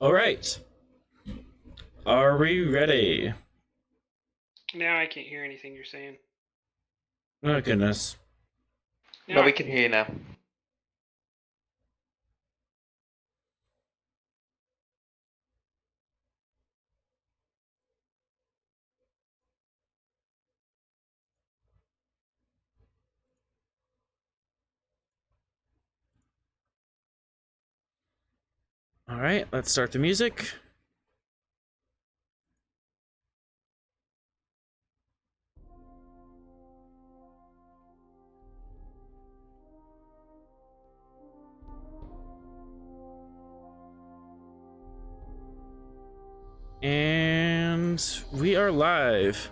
All right. Are we ready? Now I can't hear anything you're saying. Oh, goodness. No, we can hear you now. All right, let's start the music. And we are live.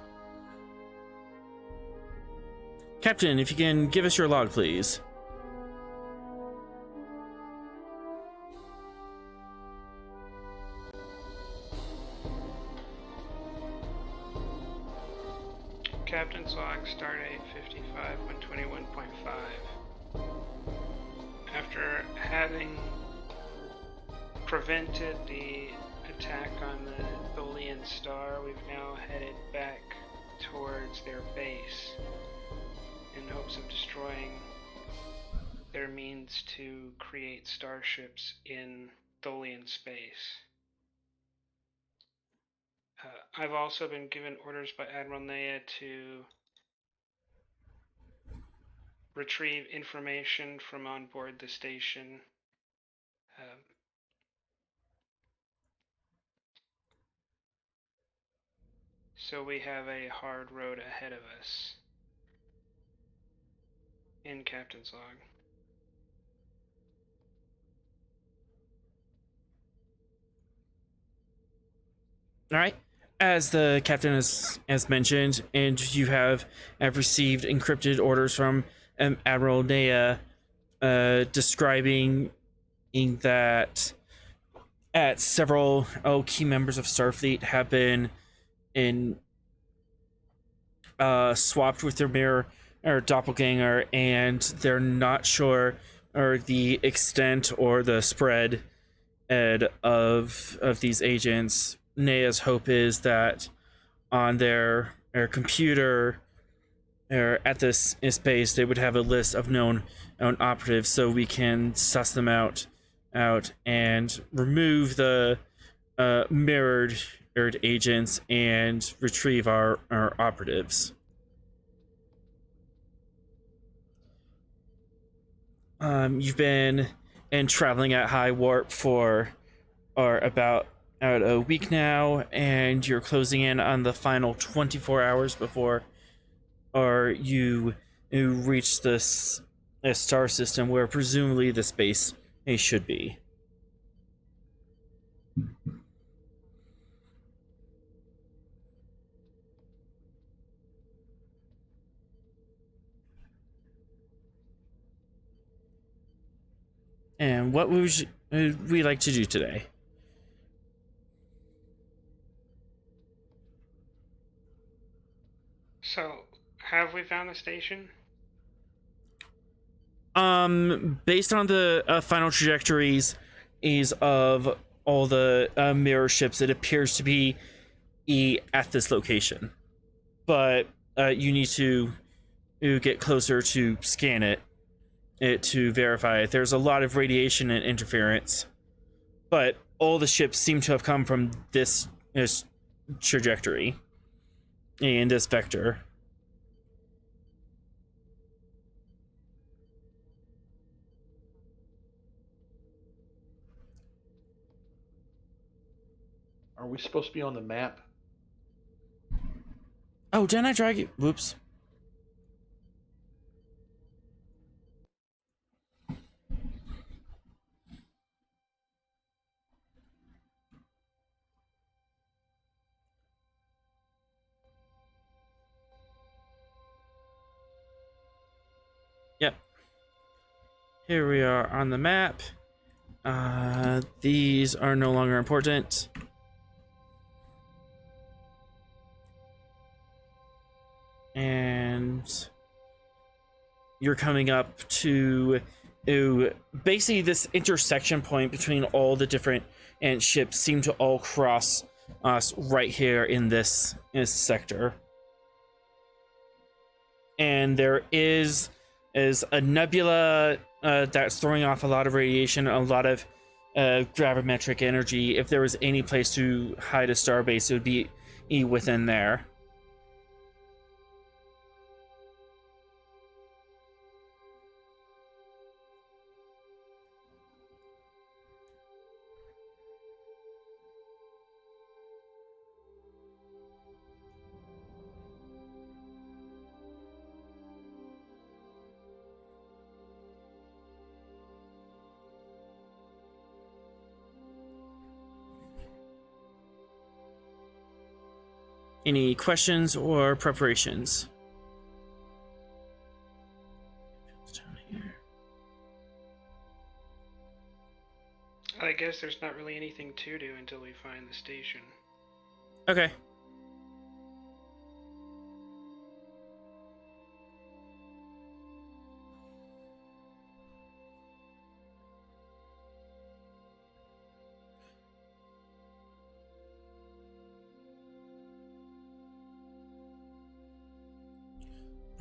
Captain, if you can give us your log, please. Captain's log, Stardate 55, 121.5. After having prevented the attack on the Tholian star, we've now headed back towards their base in hopes of destroying their means to create starships in Tholian space. I've also been given orders by Admiral Nea to retrieve information from on board the station. So we have a hard road ahead of us. In Captain's log. All right. As the captain has mentioned, and you have received encrypted orders from Admiral Nea, describing that at several key members of Starfleet have been swapped with their mirror or doppelganger, and they're not sure or the extent or the spread of these agents. Nea's hope is that on their computer or at this space they would have a list of known operatives, so we can suss them out and remove the mirrored agents and retrieve our operatives. You've been traveling at high warp for about a week now, and you're closing in on the final 24 hours before you reach this star system where presumably the space should be. And what would we like to do today? So, have we found the station? Based on the final trajectories of all the mirror ships, it appears to be at this location. But you need to get closer to scan it to verify it. There's a lot of radiation and interference, but all the ships seem to have come from this trajectory and this vector. Are we supposed to be on the map? Oh, didn't I drag you? Whoops. Yep. Here we are on the map. These are no longer important. And you're coming up to basically this intersection point between all the different ships seem to all cross us right here in this sector. And there is a nebula that's throwing off a lot of radiation, a lot of gravimetric energy. If there was any place to hide a starbase, it would be within there. Any questions or preparations? I guess there's not really anything to do until we find the station. Okay.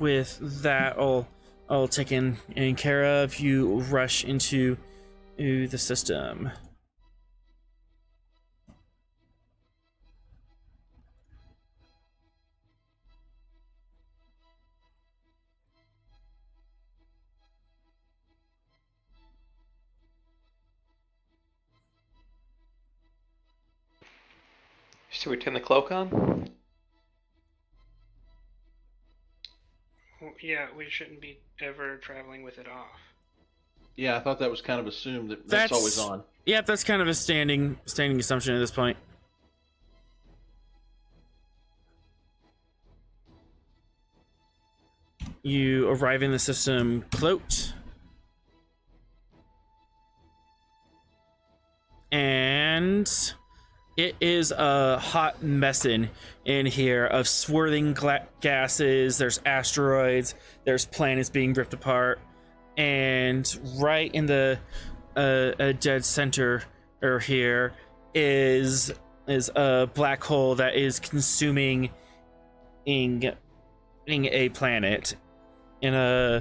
With that all taken care of, you rush into the system. Should we turn the cloak on? Well, yeah, we shouldn't be ever traveling with it off. Yeah, I thought that was kind of assumed that that's always on. Yeah, that's kind of a standing assumption at this point. You arrive in the system cloaked. And it is a hot mess in here of swirling gases. There's asteroids. There's planets being ripped apart. And right in the a dead center here is a black hole that is consuming a planet in a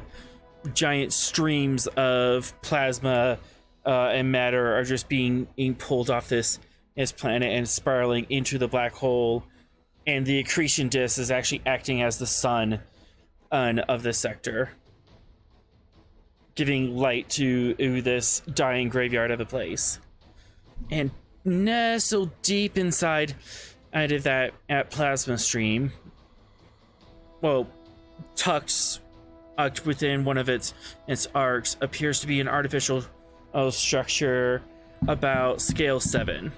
giant streams of plasma and matter are just being pulled off this planet and spiraling into the black hole, and the accretion disk is actually acting as the sun of this sector, giving light to this dying graveyard of a place. And nestled deep inside out of that plasma stream, well, tucked within one of its arcs, appears to be an artificial structure about scale 7.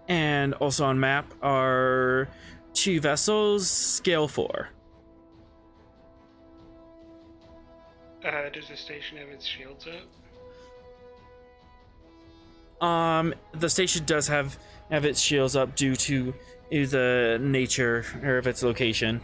And also on map are 2 vessels, scale 4. Does the station have its shields up? The station does have its shields up due to the nature of its location.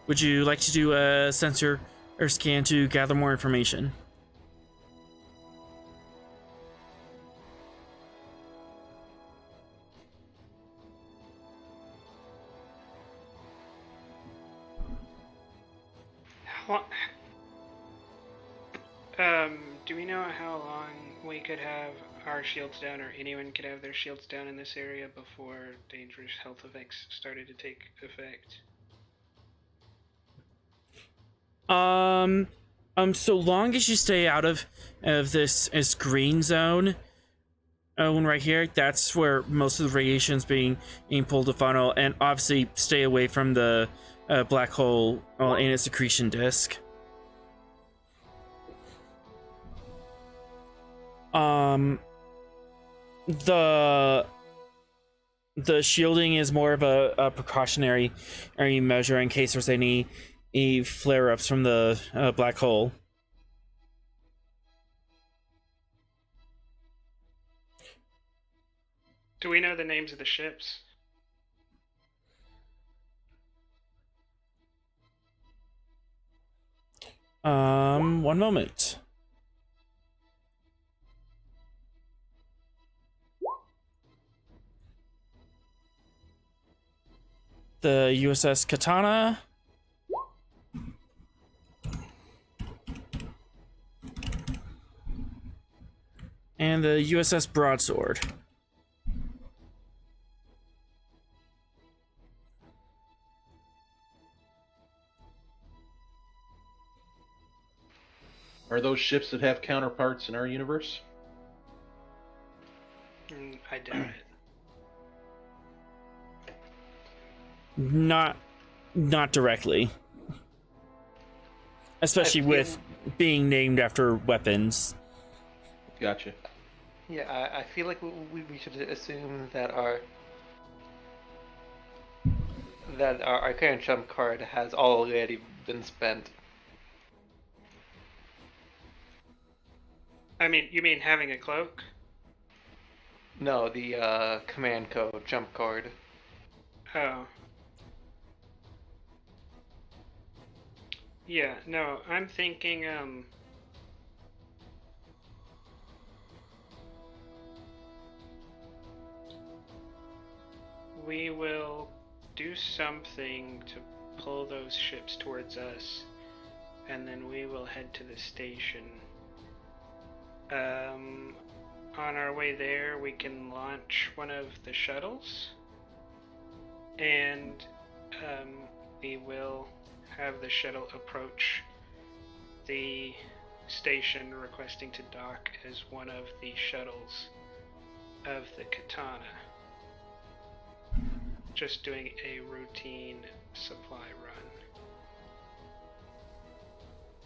Would you like to do a sensor or scan to gather more information? Do we know how long we could have our shields down, or anyone could have their shields down in this area before dangerous health effects started to take effect? So long as you stay out of this green zone, one right here, that's where most of the radiation's being pulled to funnel, and obviously stay away from the black hole and its accretion disk. The shielding is more of a precautionary measure in case there's any flare-ups from the black hole. Do we know the names of the ships? One moment. The USS Katana. And the USS Broadsword. Are those ships that have counterparts in our universe? I doubt it. Not directly. Especially with being named after weapons. Gotcha. Yeah, I feel like we should assume that our current trump card has already been spent. I mean, you mean having a cloak? No, the command code jump card. Oh. Yeah, no, I'm thinking, we will do something to pull those ships towards us, and then we will head to the station. On our way there, we can launch one of the shuttles, and we will have the shuttle approach the station requesting to dock as one of the shuttles of the Katana. Just doing a routine supply run.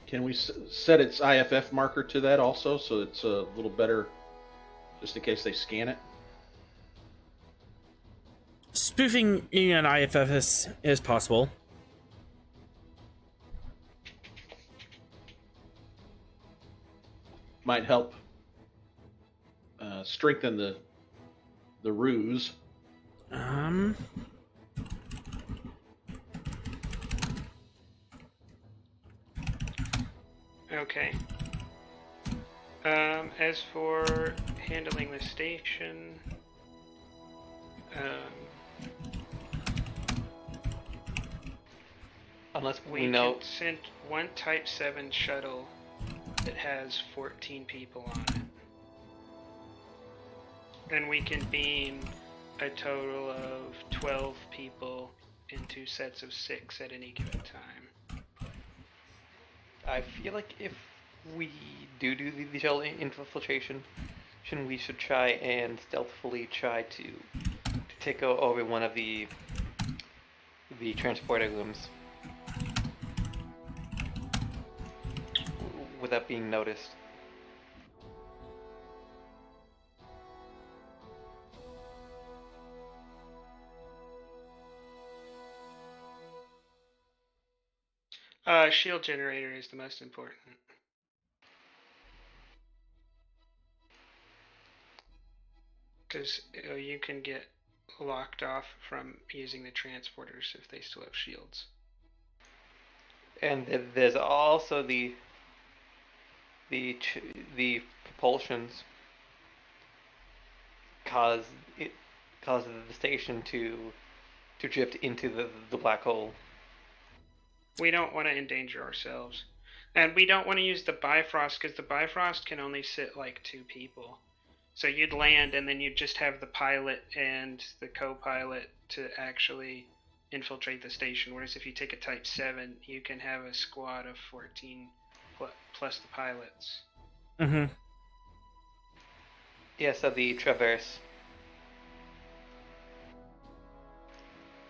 Can we set its IFF marker to that also, so it's a little better, just in case they scan it? Spoofing an IFF is possible. Might help strengthen the ruse. Okay. As for handling the station, Unless we know. can send one Type 7 shuttle that has 14 people on it. And we can beam a total of 12 people in 2 sets of 6 at any given time. I feel like if we do the shell infiltration, we should try and stealthily try to take over one of the transporter rooms without being noticed. Shield generator is the most important. Because you can get locked off from using the transporters if they still have shields. And there's also the propulsions cause the station to drift into the black hole. We don't want to endanger ourselves. And we don't want to use the Bifrost, because the Bifrost can only sit like 2 people. So you'd land, and then you'd just have the pilot and the co-pilot to actually infiltrate the station. Whereas if you take a Type 7, you can have a squad of 14 plus the pilots. Mm-hmm. Yeah, so the Traverse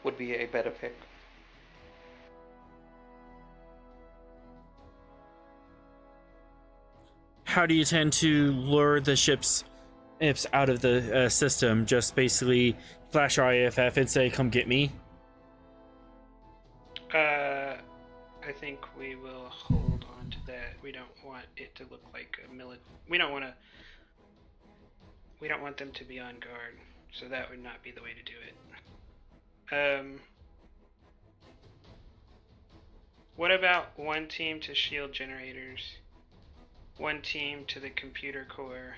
would be a better pick. How do you tend to lure the ships out of the system? Just basically flash our IFF and say, "Come get me." I think we will hold on to that. We don't want it to look like a We don't want them to be on guard, so that would not be the way to do it. What about one team to shield generators, one team to the computer core,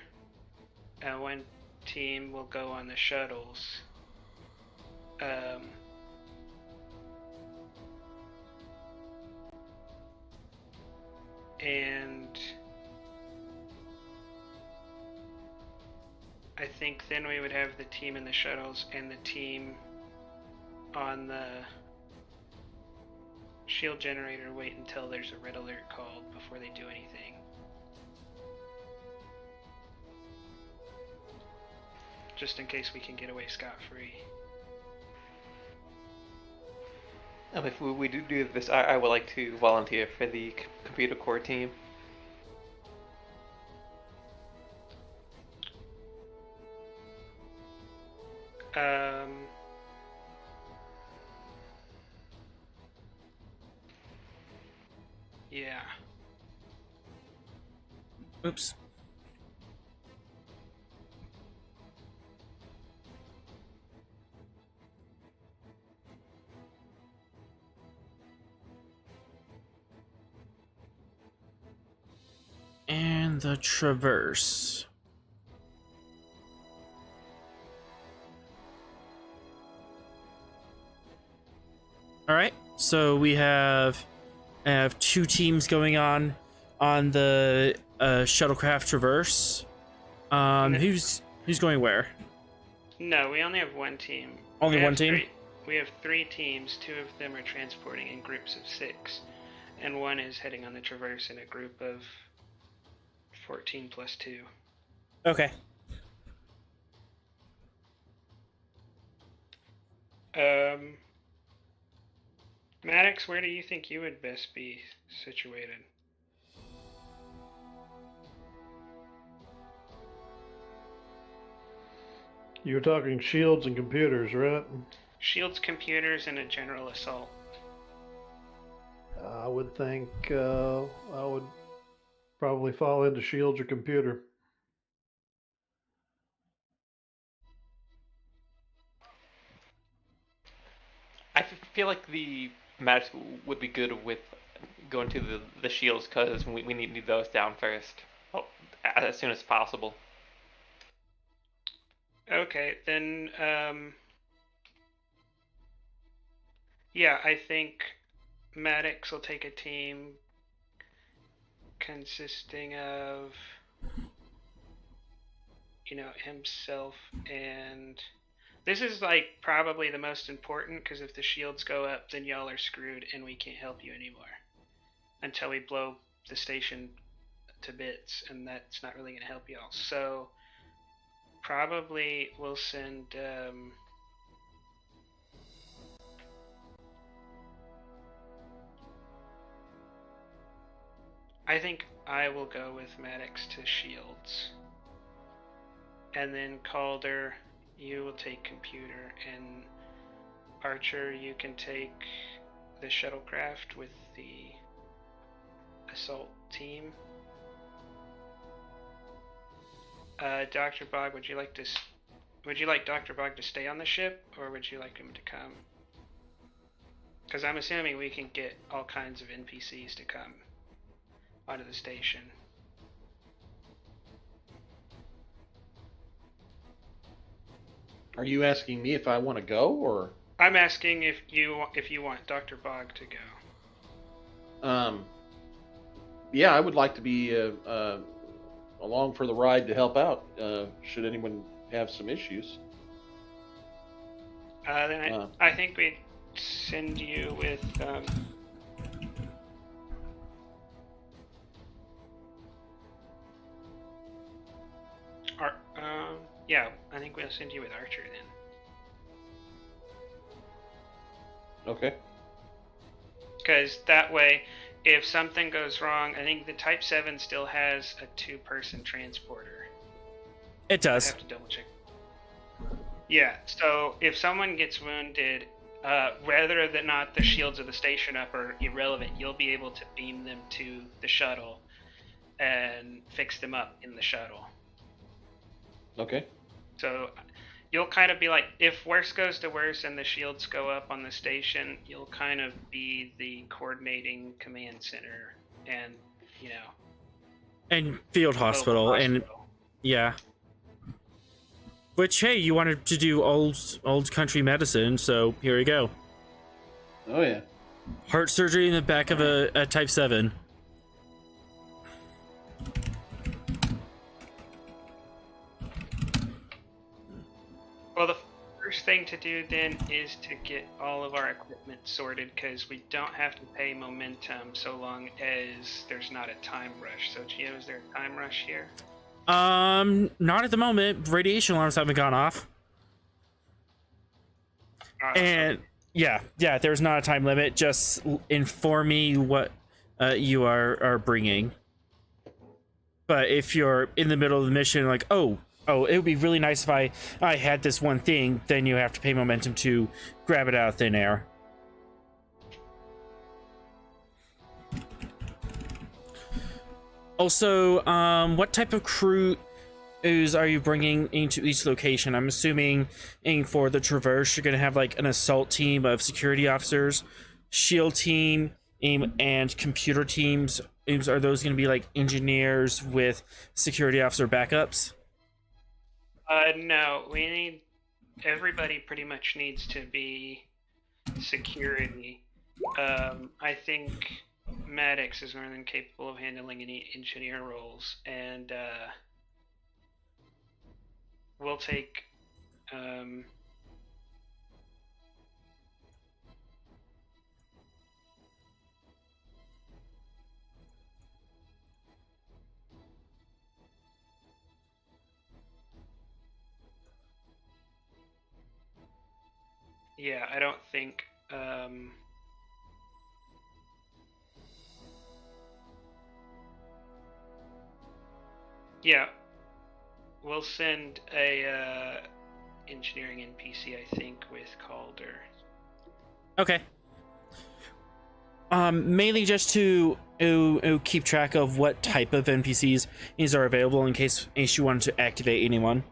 and one team will go on the shuttles. And I think then we would have the team in the shuttles and the team on the shield generator wait until there's a red alert called before they do anything. Just in case we can get away scot-free. If we do this, I would like to volunteer for the computer core team. Yeah. Oops. And the Traverse. All right, so we have two teams going on the shuttlecraft Traverse. Who's going where? No, we only have one team. Only one team? We have 3 teams. 2 of them are transporting in groups of 6, and one is heading on the Traverse in a group of 14 plus 2. Okay. Maddox, where do you think you would best be situated? You're talking shields and computers, right? Shields, computers, and a general assault. I would think I would probably fall into shields or computer. I feel like the match would be good with going to the shields because we need those down first, as soon as possible. Okay, then, yeah, I think Maddox will take a team consisting of, himself and... This is, probably the most important, because if the shields go up, then y'all are screwed and we can't help you anymore. Until we blow the station to bits, and that's not really going to help y'all. So, probably we'll send, I think I will go with Maddox to shields. And then Calder, you will take computer, and Archer, you can take the shuttlecraft with the assault team. Dr. Bog, would you like Dr. Bog to stay on the ship, or would you like him to come? Because I'm assuming we can get all kinds of NPCs to come onto the station. Are you asking me if I want to go, or? I'm asking if you want Dr. Bog to go. Yeah, I would like to be along for the ride to help out. Should anyone have some issues? Then I think we'd send you with. Yeah, I think we'll send you with Archer then. Okay. Because that way, if something goes wrong, I think the Type 7 still has a 2-person transporter. It I does. have to double check. Yeah, so if someone gets wounded, whether or not the shields of the station up are irrelevant, you'll be able to beam them to the shuttle and fix them up in the shuttle. Okay. So you'll kind of be like, if worse goes to worse and the shields go up on the station, you'll kind of be the coordinating command center and, you know, And field hospital, and yeah. Which, hey, you wanted to do old country medicine, so here you go. Oh yeah. Heart surgery in the back of a Type 7. Well, the first thing to do then is to get all of our equipment sorted, because we don't have to pay momentum so long as there's not a time rush. So, Gio, is there a time rush here? Not at the moment. Radiation alarms haven't gone off. And yeah, there's not a time limit. Just inform me what you are bringing. But if you're in the middle of the mission, like, oh, it would be really nice if I had this one thing, then you have to pay momentum to grab it out of thin air. Also, what type of crew are you bringing into each location? I'm assuming for the Traverse, you're going to have like an assault team of security officers, shield team, and computer teams. Are those going to be like engineers with security officer backups? No, everybody pretty much needs to be security. I think Maddox is more than capable of handling any engineer roles, and we'll take yeah, I don't think yeah, we'll send a engineering NPC, I think, with Calder. Okay. Mainly just to keep track of what type of NPCs are available in case you wanted to activate anyone.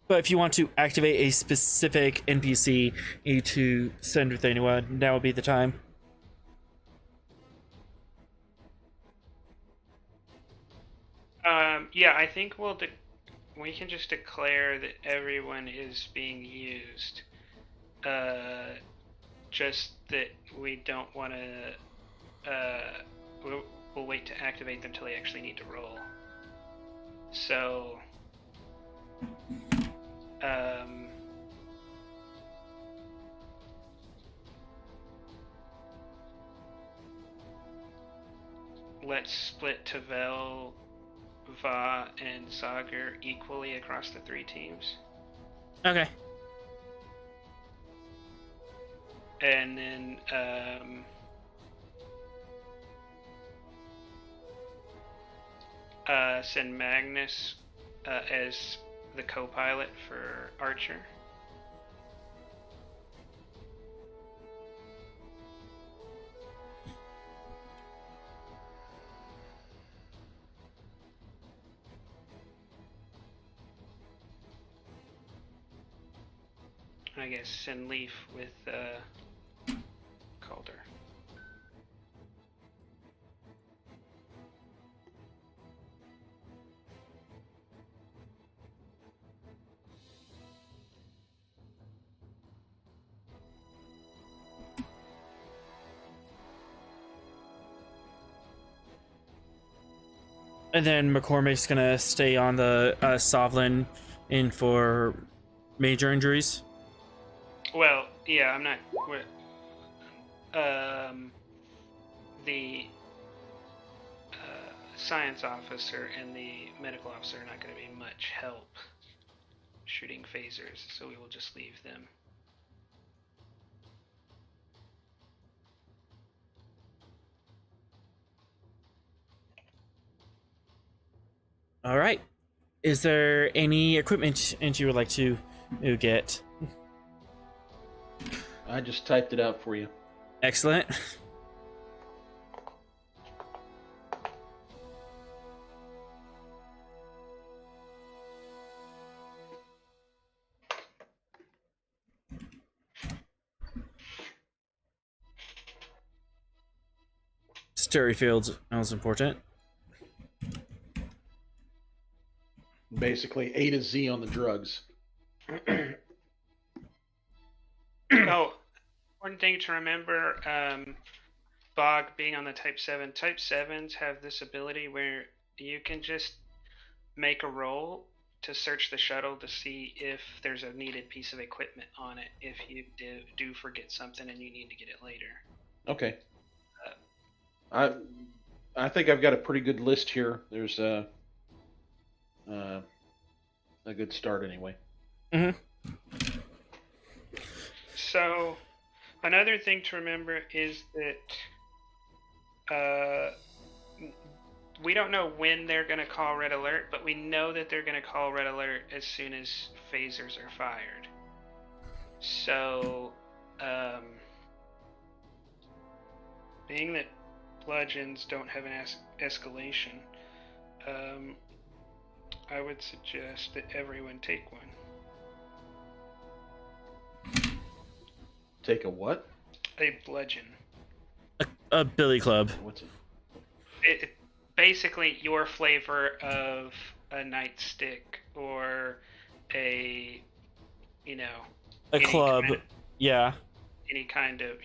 But if you want to activate a specific NPC you need to send with anyone, now would be the time. Yeah, I think we can just declare that everyone is being used. Just that we don't want to. We'll wait to activate them until they actually need to roll. So. Let's split Tavel, Va, and Sagar equally across the 3 teams. Okay. And then send Magnus as the co-pilot for Archer. I guess send Leaf with Calder. And then McCormick's gonna stay on the Svalinn in for major injuries. Well, yeah, I'm not. The science officer and the medical officer are not going to be much help shooting phasers, so we will just leave them. All right. Is there any equipment you would like to get? I just typed it out for you. Excellent. Sterryfields is important. Basically, A to Z on the drugs. Oh, one thing to remember, Bog being on the Type 7. Type 7s have this ability where you can just make a roll to search the shuttle to see if there's a needed piece of equipment on it, if you do forget something and you need to get it later. Okay. I think I've got a pretty good list here. There's a good start anyway. Mm-hmm. So, another thing to remember is that we don't know when they're going to call red alert, but we know that they're going to call red alert as soon as phasers are fired. So, being that bludgeons don't have an escalation, I would suggest that everyone take one. Take a what? A bludgeon. A billy club. What's it? It basically your flavor of a nightstick or a, A club. Yeah. Any kind of,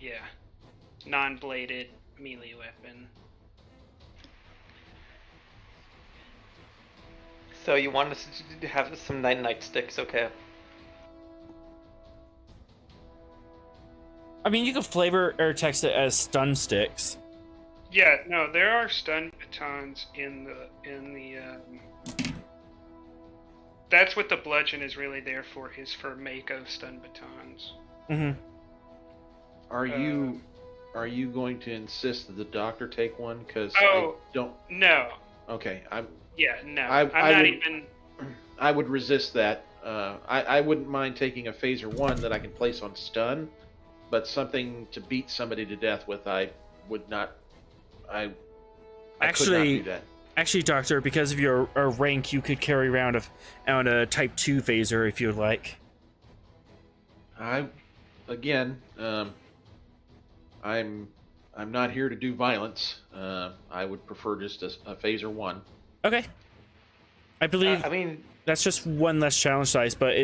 non-bladed melee weapon. So you want us to have some nightsticks, okay? I mean, you could flavor or text it as stun sticks. Yeah, no, there are stun batons in the that's what the bludgeon is really there for, is for Mako stun batons. Mm-hmm. Are you going to insist that the doctor take one? Because I don't. No. Okay, I'm not even. I would resist that. I wouldn't mind taking a phaser 1 that I can place on stun, but something to beat somebody to death with, I would not. I could not do that. Actually, Doctor, because of your rank, you could carry around a Type 2 phaser if you would like. I'm not here to do violence. I would prefer just a phaser 1. Okay. I believe. I mean, that's just one less challenge dice, but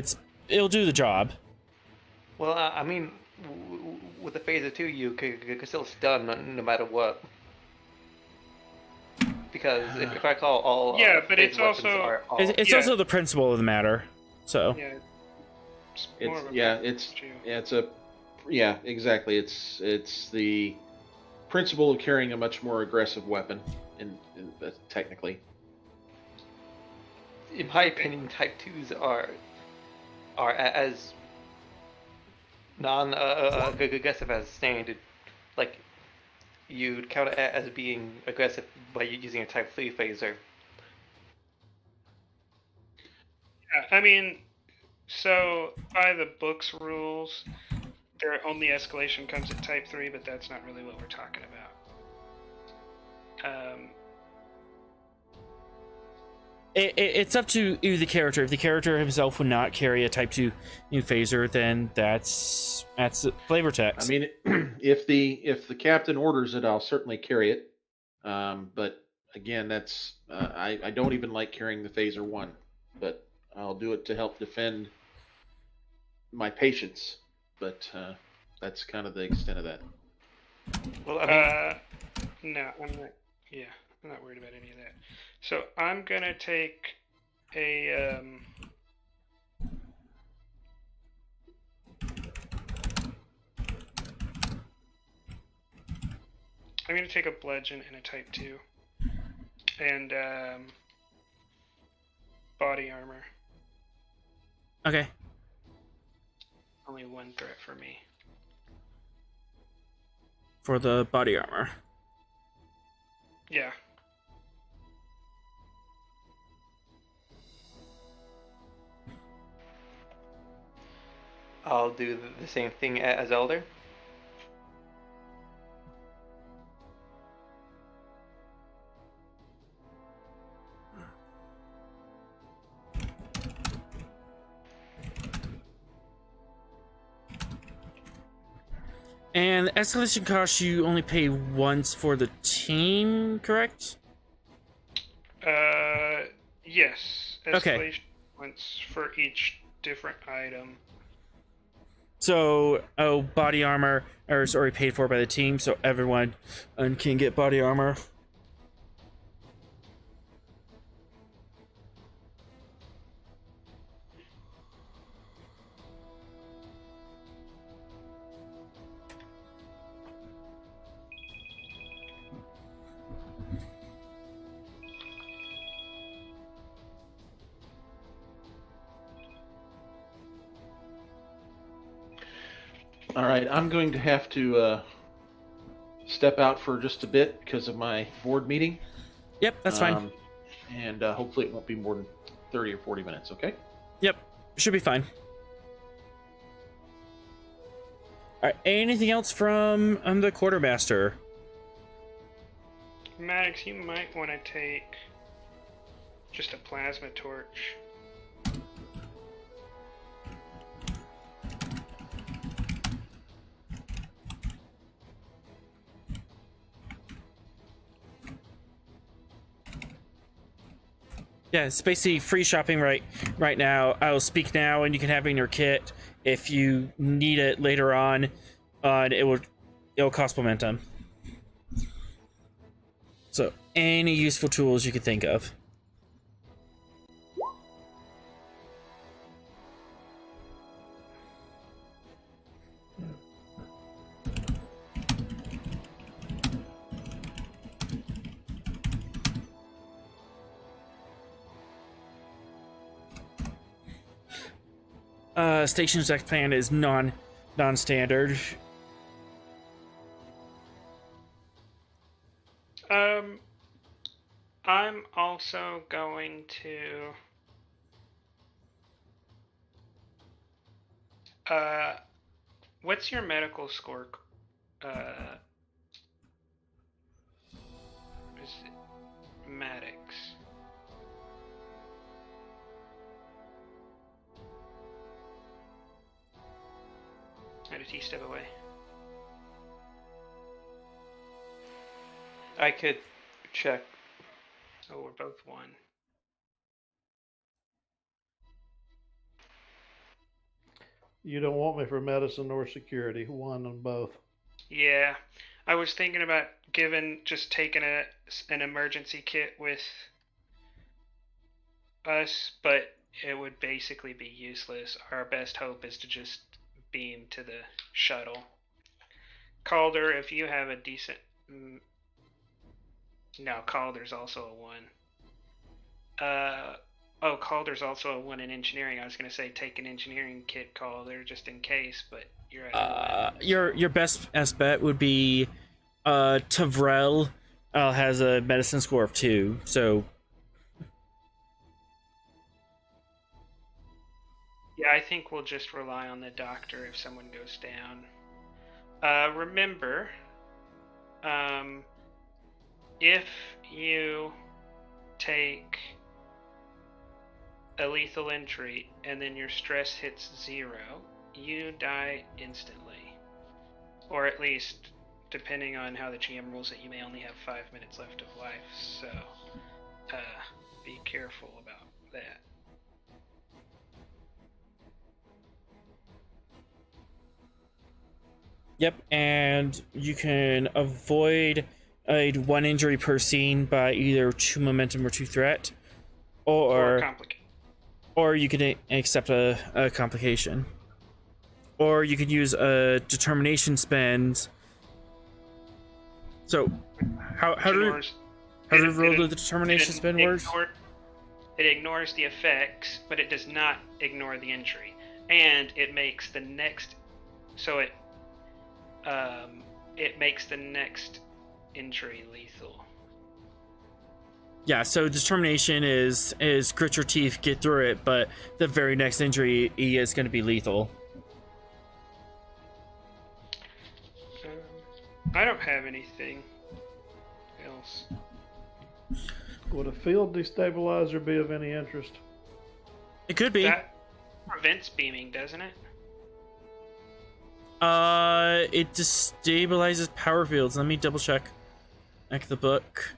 it'll do the job. Well, I mean, with the phaser 2, you could still stun no matter what. Because if I call all but it's also it's also the principle of the matter. So exactly. It's the principle of carrying a much more aggressive weapon, technically. In my opinion, Type 2s are as non-aggressive as standard. Like, you'd count it as being aggressive by using a Type 3 phaser. Yeah, I mean, so by the book's rules, their only escalation comes at Type 3, but that's not really what we're talking about. It's up to the character. If the character himself would not carry a Type 2 phaser, then that's flavor text. I mean, if the captain orders it, I'll certainly carry it. But again, that's I don't even like carrying the phaser 1, but I'll do it to help defend my patients. But that's kind of the extent of that. Well, I mean, no, I'm not. Yeah, I'm not worried about any of that. So I'm gonna take a I'm gonna take a bludgeon and a Type 2, And body armor. Okay. Only one threat for me. For the body armor. Yeah. I'll do the same thing as Elder. And the escalation cost you only pay once for the team, correct? Yes. Okay. Escalation once for each different item. So, body armor is already paid for by the team, so everyone can get body armor. All right, I'm going to have to step out for just a bit because of my board meeting. Yep, that's fine. And hopefully it won't be more than 30 or 40 minutes, okay? Yep, should be fine. All right, anything else from the quartermaster? Maddox, you might want to take just a plasma torch. Yeah, it's basically free shopping right now. I'll speak now, and you can have it in your kit. If you need it later on, it'll cost momentum. So any useful tools you could think of. Station's deck plan is non-standard. I'm also going to what's your medical score? Is it Maddox? How did he step away? I could check. Oh, we're both one. You don't want me for medicine or security. One on both. Yeah, I was thinking about just taking an emergency kit with us, but it would basically be useless. Our best hope is to just beam to the shuttle. Calder, if you have a decent... No, Calder's also a 1. Calder's also a 1 in engineering. I was going to say take an engineering kit, Calder, just in case, but you're at Your best bet would be Tavrel has a medicine score of 2, so... Yeah, I think we'll just rely on the doctor if someone goes down. Remember, if you take a lethal entry and then your stress hits 0, you die instantly. Or at least, depending on how the GM rules it, you may only have 5 minutes left of life, so be careful about that. Yep, and you can avoid a 1 injury per scene by either 2 momentum or 2 threat, or you can accept a complication, or you could use a determination spend. So, how do Have you rolled the determination spin words? It ignores the effects, but it does not ignore the injury, and it makes the next. So it makes the next injury lethal. Yeah, so determination is grit your teeth, get through it, but the very next injury is going to be lethal. I don't have anything else. Would a field destabilizer be of any interest? It could be. That prevents beaming, doesn't it? It destabilizes power fields. Let me double check. Back the book.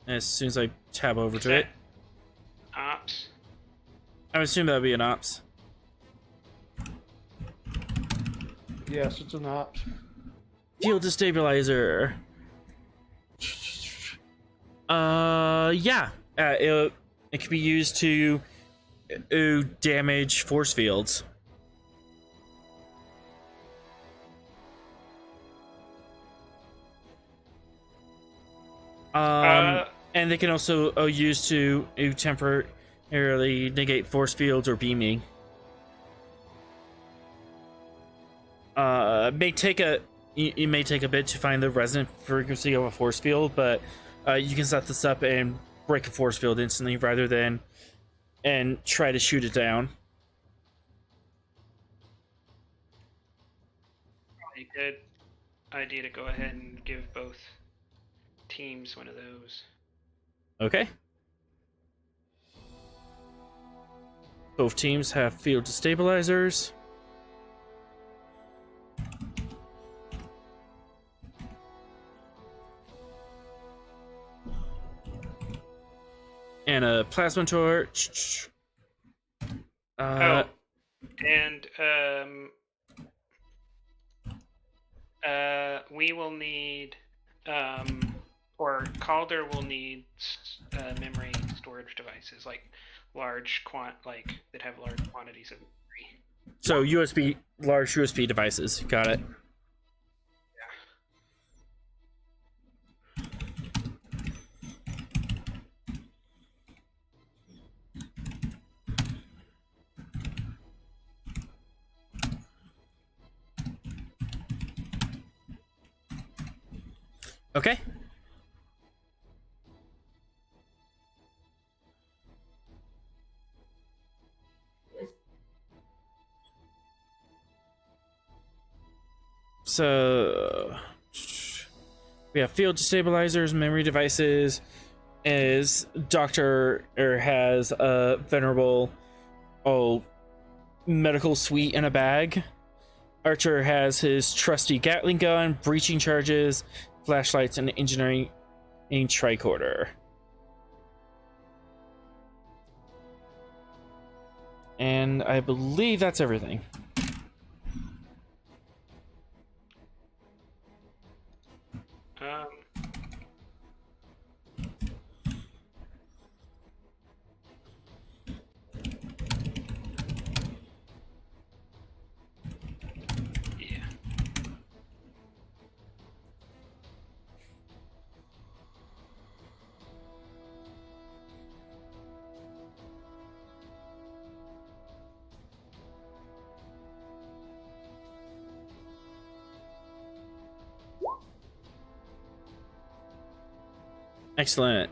As soon as I tab over to it. Ops. I would assume that would be an ops. Yes, it's an ops. Field destabilizer. Yeah. It can be used to damage force fields. And they can also use to temporarily negate force fields or beaming. May take it may take a bit to find the resonant frequency of a force field, but you can set this up and break a force field instantly rather than try to shoot it down. Probably a good idea to go ahead and give both teams one of those. Okay. Both teams have field destabilizers. And a plasma torch. And we will need, or Calder will need memory storage devices, like that have large quantities of memory. So large USB devices. Got it. Okay. So we have field destabilizers, memory devices. Is Doctor has a venerable medical suite in a bag. Archer has his trusty Gatling gun, breaching charges, flashlights, and engineering tricorder. And I believe that's everything. Excellent.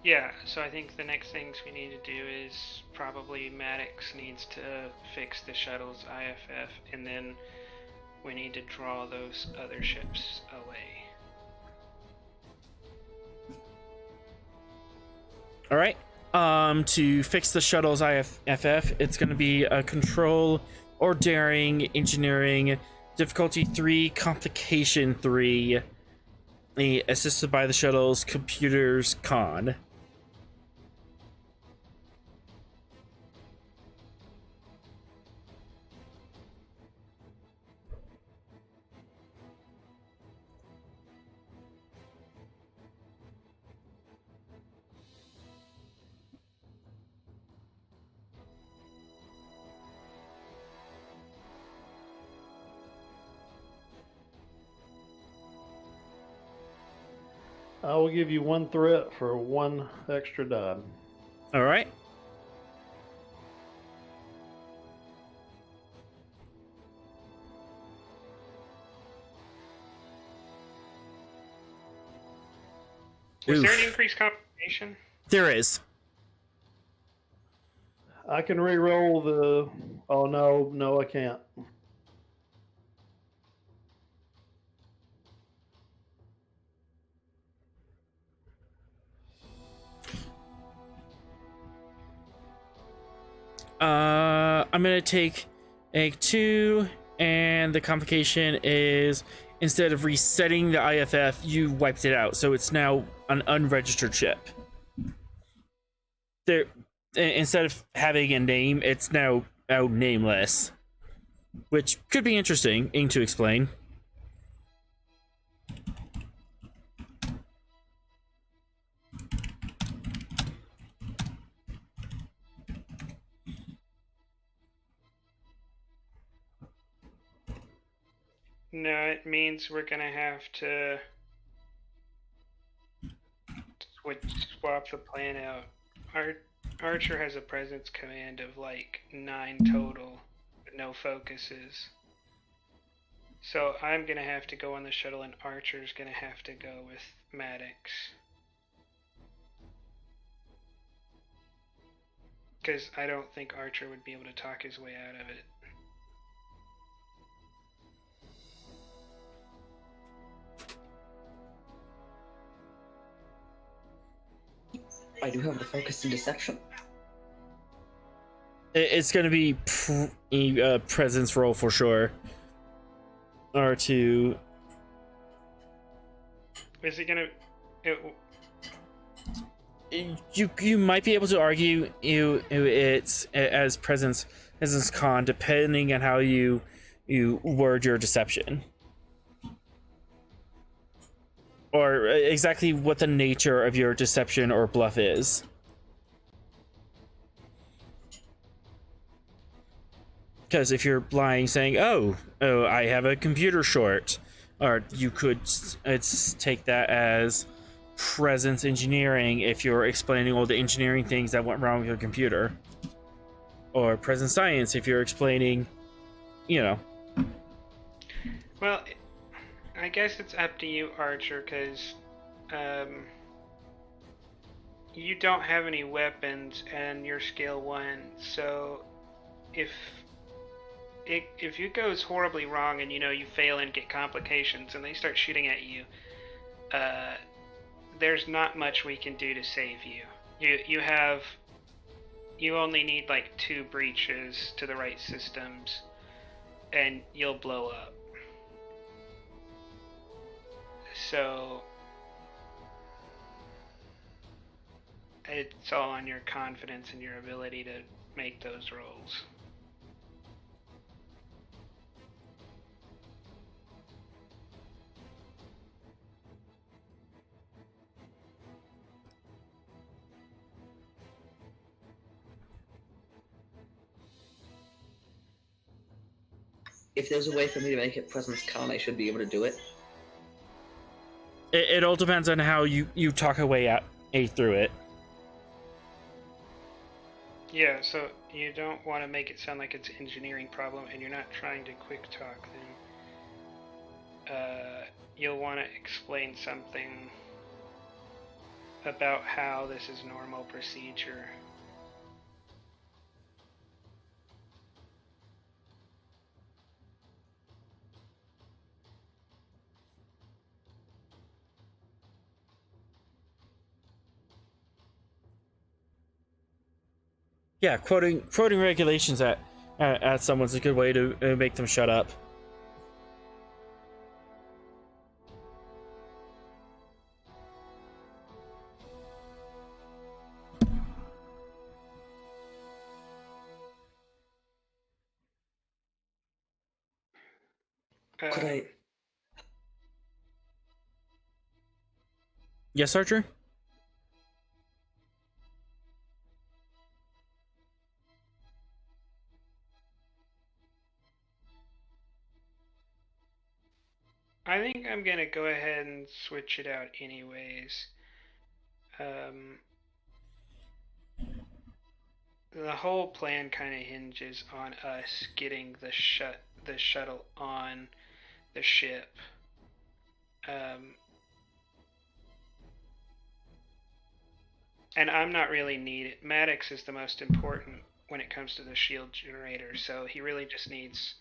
Yeah, so I think the next things we need to do is probably Maddox needs to fix the shuttle's IFF, and then we need to draw those other ships away. All right. To fix the shuttle's IFF, it's going to be a control or daring engineering difficulty 3, complication 3, assisted by the shuttle's computers con. I will give you 1 threat for 1 extra die. All right. Was there an Oof. increased compensation? There is. I can re-roll the. Oh no, I can't. I'm gonna take a 2, and the complication is instead of resetting the IFF, you wiped it out, so it's now an unregistered ship. There, instead of having a name, it's now out nameless, which could be interesting to explain. No, it means we're gonna have to swap the plan out. Archer has a presence command of like 9 total, but no focuses. So I'm gonna have to go on the shuttle, and Archer's gonna have to go with Maddox. Because I don't think Archer would be able to talk his way out of it. I do have the focus and deception. It's going to be a presence roll for sure. R2. Is it gonna? You might be able to argue it's as presence con, depending on how you word your deception, or exactly what the nature of your deception or bluff is. Because if you're lying, saying, "Oh, I have a computer short," or you could take that as presence engineering if you're explaining all the engineering things that went wrong with your computer, or presence science if you're explaining, Well, I guess it's up to you, Archer, because you don't have any weapons and you're scale 1, so if it goes horribly wrong and you fail and get complications and they start shooting at you, there's not much we can do to save you. You only need like 2 breaches to the right systems and you'll blow up. So it's all on your confidence and your ability to make those rolls. If there's a way for me to make it presence con, I should be able to do it. It all depends on how you talk a way out through it. Yeah, so you don't want to make it sound like it's an engineering problem and you're not trying to quick talk them. You'll want to explain something about how this is normal procedure. Yeah, quoting regulations at someone's a good way to make them shut up. Could I? Yes, Archer? I think I'm gonna go ahead and switch it out anyways. The whole plan kind of hinges on us getting the shuttle on the ship. And I'm not really needed. Maddox is the most important when it comes to the shield generator, so he really just needs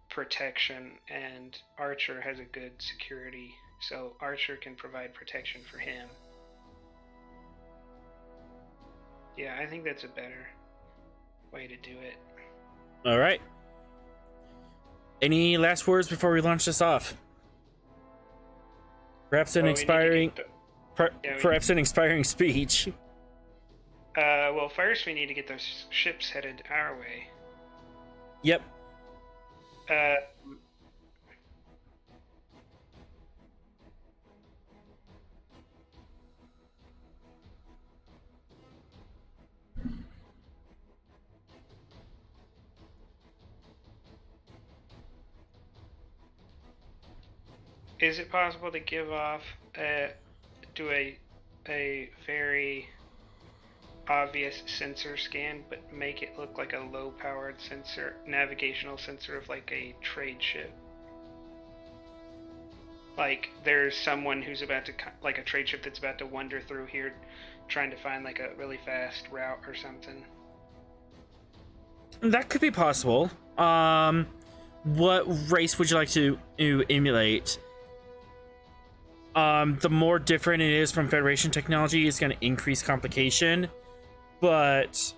protection, and Archer has a good security, so Archer can provide protection for him. Yeah, I think that's a better way to do it. All right. Any last words before we launch this off? Perhaps an inspiring speech. Well, first we need to get those ships headed our way. Yep. Is it possible to give off do a very obvious sensor scan, but make it look like a low-powered sensor, navigational sensor of like a trade ship? Like there's someone who's about to, like a trade ship that's about to wander through here, trying to find like a really fast route or something. That could be possible. What race would you like to emulate? The more different it is from Federation technology, it's going to increase complication. But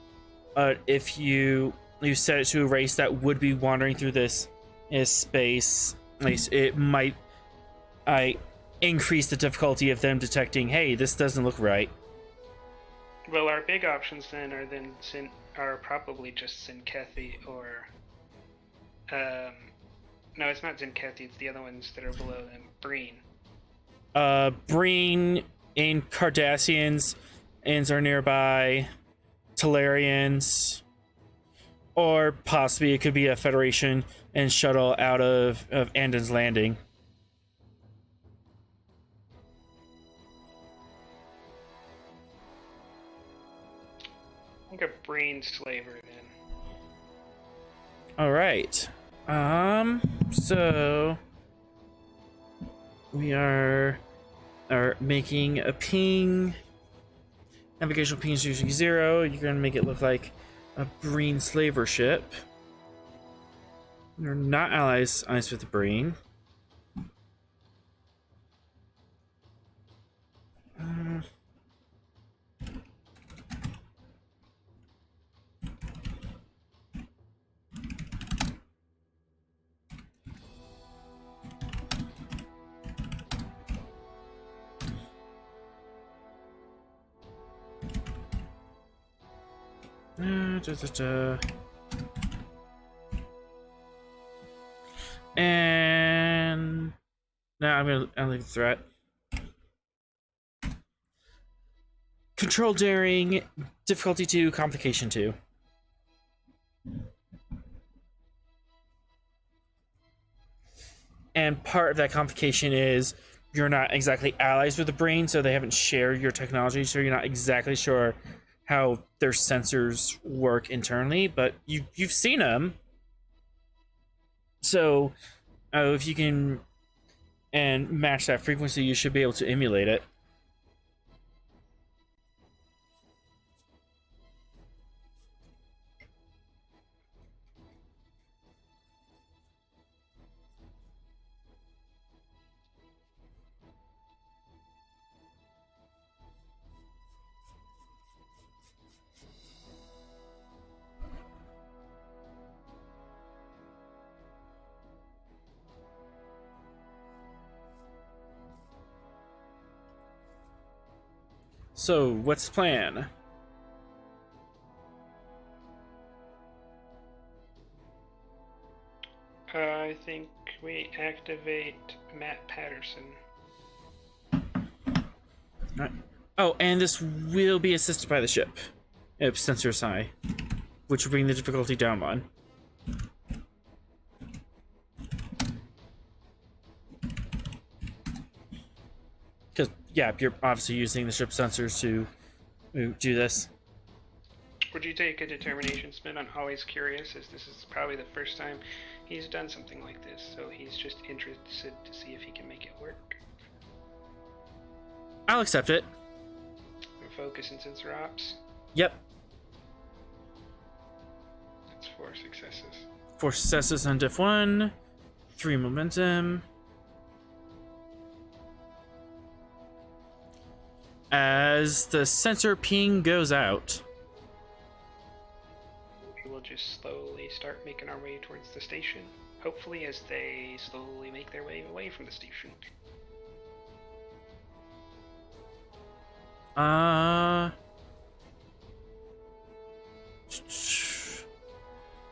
if you set it to a race that would be wandering through this space, at least it might increase the difficulty of them detecting, hey, this doesn't look right. Well, our big options then are probably just Zinkethi or no, it's not Zinkethi, it's the other ones that are below them. Breen. Breen and Cardassians are nearby. Talarians, or possibly it could be a Federation and shuttle out of Andon's Landing. I think a Breen slaver then. All right. So we are making a ping. Navigational ping is usually 0. You're going to make it look like a Breen slaver ship. You're not allies with the Breen. And now I'll leave the threat. Control daring, difficulty 2, complication 2. And part of that complication is you're not exactly allies with the Breen, so they haven't shared your technology, so you're not exactly sure how their sensors work internally, but you've seen them. So if you can and match that frequency, you should be able to emulate it. So, what's the plan? I think we activate Matt Patterson. Alright. Oh, and this will be assisted by the ship. If sensors high, which will bring the difficulty down one. yeah, you're obviously using the ship sensors to do this. Would you take a determination spin? I'm always curious, as this is probably the first time he's done something like this, so he's just interested to see if he can make it work. I'll accept it. Focus and sensor ops. Yep. That's 4 successes. 4 successes on diff 1. 3 momentum. As the sensor ping goes out. We will just slowly start making our way towards the station. Hopefully as they slowly make their way away from the station.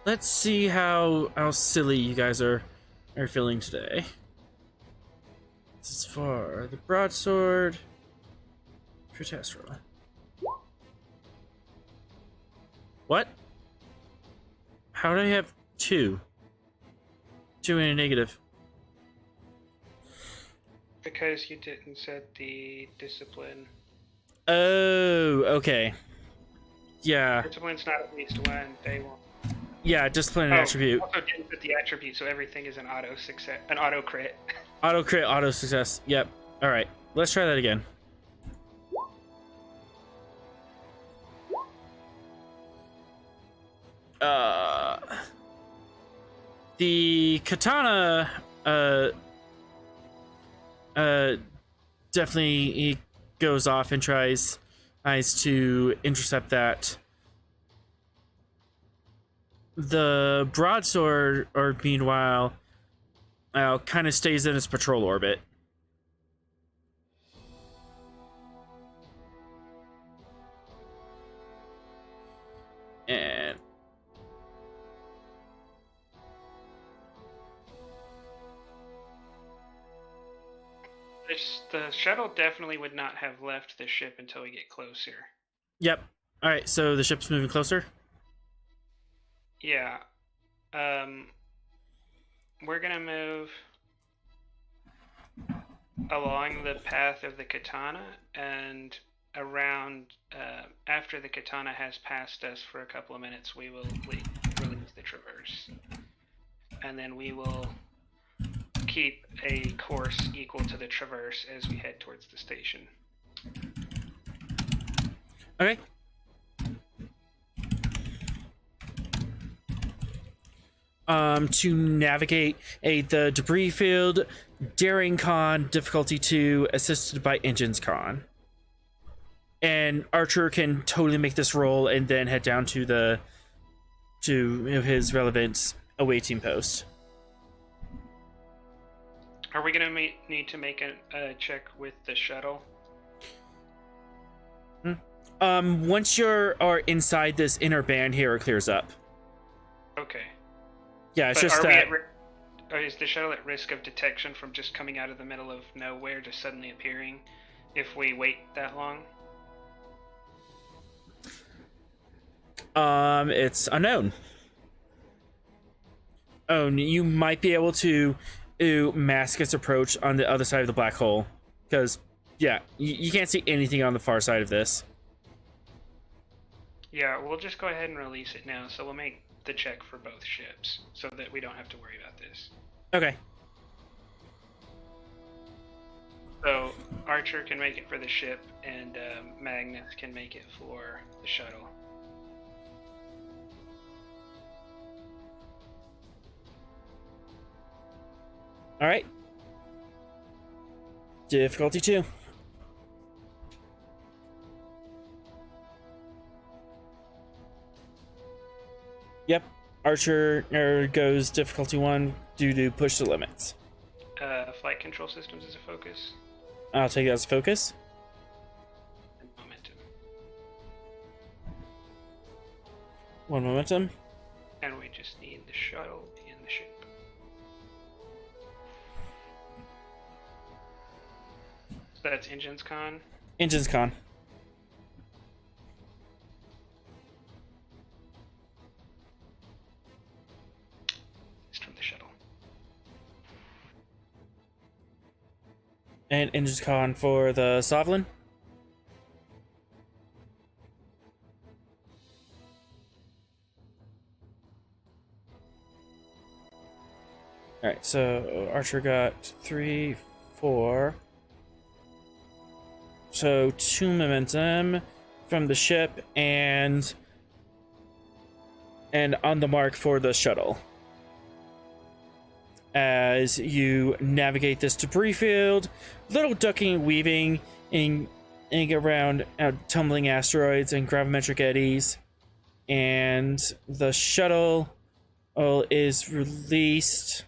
Let's see how silly you guys are feeling today. This is for the broadsword. True test roll. What? How do I have 2? 2 and a negative. Because you didn't set the discipline. Oh, okay. Yeah. Discipline's not at least 1, they won't. Yeah, discipline and attribute. Also didn't put the attribute, so everything is an auto success, an auto crit. Auto crit, auto success. Yep. All right. Let's try that again. The katana definitely goes off and tries to intercept that. The broadsword, or meanwhile, kind of stays in its patrol orbit. And the shuttle definitely would not have left the ship until we get closer. yep. All right, so the ship's moving closer. Yeah. We're gonna move along the path of the katana and around. After the katana has passed us for a couple of minutes, we will release the traverse, and then we will keep a course equal to the traverse as we head towards the station. Okay. To navigate the debris field, daring con, difficulty 2, assisted by engines con. And Archer can totally make this roll and then head down to his relevant awaiting post. Are we gonna need to make a check with the shuttle? Once are inside this inner band here, it clears up. Okay. Yeah, it's But just are that. or is the shuttle at risk of detection from just coming out of the middle of nowhere, just suddenly appearing, if we wait that long? It's unknown. Oh, you might be able to mask its approach on the other side of the black hole, because yeah, you can't see anything on the far side of this. Yeah, we'll just go ahead and release it now, so we'll make the check for both ships, so that we don't have to worry about this. Okay. So, Archer can make it for the ship, and Magnus can make it for the shuttle. All right. Difficulty 2. Yep. Archer goes difficulty 1 due to push the limits. Flight control systems is a focus. I'll take that as a focus. And momentum. 1 momentum. And we just need the shuttle and the ship. So that's engines con. Engines con. It's from the shuttle. And intercon for the Svalinn. Alright, so Archer got 3, 4. So 2 momentum from the ship and on the mark for the shuttle. As you navigate this debris field, little ducking and weaving and around tumbling asteroids and gravimetric eddies, and the shuttle is released.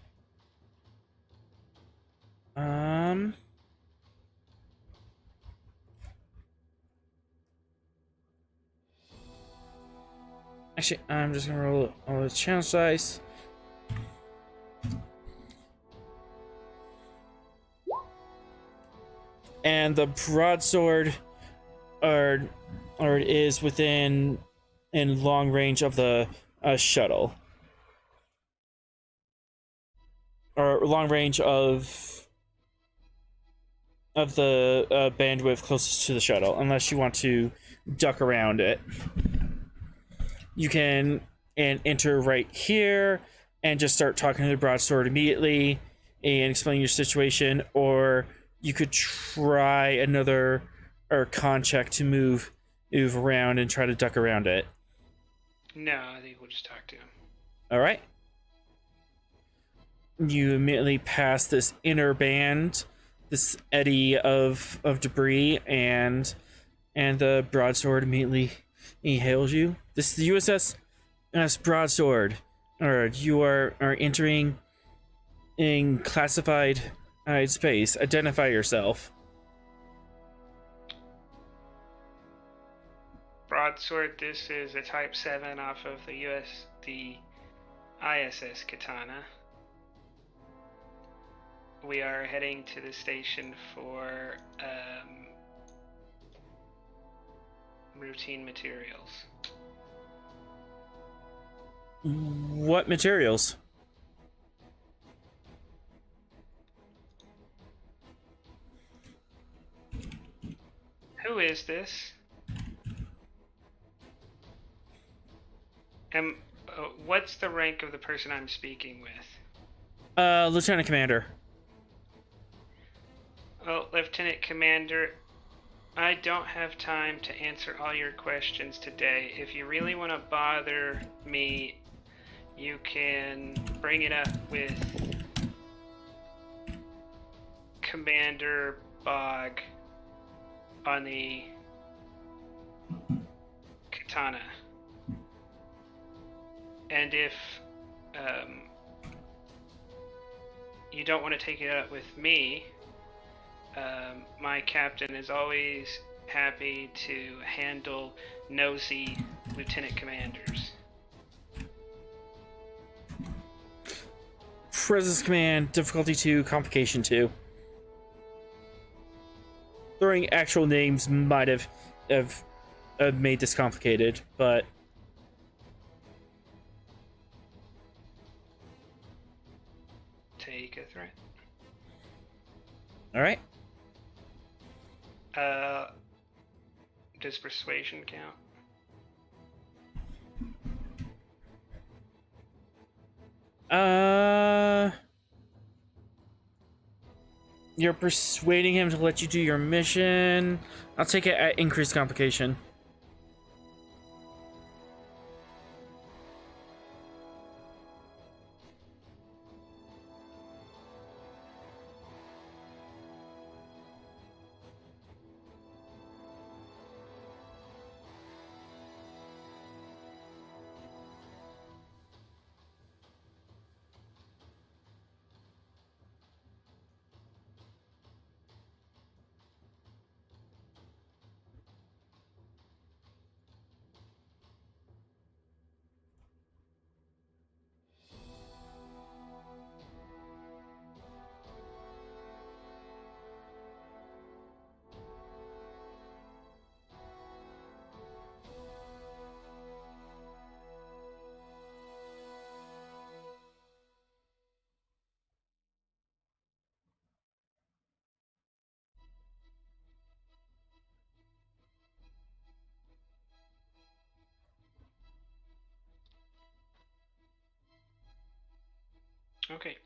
Actually, I'm just gonna roll all the channel size. And the broadsword is within in long range of the shuttle, or long range of the bandwidth closest to the shuttle, unless you want to duck around it. You can enter right here and just start talking to the broadsword immediately and explain your situation, or you could try another con check to move around and try to duck around it. No, I think we'll just talk to him. All right. You immediately pass this inner band, this eddy of debris, and the broadsword immediately hails you. This is the USS Broadsword. You are entering in classified space. Identify yourself. Broadsword, this is a Type 7 off of the ISS Katana. We are heading to the station for routine materials. What materials? Who is this? What's the rank of the person I'm speaking with? Lieutenant Commander. Well, Lieutenant Commander, I don't have time to answer all your questions today. If you really want to bother me, you can bring it up with Commander Bog on the Katana. And if you don't want to take it up with me, my captain is always happy to handle nosy lieutenant commanders. Presence command, difficulty 2, complication 2. Throwing actual names might have made this complicated, but take a threat. all right. Does persuasion count? You're persuading him to let you do your mission. I'll take it at increased complication. Okay.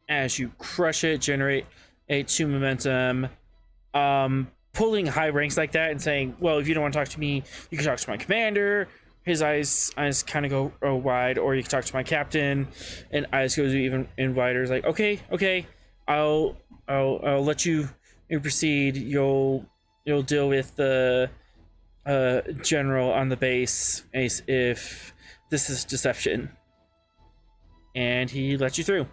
As you crush it, generate a 2 momentum. Pulling high ranks like that and saying, well, if you don't want to talk to me, you can talk to my commander. His eyes kind of go wide, or you can talk to my captain, and eyes goes even in wider. It's like, okay, I'll let you proceed. You'll deal with the general on the base if this is deception. And he lets you through.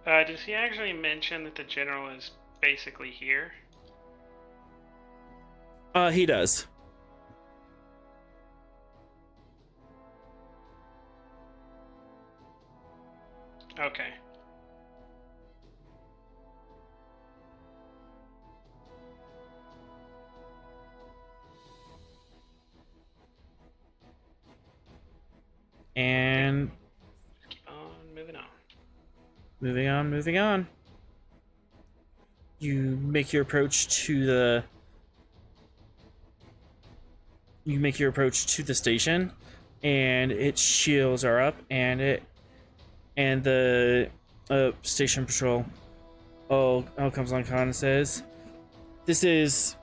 Does he actually mention that the general is basically here? He does. Okay. And Just keep on moving on. moving on. You make your approach to the station, and its shields are up, and the station patrol all comes on con and says, "This is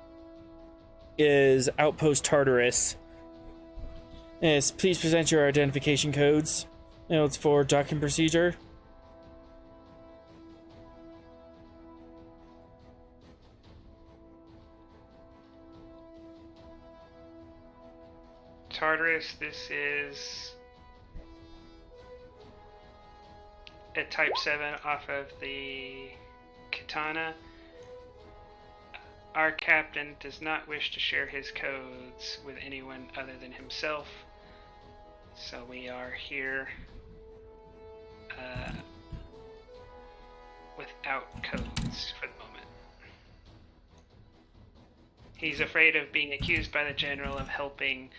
Outpost Tartarus. Yes, please present your identification codes. It's for docking procedure." Tartarus, this is a Type 7 off of the Katana. Our captain does not wish to share his codes with anyone other than himself, so we are here without codes for the moment. He's afraid of being accused by the general of helping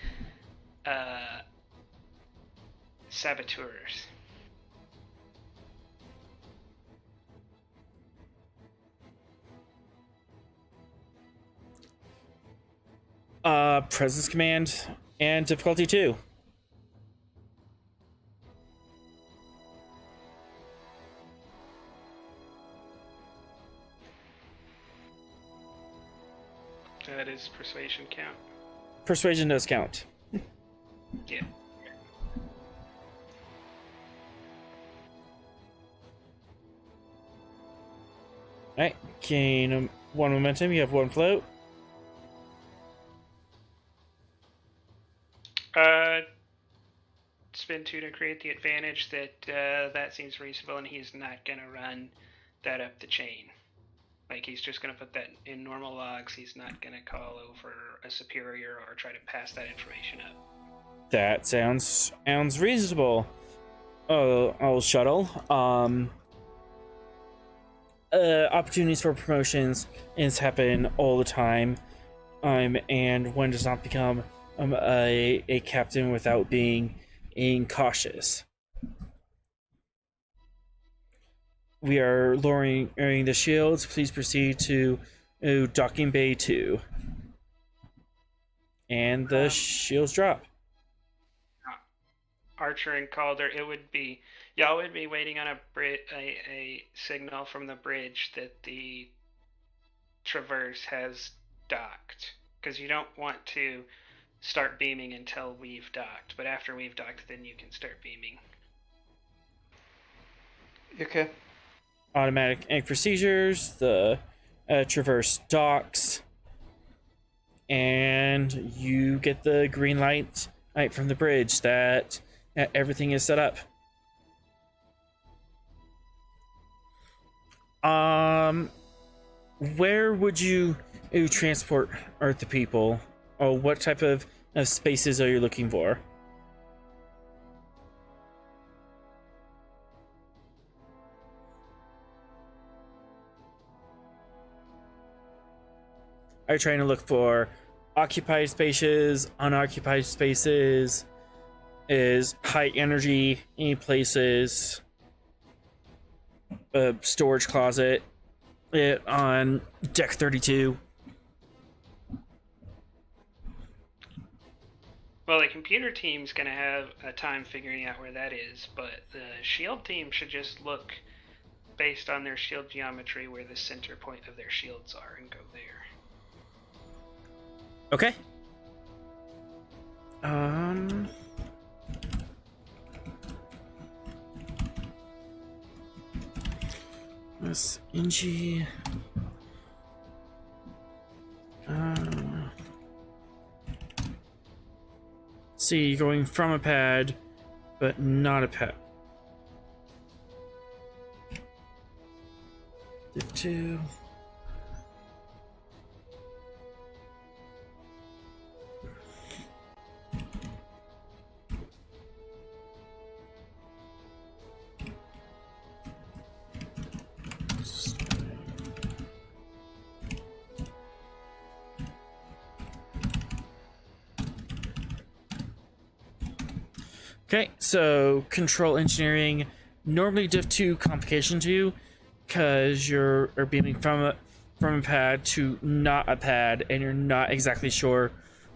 saboteurs. Presence command and difficulty 2. That is persuasion count. Persuasion does count. Yeah. Alright, gain 1 momentum, you have 1 float. Spin 2 to create the advantage. That seems reasonable, and he's not gonna run that up the chain. Like, he's just gonna put that in normal logs. He's not gonna call over a superior or try to pass that information up. That sounds reasonable. I'll shuttle. Opportunities for promotions happen all the time. And one does not become a captain without being incautious. We are lowering the shields. Please proceed to docking bay 2. And the shields drop. Archer and Calder, y'all would be waiting on a signal from the bridge that the Traverse has docked, because you don't want to start beaming until we've docked, but after we've docked, then you can start beaming. Okay. Automatic procedures. The Traverse docks, and you get the green light from the bridge that everything is set up. Where would you transport the people? Or what type of spaces are you looking for? Are you trying to look for occupied spaces, unoccupied spaces, is high energy places, a storage closet on deck 32? Well, the computer team's gonna have a time figuring out where that is, but the shield team should just look based on their shield geometry where the center point of their shields are and go there. Okay. This NG. See, going from a pad, but not a pad. Div 2. Okay, so control engineering, normally div 2 complication 2, because you're beaming from a pad to not a pad, and you're not exactly sure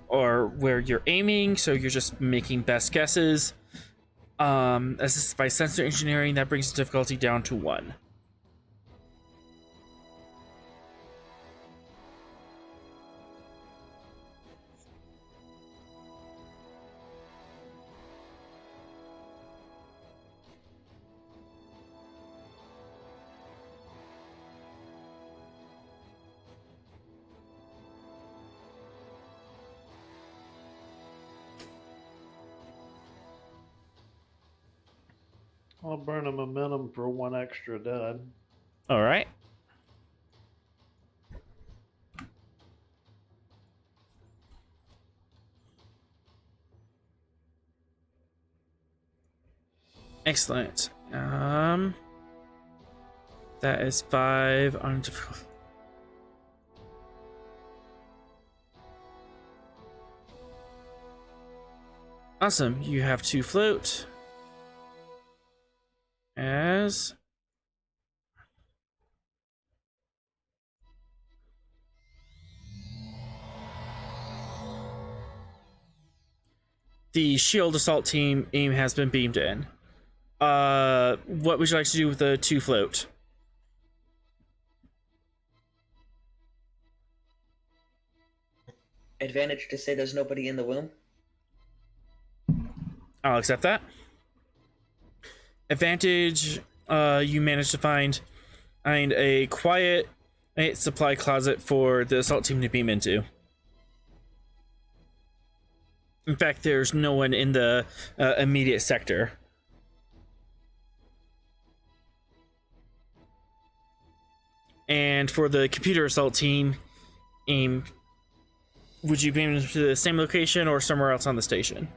or where you're aiming, so you're just making best guesses. Assisted by sensor engineering, that brings the difficulty down to 1. I'll burn a momentum for 1 extra dead. All right. Excellent. That is 5 on difficulty. Awesome. You have 2 float. As the shield assault team aim has been beamed in. What would you like to do with the 2 float? Advantage to say there's nobody in the room. I'll accept that. Advantage, you managed to find a quiet supply closet for the assault team to beam into. In fact, there's no one in the immediate sector. And for the computer assault team, would you beam to the same location or somewhere else on the station?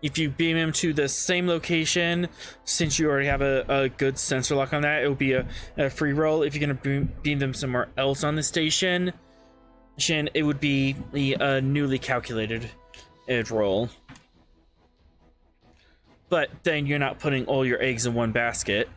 If you beam him to the same location, since you already have a good sensor lock on that, it will be a free roll. If you're going to beam them somewhere else on the station, it would be a newly calculated roll. But then you're not putting all your eggs in one basket.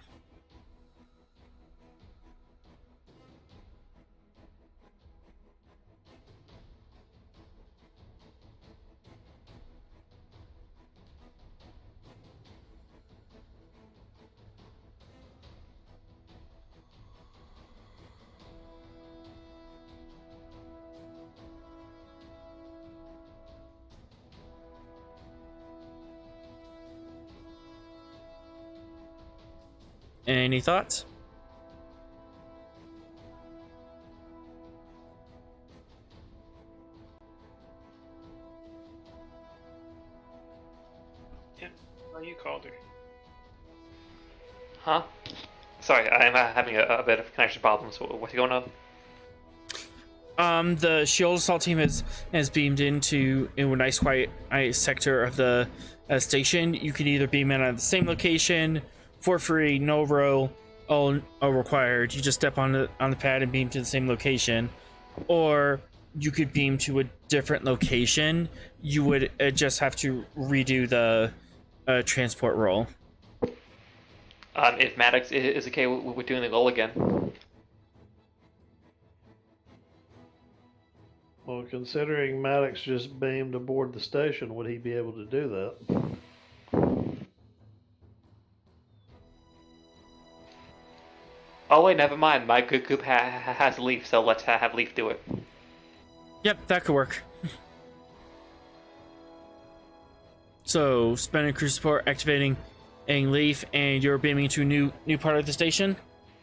Any thoughts? Yeah, well, you called her. Huh? Sorry, I'm having a bit of connection problems. What's going on? The shield assault team has beamed into a nice quiet sector of the station. You can either beam in on the same location for free, no roll, all required. You just step on the pad and beam to the same location, or you could beam to a different location. You would just have to redo the transport roll. If Maddox is okay with doing the goal again. Well, considering Maddox just beamed aboard the station, would he be able to do that? Oh wait, never mind. My good group has Leaf, so let's have Leaf do it. Yep, that could work. So, spending crew support, activating a leaf, and you're beaming to a new part of the station.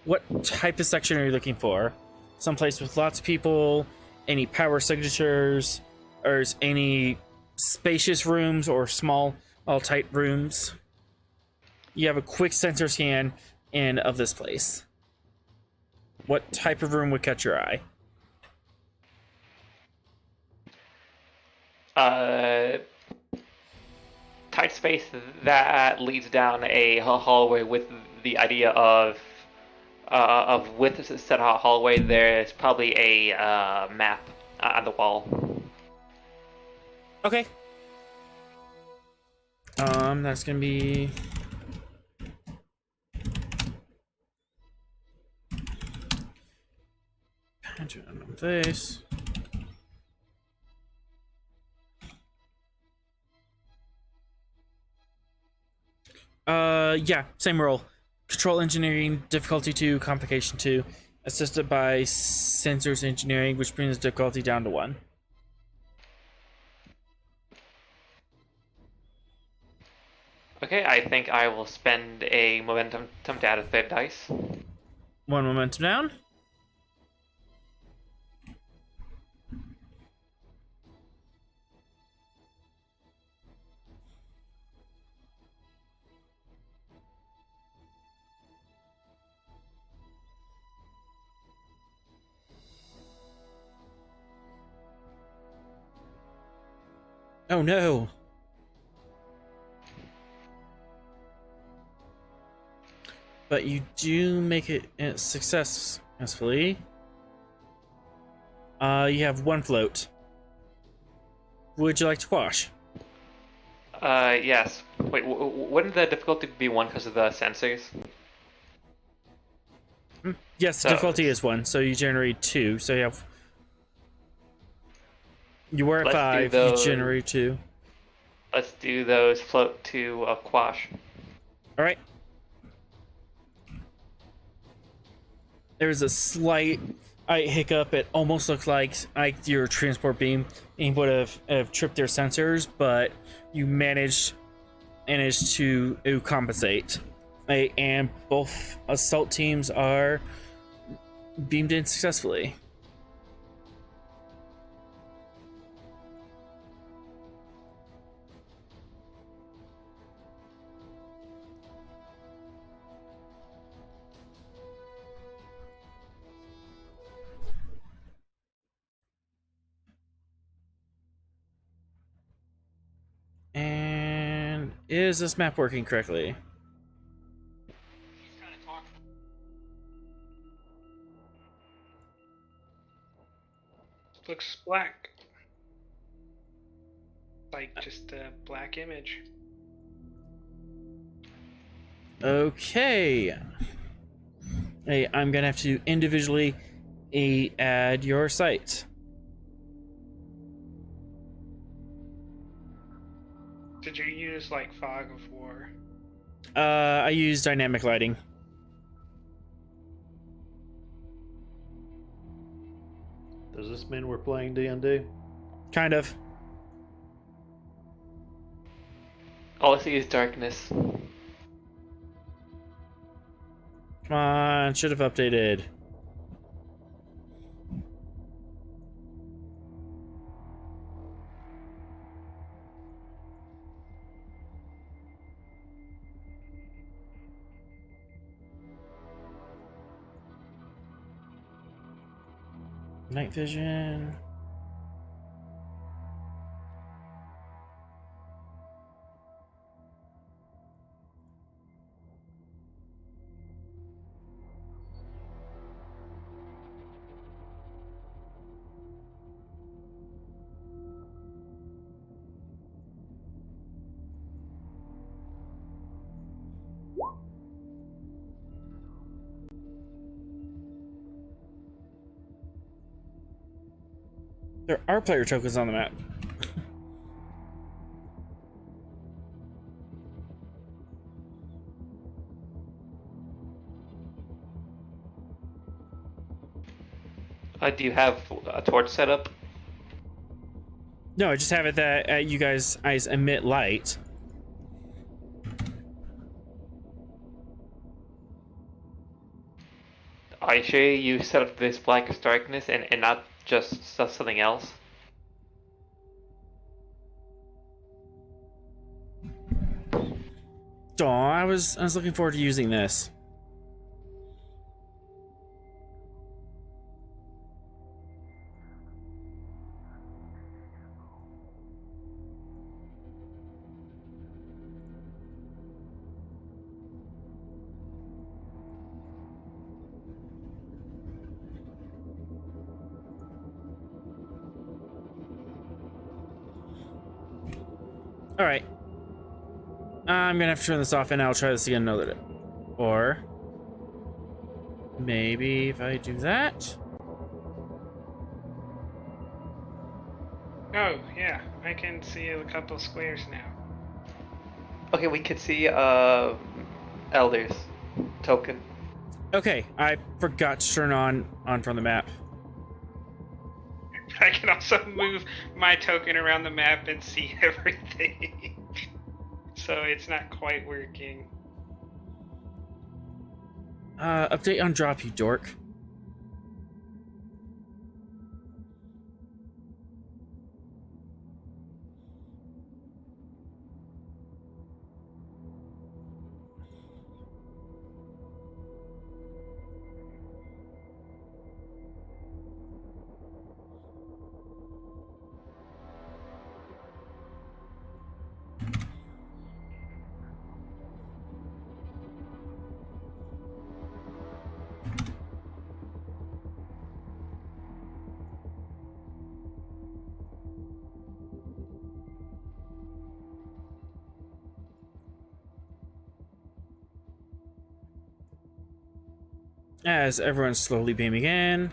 What type of section are you looking for? Someplace with lots of people, any power signatures, or is any spacious rooms or small, all tight rooms? You have a quick sensor scan in of this place. What type of room would catch your eye? Tight space that leads down a hallway with the idea of with this set hallway, there's probably a map on the wall. Okay. That's gonna be this. Yeah, same role. Control engineering, difficulty 2, complication 2, assisted by sensors engineering, which brings difficulty down to 1. Okay, I think I will spend a momentum to add a third dice. 1 momentum down. Oh no. But you do make it a success, successfully. You have 1 float. Would you like to quash? Yes. Wait, wouldn't the difficulty be 1 because of the sensors? Yes, So- difficulty is 1, so you generate 2. So you have. You were at Let's do 5, you those. generate 2. Let's do those float to a quash. Alright. There's a slight hiccup. It almost looked like your transport beam would have tripped their sensors, but you managed to compensate. And both assault teams are beamed in successfully. And is this map working correctly? Looks black. Like just a black image. Okay. Hey, I'm gonna have to individually add your site. Did you use like fog of war? I use dynamic lighting. Does this mean we're playing D&D? Kind of. All I see is darkness. Come on, should have updated. Night vision. There are player tokens on the map. Do you have a torch set up? No, I just have it that you guys' eyes emit light. Are you sure you set up this blackest darkness and not just something else? Aw, I was looking forward to using this. All right. I'm gonna have to turn this off and I'll try this again another day. Or maybe if I do that. Oh, yeah, I can see a couple squares now. Okay, we could see Elder's token. Okay, I forgot to turn on from the map. I can also move my token around the map and see everything. So it's not quite working. Update on drop, you dork. As everyone's slowly beaming in.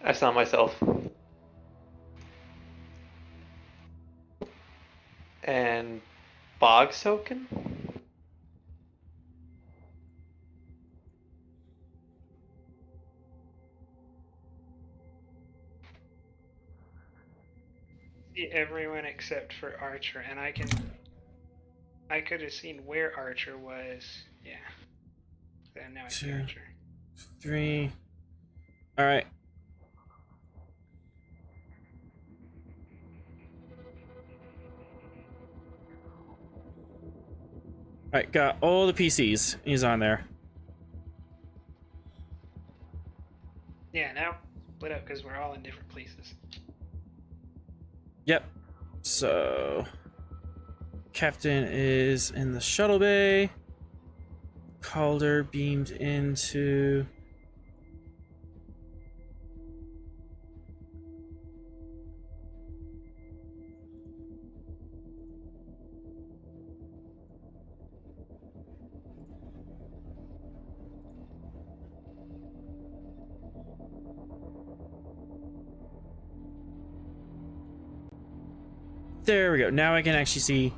I saw myself. And Bog's token? See everyone except for Archer, and I could have seen where Archer was. Yeah. So now I see 2, Archer. 3. All right. All right, got all the PCs. He's on there. Yeah, now split up because we're all in different places. Yep. So, Captain is in the shuttle bay. Calder beamed into... There we go. Now I can actually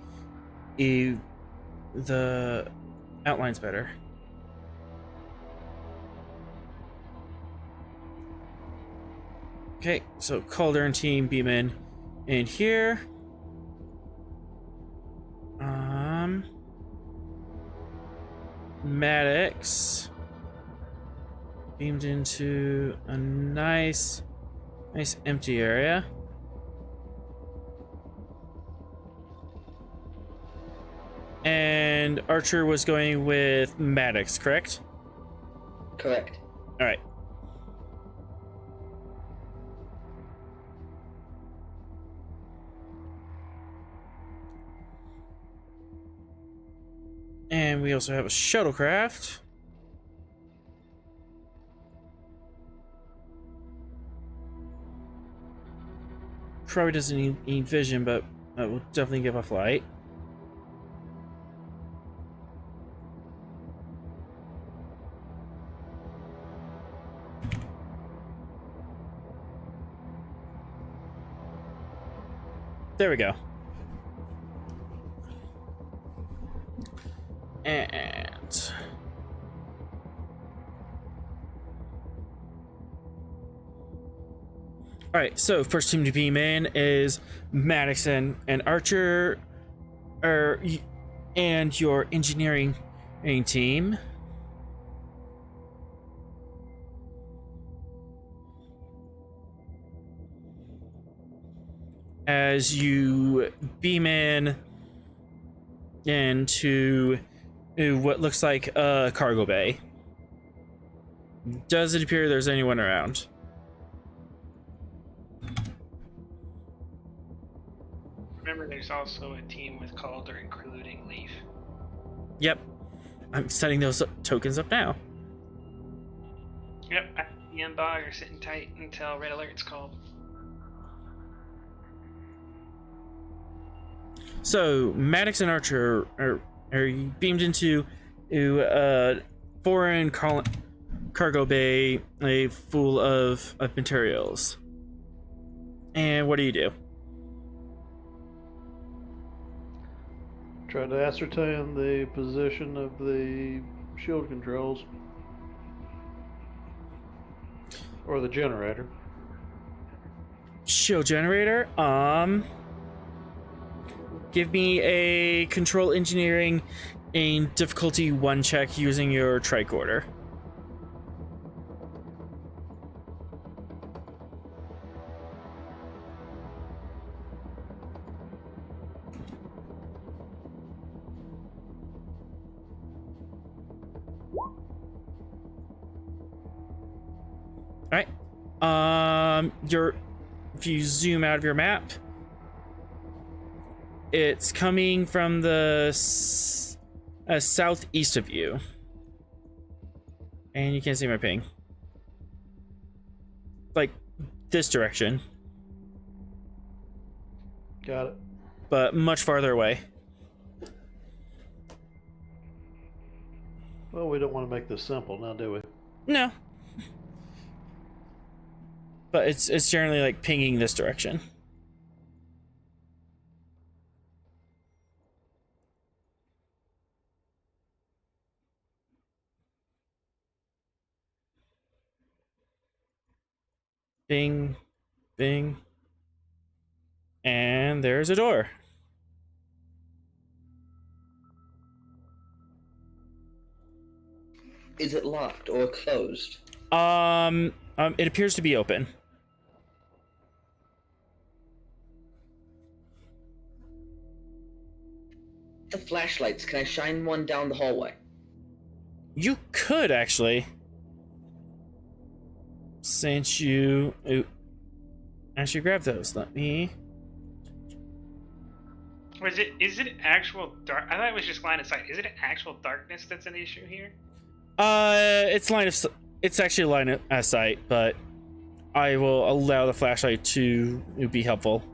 see the outlines better. Okay, so Calder and team beam in here. Maddox beamed into a nice empty area. And Archer was going with Maddox, correct? Correct. All right. we also have a shuttlecraft. Probably doesn't need vision, but will definitely give off light. There we go. And all right, so first team to beam in is Maddox and Archer, and your engineering team. As you beam in into what looks like a cargo bay. Does it appear there's anyone around? Remember, there's also a team with Calder, including Leaf. Yep. I'm setting those tokens up now. Yep, the Bog are sitting tight until red alert's called. So Maddox and Archer are beamed into a foreign cargo bay full of materials. And what do you do? Try to ascertain the position of the shield controls. Or the generator. Shield generator. Give me a control engineering and difficulty 1 check using your tricorder. All right. If you zoom out of your map, it's coming from the southeast of you. And you can't see my ping. Like, this direction. Got it. But much farther away. Well, we don't want to make this simple now, do we? No. But it's generally like pinging this direction. Bing, bing. And there's a door. Is it locked or closed? It appears to be open. The flashlights, can I shine one down the hallway? You could actually. Since you actually grab those, let me. Is it actual dark? I thought it was just line of sight. Is it actual darkness that's an issue here? It's actually line of sight, but I will allow the flashlight to be helpful.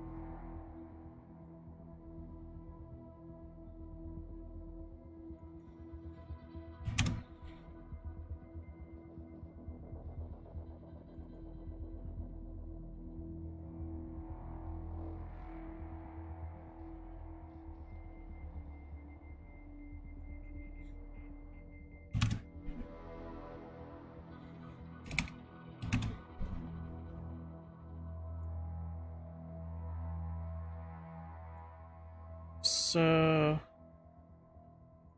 So,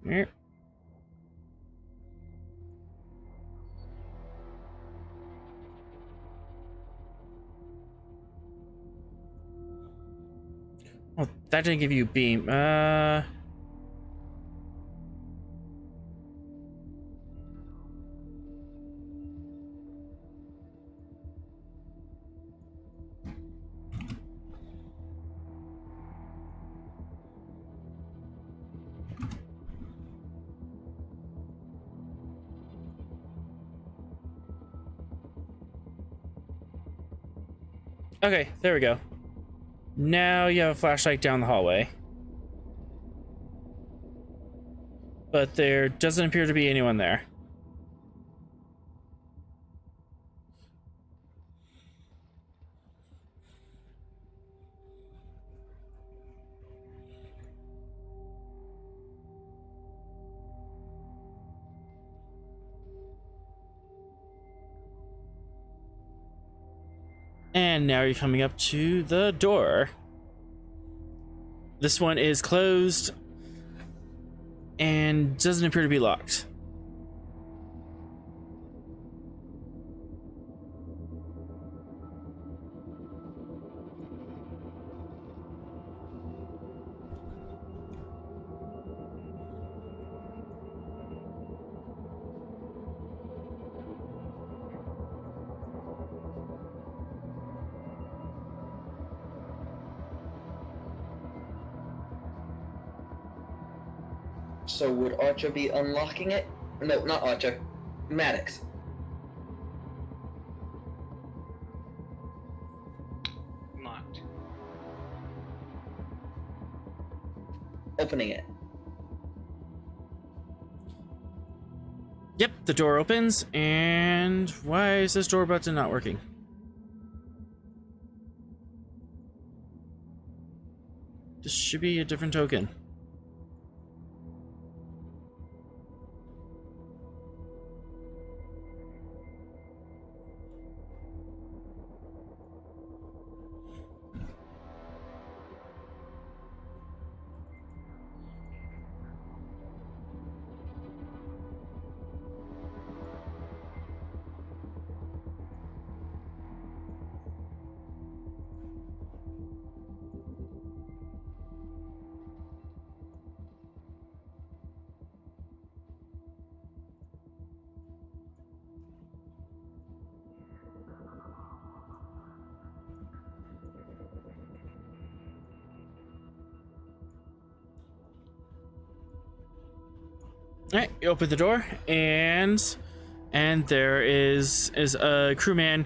yeah. Oh, that didn't give you beam. Okay, there we go. Now you have a flashlight down the hallway. But there doesn't appear to be anyone there. And now you're coming up to the door. This one is closed and doesn't appear to be locked. So would Archer be unlocking it? No, not Archer. Maddox. Locked. Opening it. Yep, the door opens, and why is this door button not working? This should be a different token. All right, you open the door, and there is a crewman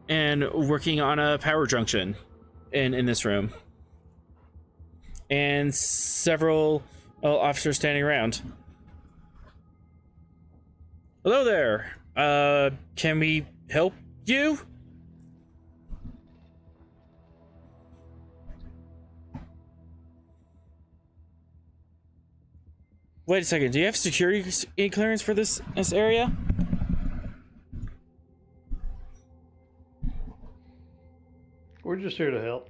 and working on a power junction in this room, and several officers standing around. Hello there. Can we help you? Wait a second. Do you have security clearance for this area? We're just here to help.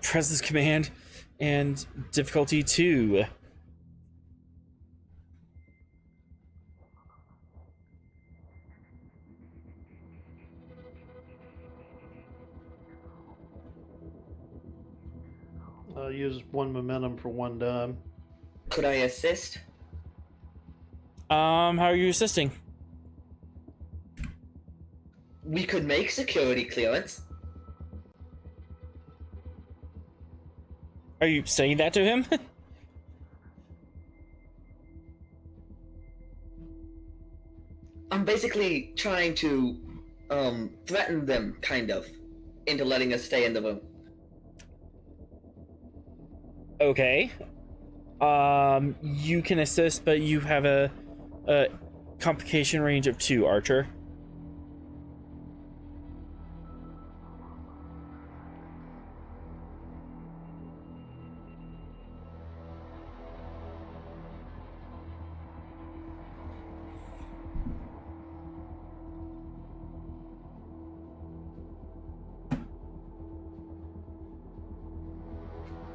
Presence command and difficulty 2. Use 1 momentum for 1 dime. Could I assist? How are you assisting? We could make security clearance. Are you saying that to him? I'm basically trying to threaten them, kind of, into letting us stay in the room. Okay. You can assist, but you have a complication range of 2, Archer.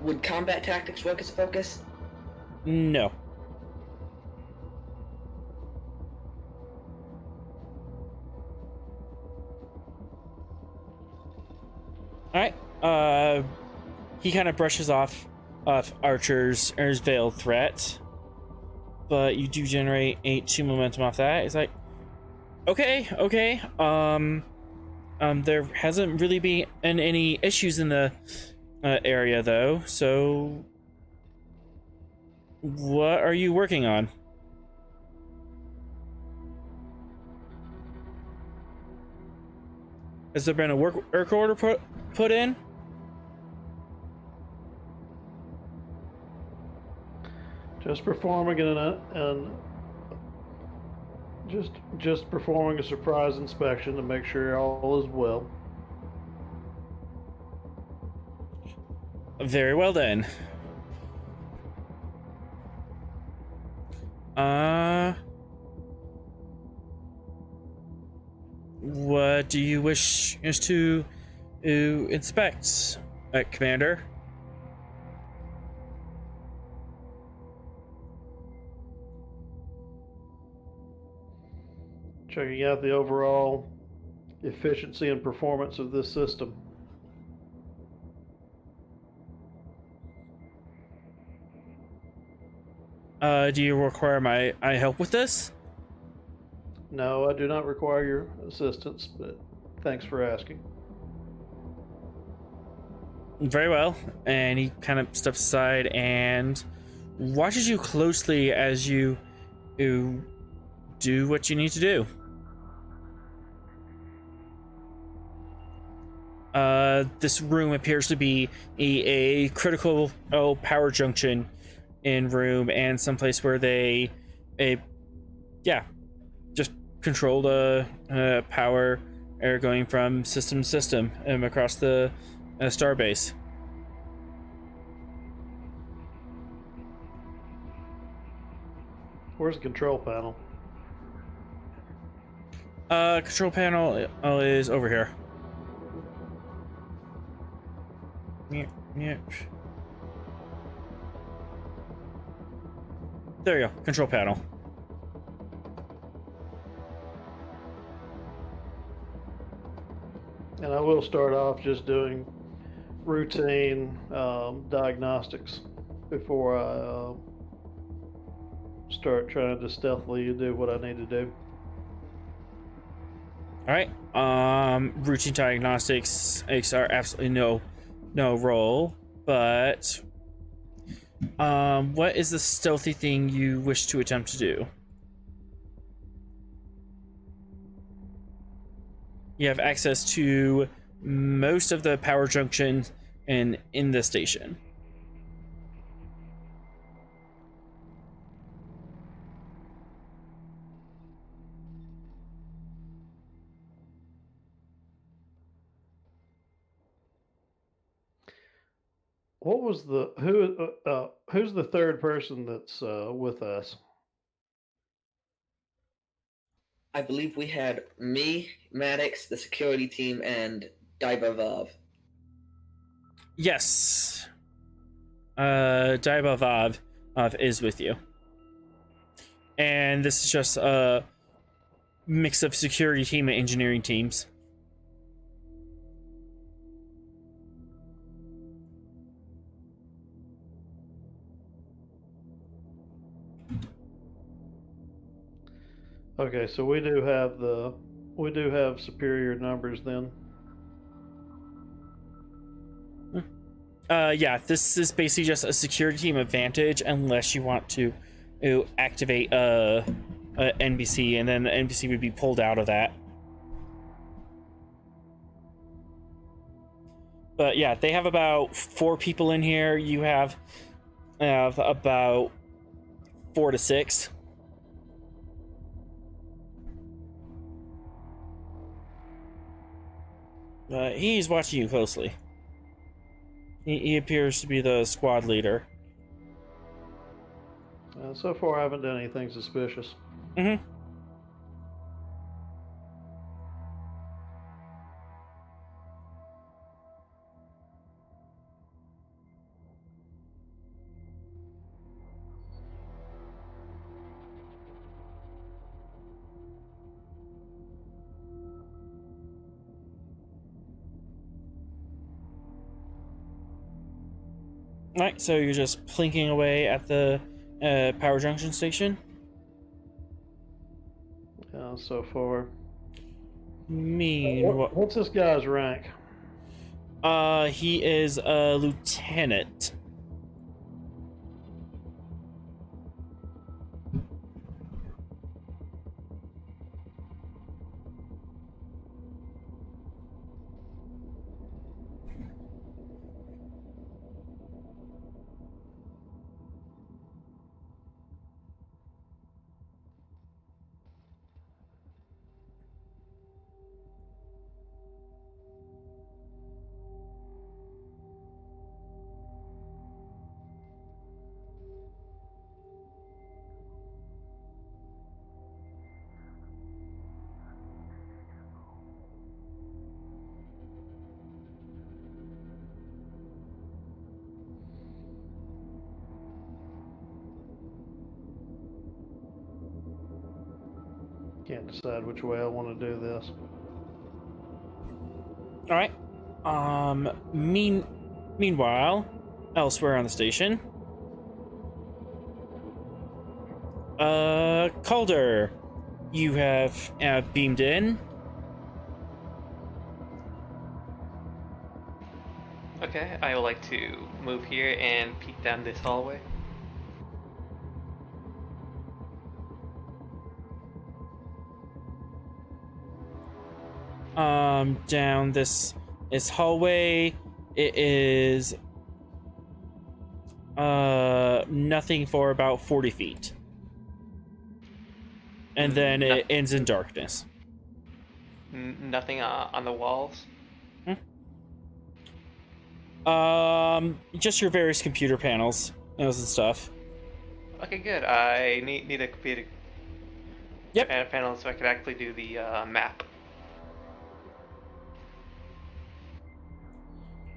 Would combat tactics work as a focus? No. Alright, he kind of brushes off Archer's veiled threat, but you do generate 2 momentum off that. It's like, okay. There hasn't really been any issues in the area though, so what are you working on? Has there been a work order put in? Just performing just performing a surprise inspection to make sure all is well. Very well then. What do you wish us to inspect, Commander? Checking out the overall efficiency and performance of this system. Do you require my help with this? No, I do not require your assistance, but thanks for asking. Very well. And he kind of steps aside and watches you closely as you do what you need to do. This room appears to be a critical power junction in room, and someplace where they just control the power air going from system to system across the starbase. Where's the control panel? Control panel is over here. Yeah. There you go, control panel. And I will start off just doing routine diagnostics before I start trying to stealthily do what I need to do. All right. Routine diagnostics are absolutely no roll, but what is the stealthy thing you wish to attempt to do? You have access to most of the power junction in the station. What was who's the third person that's with us? I believe we had me, Maddox, the security team, and Vav. Yes. Vav is with you. And this is just a mix of security team and engineering teams. Okay, so we do have superior numbers then. Yeah, this is basically just a security team advantage unless you want to activate a NBC, and then the NBC would be pulled out of that. But yeah, they have about 4 people in here. You have about 4 to 6. He's watching you closely. He appears to be the squad leader. So far, I haven't done anything suspicious. Mm-hmm. Alright, so you're just plinking away at the power junction station? So far. What's this guy's rank? He is a lieutenant. Can't decide which way I want to do this. All right. Meanwhile, elsewhere on the station, Calder, you have beamed in. Okay, I would like to move here and peek down this hallway. Down this hallway. It is nothing for about 40 feet. And then it ends in darkness. Nothing on the walls. Just your various computer panels, and stuff. Okay, good. I need a computer panel so I could actually do the map.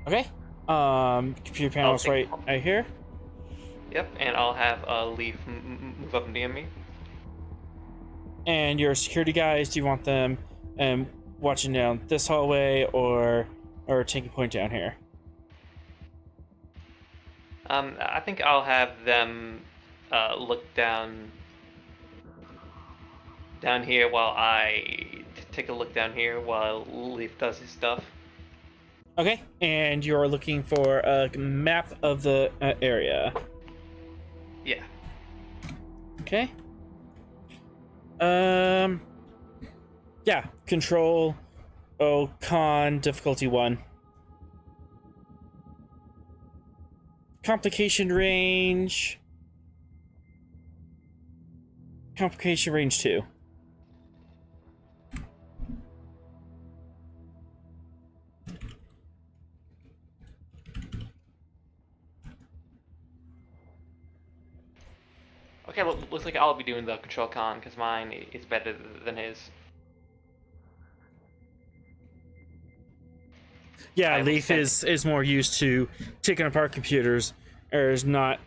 Okay. Computer panels right here. Yep, and I'll have Leaf move up near me. And your security guys, do you want them watching down this hallway or taking point down here? I think I'll have them look down here while I take a look down here while Leaf does his stuff. Okay, and you're looking for a map of the area. Yeah. Okay. Yeah, control con difficulty 1. Complication range 2. Okay, looks like I'll be doing the control con because mine is better than his. Yeah, Leaf is more used to taking apart computers, or is not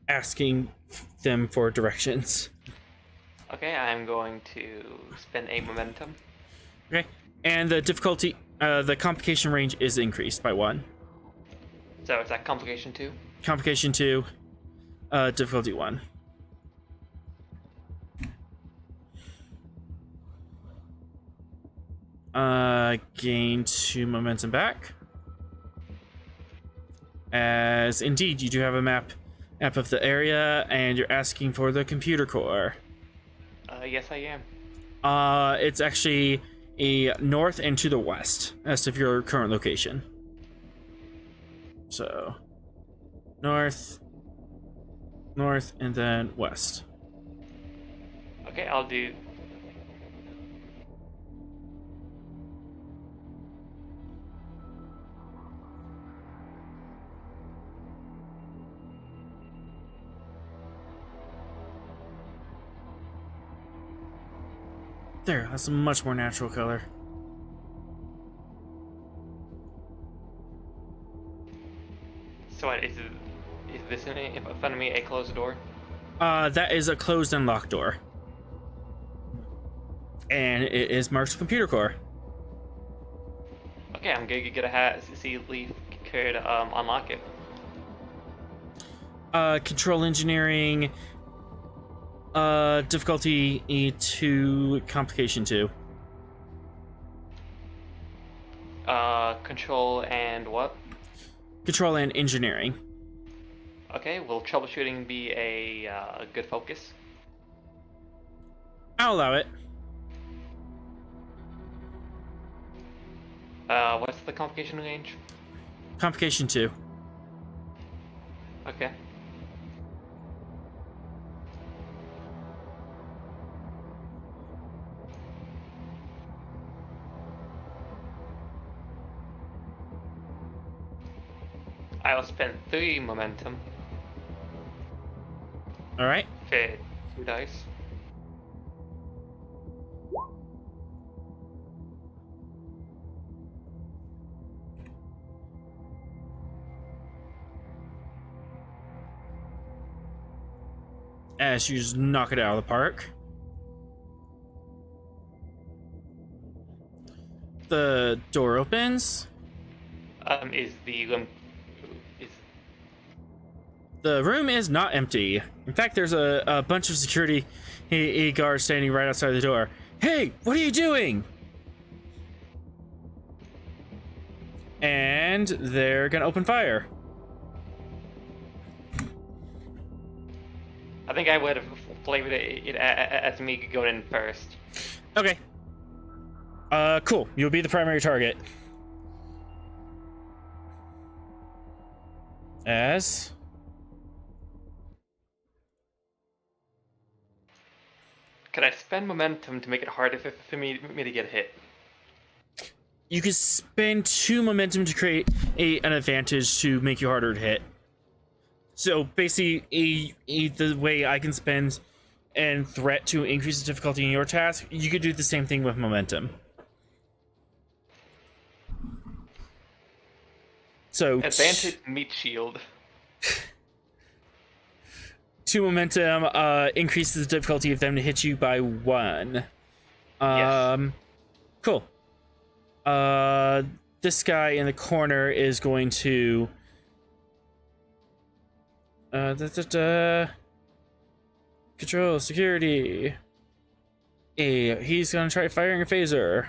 asking them for directions. Okay, I'm going to spend a momentum. Okay, and the difficulty, the complication range is increased by 1. So it's at complication 2? Complication 2, difficulty 1. Gain 2 momentum back. As indeed, you do have a map of the area, and you're asking for the computer core. Yes, I am. It's actually a north and to the west as of your current location. So, north, and then west. Okay, I'll do. There, that's a much more natural color. So what, is this in front of me a closed door? That is a closed and locked door. And it is marked computer core. Okay, I'm gonna see Leaf could unlock it. Control engineering, difficulty E2, complication 2. Control and what? Control and engineering. Okay, will troubleshooting be a good focus? I'll allow it. What's the complication range? Complication 2. Okay. I'll spend 3 momentum. Alright. For 2 dice. As you just knock it out of the park. the door opens. Is the The room is not empty. In fact, there's a bunch of security guards standing right outside the door. Hey, what are you doing? And they're gonna open fire. I think I would have flavored it as me going in first. Okay. Cool. You'll be the primary target. As... Could I spend momentum to make it harder for me to get hit? You could spend 2 momentum to create an advantage to make you harder to hit. So basically, the way I can spend and threat to increase the difficulty in your task, you could do the same thing with momentum. So advantage meat shield. 2 momentum increases the difficulty of them to hit you by 1. Yes. Cool. This guy in the corner is going to control security. He's gonna try firing a phaser.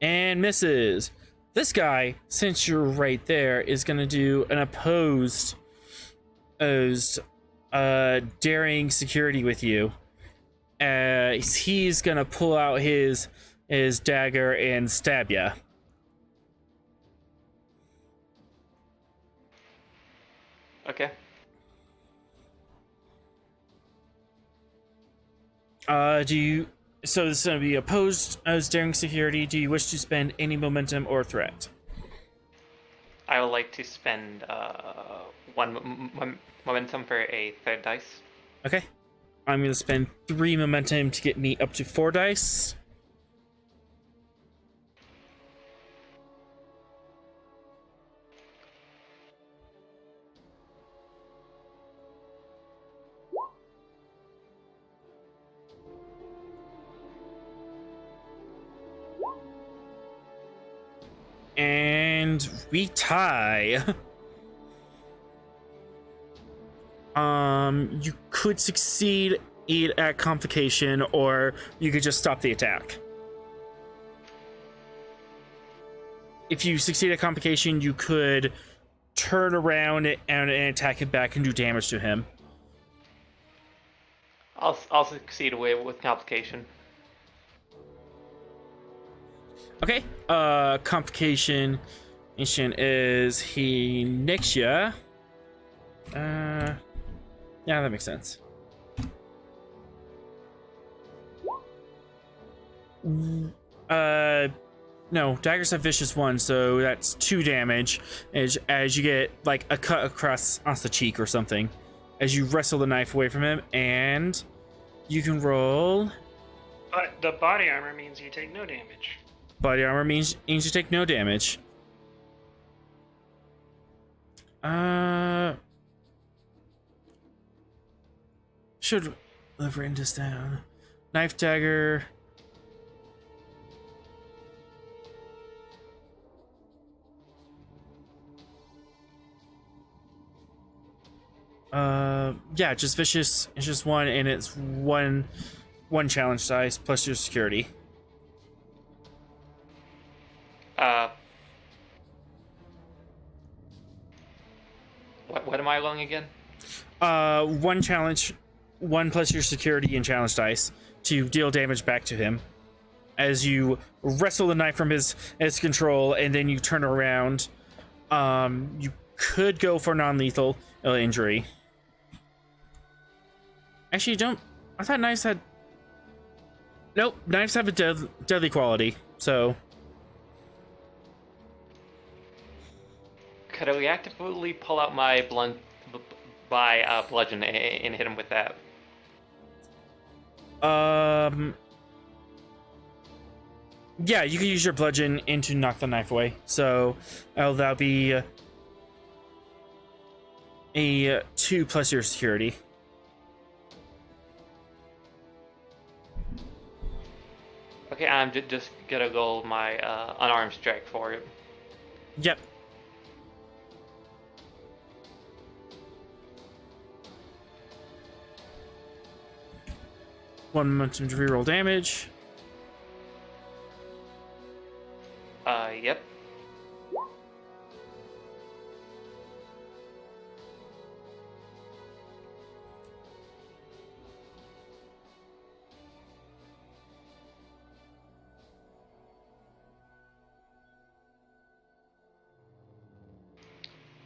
And misses. This guy, since you're right there, is gonna do an opposed daring security with you. He's gonna pull out his dagger and stab ya. Okay. So this is going to be opposed as daring security. Do you wish to spend any momentum or threat? I would like to spend 1 momentum for a 3rd dice. Okay. I'm going to spend 3 momentum to get me up to 4 dice. And we tie. You could succeed at convocation, or you could just stop the attack. If you succeed at convocation, you could turn around and attack him back and do damage to him. I'll succeed with complication. Okay. Complication is he nicks ya. Yeah, that makes sense. No, daggers have vicious 1, so that's 2 damage as you get like a cut across the cheek or something as you wrestle the knife away from him, and you can roll. But the body armor means you take no damage. Body armor means you take no damage. Should have written this down. Knife dagger. Yeah, just vicious. It's just 1, and it's one challenge dice plus your security. What am I rolling again? 1 challenge, 1 plus your security and challenge dice to deal damage back to him as you wrestle the knife from his control, and then you turn around. You could go for non-lethal injury. Actually, don't. I thought knives had. Nope, knives have a deadly quality. So. Could I reactively pull out my bludgeon and hit him with that? Yeah, you can use your bludgeon to knock the knife away. So that'll be a 2 plus your security. I'm just gonna go my unarmed strike for it. Yep. One momentum to reroll damage. Yep.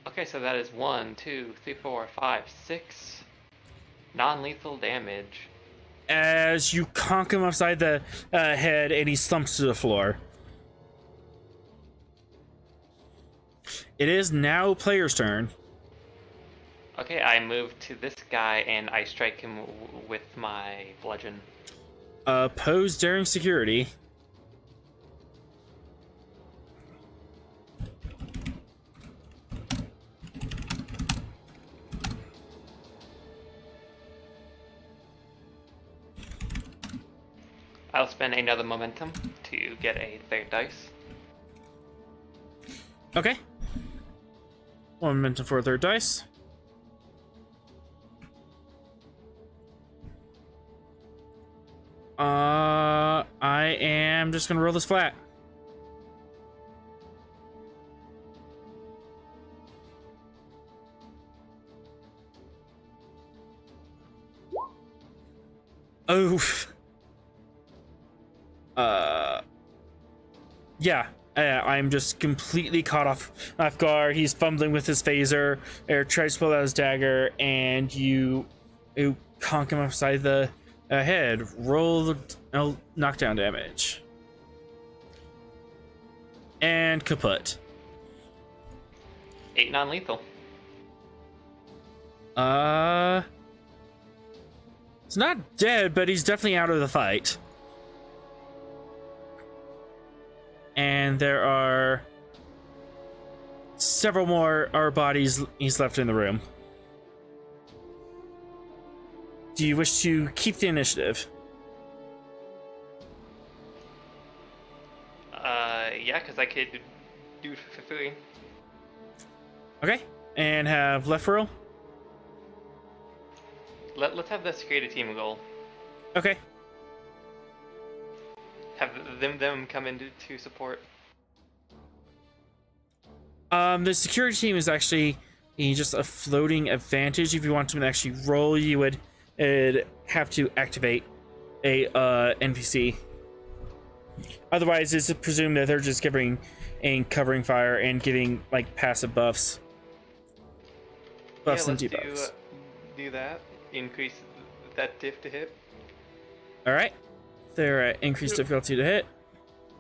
Okay, so that is 1, 2, 3, 4, 5, 6 non-lethal damage. As you conk him upside the head and he slumps to the floor. It is now player's turn. Okay, I move to this guy and I strike him with my bludgeon. Pose daring security. I'll spend another momentum to get a third dice. Okay. One momentum for a third dice. I am just gonna roll this flat. Oof. Yeah. I'm just completely caught off guard. He's fumbling with his phaser, or tries to pull out his dagger, and you conk him upside the head. Roll knockdown damage. And kaput. 8 non-lethal. He's not dead, but he's definitely out of the fight. And there are several more bodies he's left in the room. Do you wish to keep the initiative? Yeah, because I could do 3. Okay. And have left roll? Let's have the security team go. Okay. Have them come in to support. The security team is actually just a floating advantage. If you want to actually roll, you would have to activate a NPC. Otherwise, it's presumed that they're just giving a covering fire and giving like passive buffs. Buffs and let's debuffs. do that. Increase that diff to hit. All right. They're at increased difficulty to hit.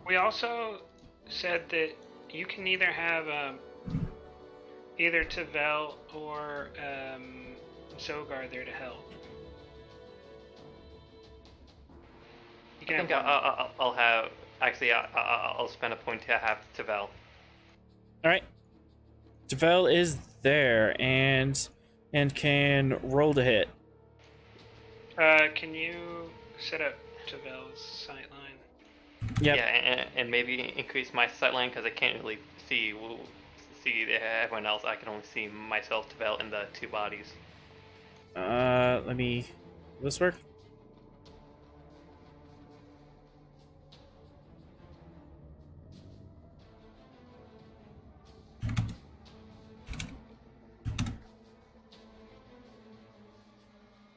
We also said that you can either have either Tavel or Zogar there to help. You I can think have one. I'll have. Actually, I'll spend a point to have Tavel. All right. Tavel is there and can roll to hit. Can you set up Tavel's sightline? Yep. Yeah, and maybe increase my sightline because I can't really see everyone else. I can only see myself, Tavel, and the 2 bodies. Let me. Will this work?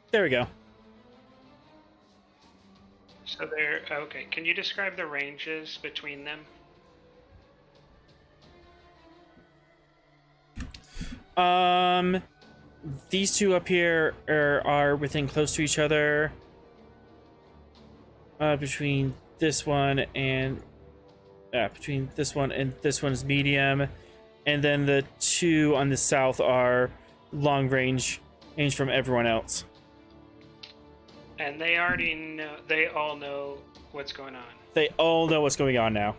There we go. So they're okay. Can you describe the ranges between them? These two up here are within close to each other. Between this one and this one is medium, and then the 2 on the south are long range from everyone else. And they already know. They all know what's going on. They all know what's going on now.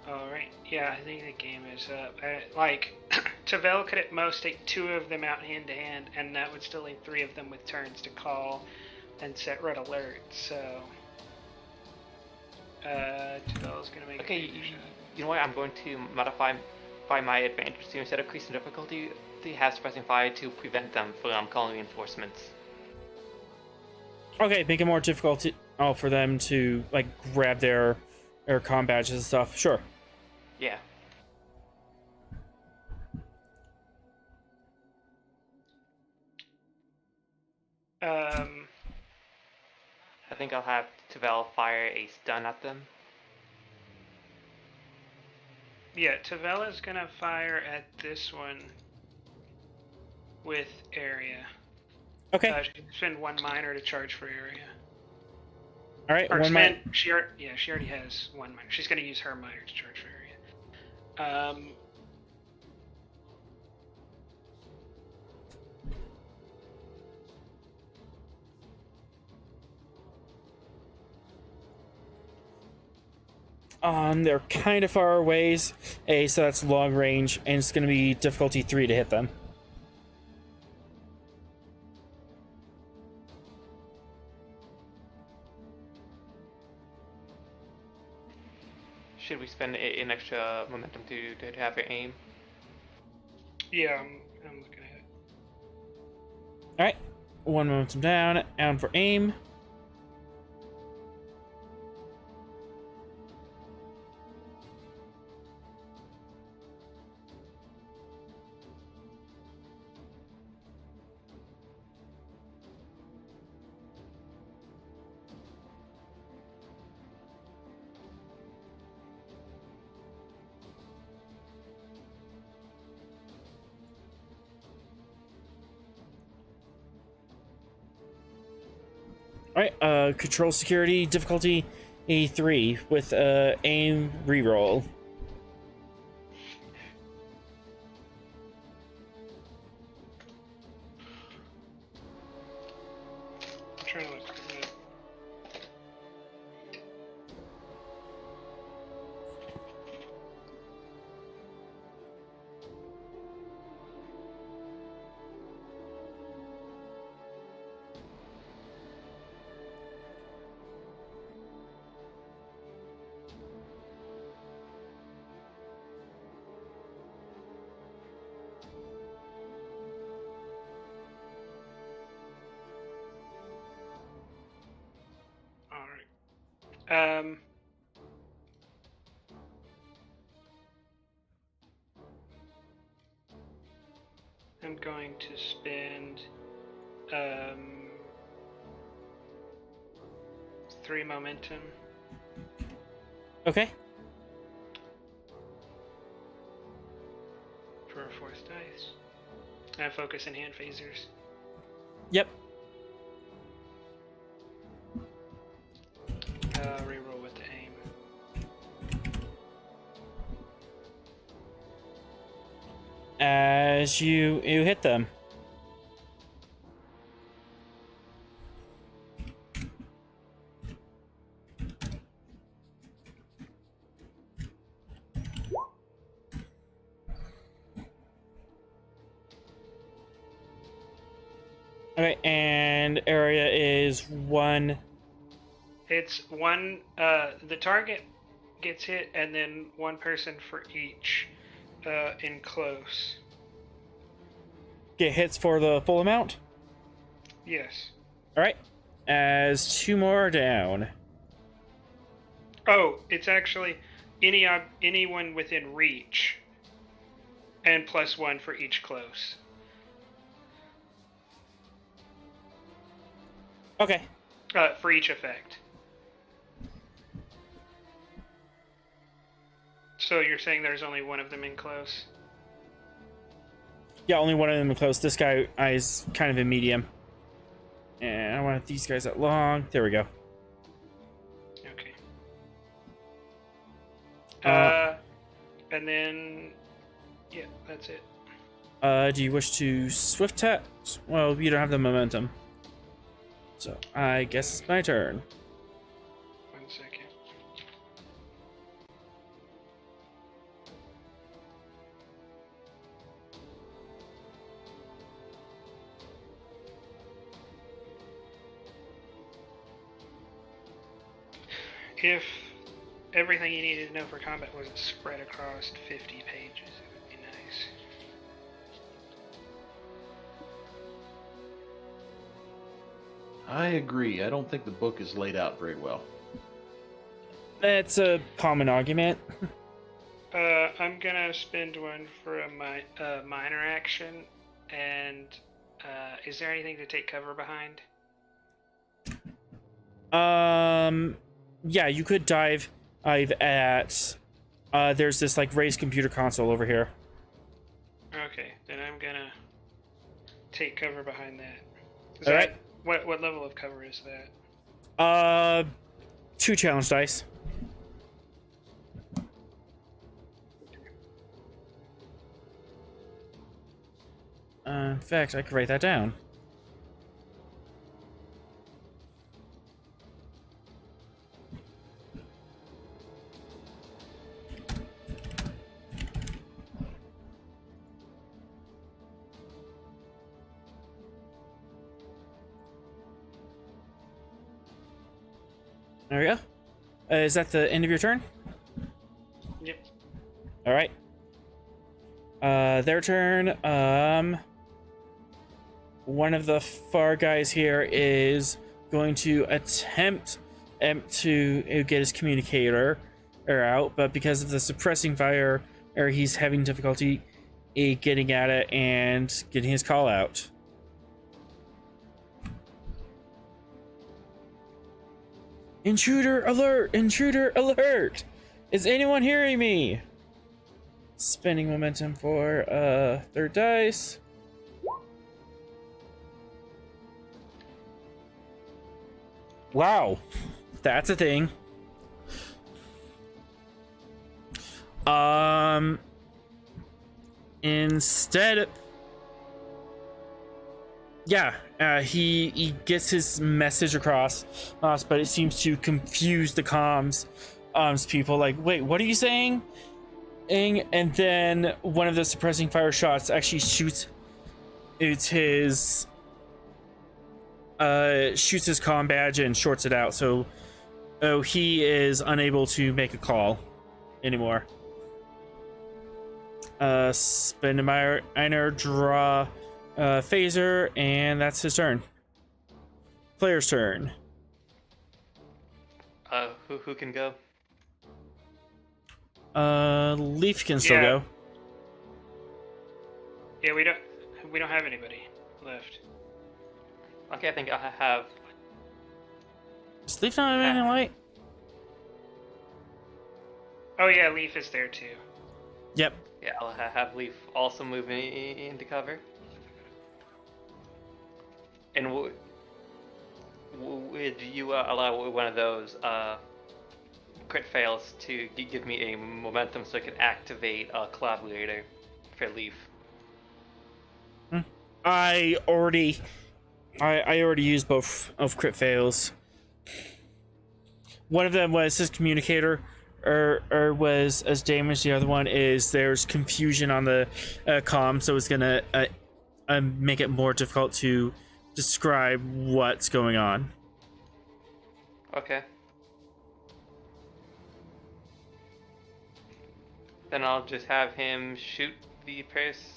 All right. Yeah, I think the game is up. Tavel could at most take 2 of them out hand to hand, and that would still leave 3 of them with turns to call and set red alert. So Tavel's gonna make. Okay, you know what? I'm going to modify my advantage to, instead of increasing difficulty, have suppressing fire to prevent them from calling reinforcements. Okay, make it more difficult for them to like grab their comm badges and stuff. Sure. Yeah. I think I'll have Tavel fire a stun at them. Yeah, Tavella's gonna fire at this one with area. Okay. She can spend 1 minor to charge for area. All right. Or One minute. she already has 1 minor. She's gonna use her minor to charge for area. They're kind of far away, so that's long range, and it's going to be difficulty 3 to hit them. Should we spend an extra momentum to have your aim? Yeah, I'm looking at it. All right. 1 momentum down for aim. Alright, control security, difficulty A3 with aim reroll. I'm trying to look for it. Alright. I'm going to spend 3 momentum. Okay. For a 4th dice. And focus and hand phasers. Yep. Reroll with the aim. As you hit them. Okay, and area is 1. It's 1, the target gets hit, and then 1 person for each in close. Get hits for the full amount? Yes. Alright. As 2 more are down. Oh, it's actually anyone within reach, and +1 for each close. Okay. For each effect. So you're saying there's only 1 of them in close? Yeah, only 1 of them in close. This guy is kind of in medium. And I want these guys at long. There we go. Okay. And then, yeah, that's it. Do you wish to swift tap? Well, you don't have the momentum. So, I guess it's my turn. 1 second. If everything you needed to know for combat wasn't spread across 50 pages, it would be nice. I agree. I don't think the book is laid out very well. That's a common argument. I'm gonna spend one for a minor action, and is there anything to take cover behind? Yeah, you could dive at there's this like raised computer console over here. Okay, then I'm gonna take cover behind that. Is All that right. what level of cover is that? 2 challenge dice. In fact, I could write that down. There we go. Is that the end of your turn? Yep. All right. Their turn. One of the far guys here is going to attempt to get his communicator out, but because of the suppressing fire, he's having difficulty getting at it and getting his call out. Intruder alert! Intruder alert! Is anyone hearing me? Spending momentum for third dice. Wow, that's a thing. Instead, yeah, he gets his message across, but it seems to confuse the comms people. Like, wait, what are you saying? And then one of the suppressing fire shots actually shoots his comm badge and shorts it out. So, he is unable to make a call anymore. Spend a minor, draw phaser, and that's his turn. Player's turn. Who can go? Leaf can still go. Yeah, we don't have anybody left. Okay, I think I have. Is Leaf not having any light? Oh yeah, Leaf is there too. Yep. Yeah, I'll have Leaf also move into cover. And would you allow one of those crit fails to give me a momentum so I can activate a collaborator for Leaf? I already used both of crit fails. One of them was his communicator, or was as damaged. The other one is there's confusion on the comm, so it's gonna make it more difficult to describe what's going on. Okay. Then I'll just have him shoot the person.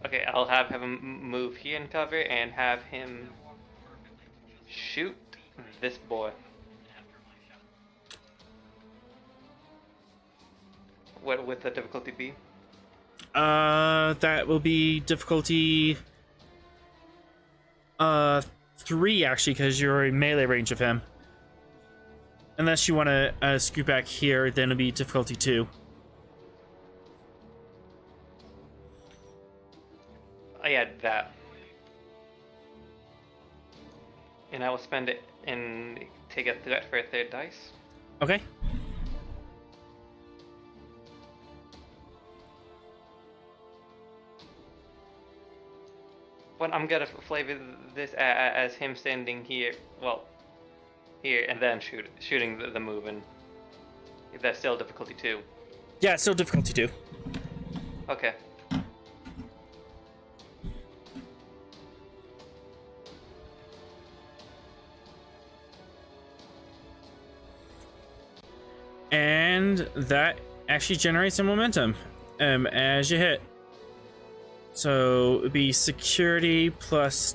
Okay, I'll have him move here and cover and have him shoot this boy. What would the difficulty be? That will be difficulty 3 actually, because you're in melee range of him. Unless you want to scoot back here, then it'll be difficulty 2. Yeah, that. And I will spend it and take a threat for a third dice. Okay. Well, I'm gonna flavor this as him standing here, well, here, and then shooting the move, and that's still difficulty 2. Yeah, it's still difficulty 2. Okay. And that actually generates some momentum as you hit. So it'd be security plus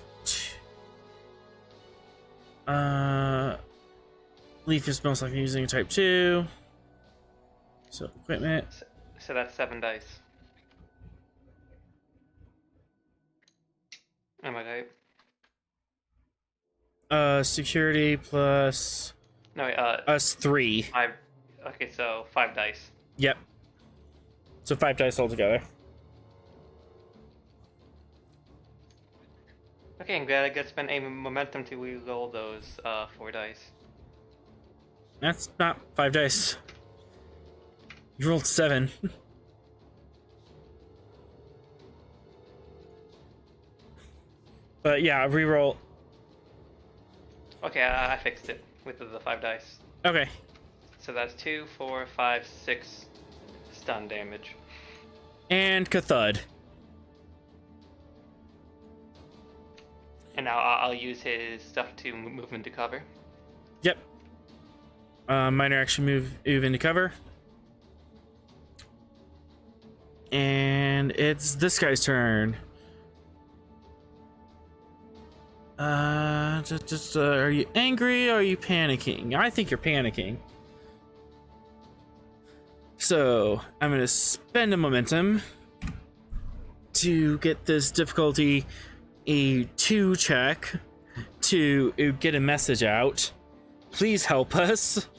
Leaf is most likely using a type 2. So equipment. So that's 7 dice. Am I right? Security plus No, wait, us 3. 5. Okay, so 5 dice. Yep. So 5 dice altogether. Okay, I'm glad I get to spend a momentum to re-roll those 4 dice. That's not 5 dice. You rolled 7. But yeah, reroll. Okay, I fixed it with the 5 dice. Okay. So that's 2, 4, 5, 6 stun damage. And Cathud. And now I'll use his stuff to move into cover. Yep. Minor action move into cover. And it's this guy's turn. Are you angry or are you panicking? I think you're panicking. So I'm gonna spend a momentum to get this difficulty a 2 check to get a message out. Please help us.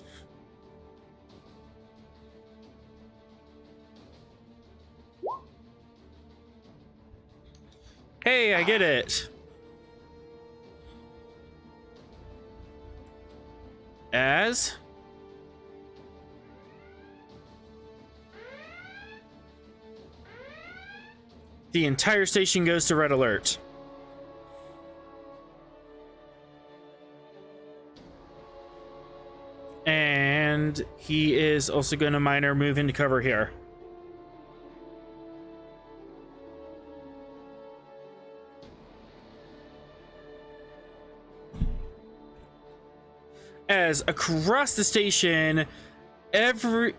Hey, I get it. As the entire station goes to red alert. And he is also going to minor move into cover here. As across the station, the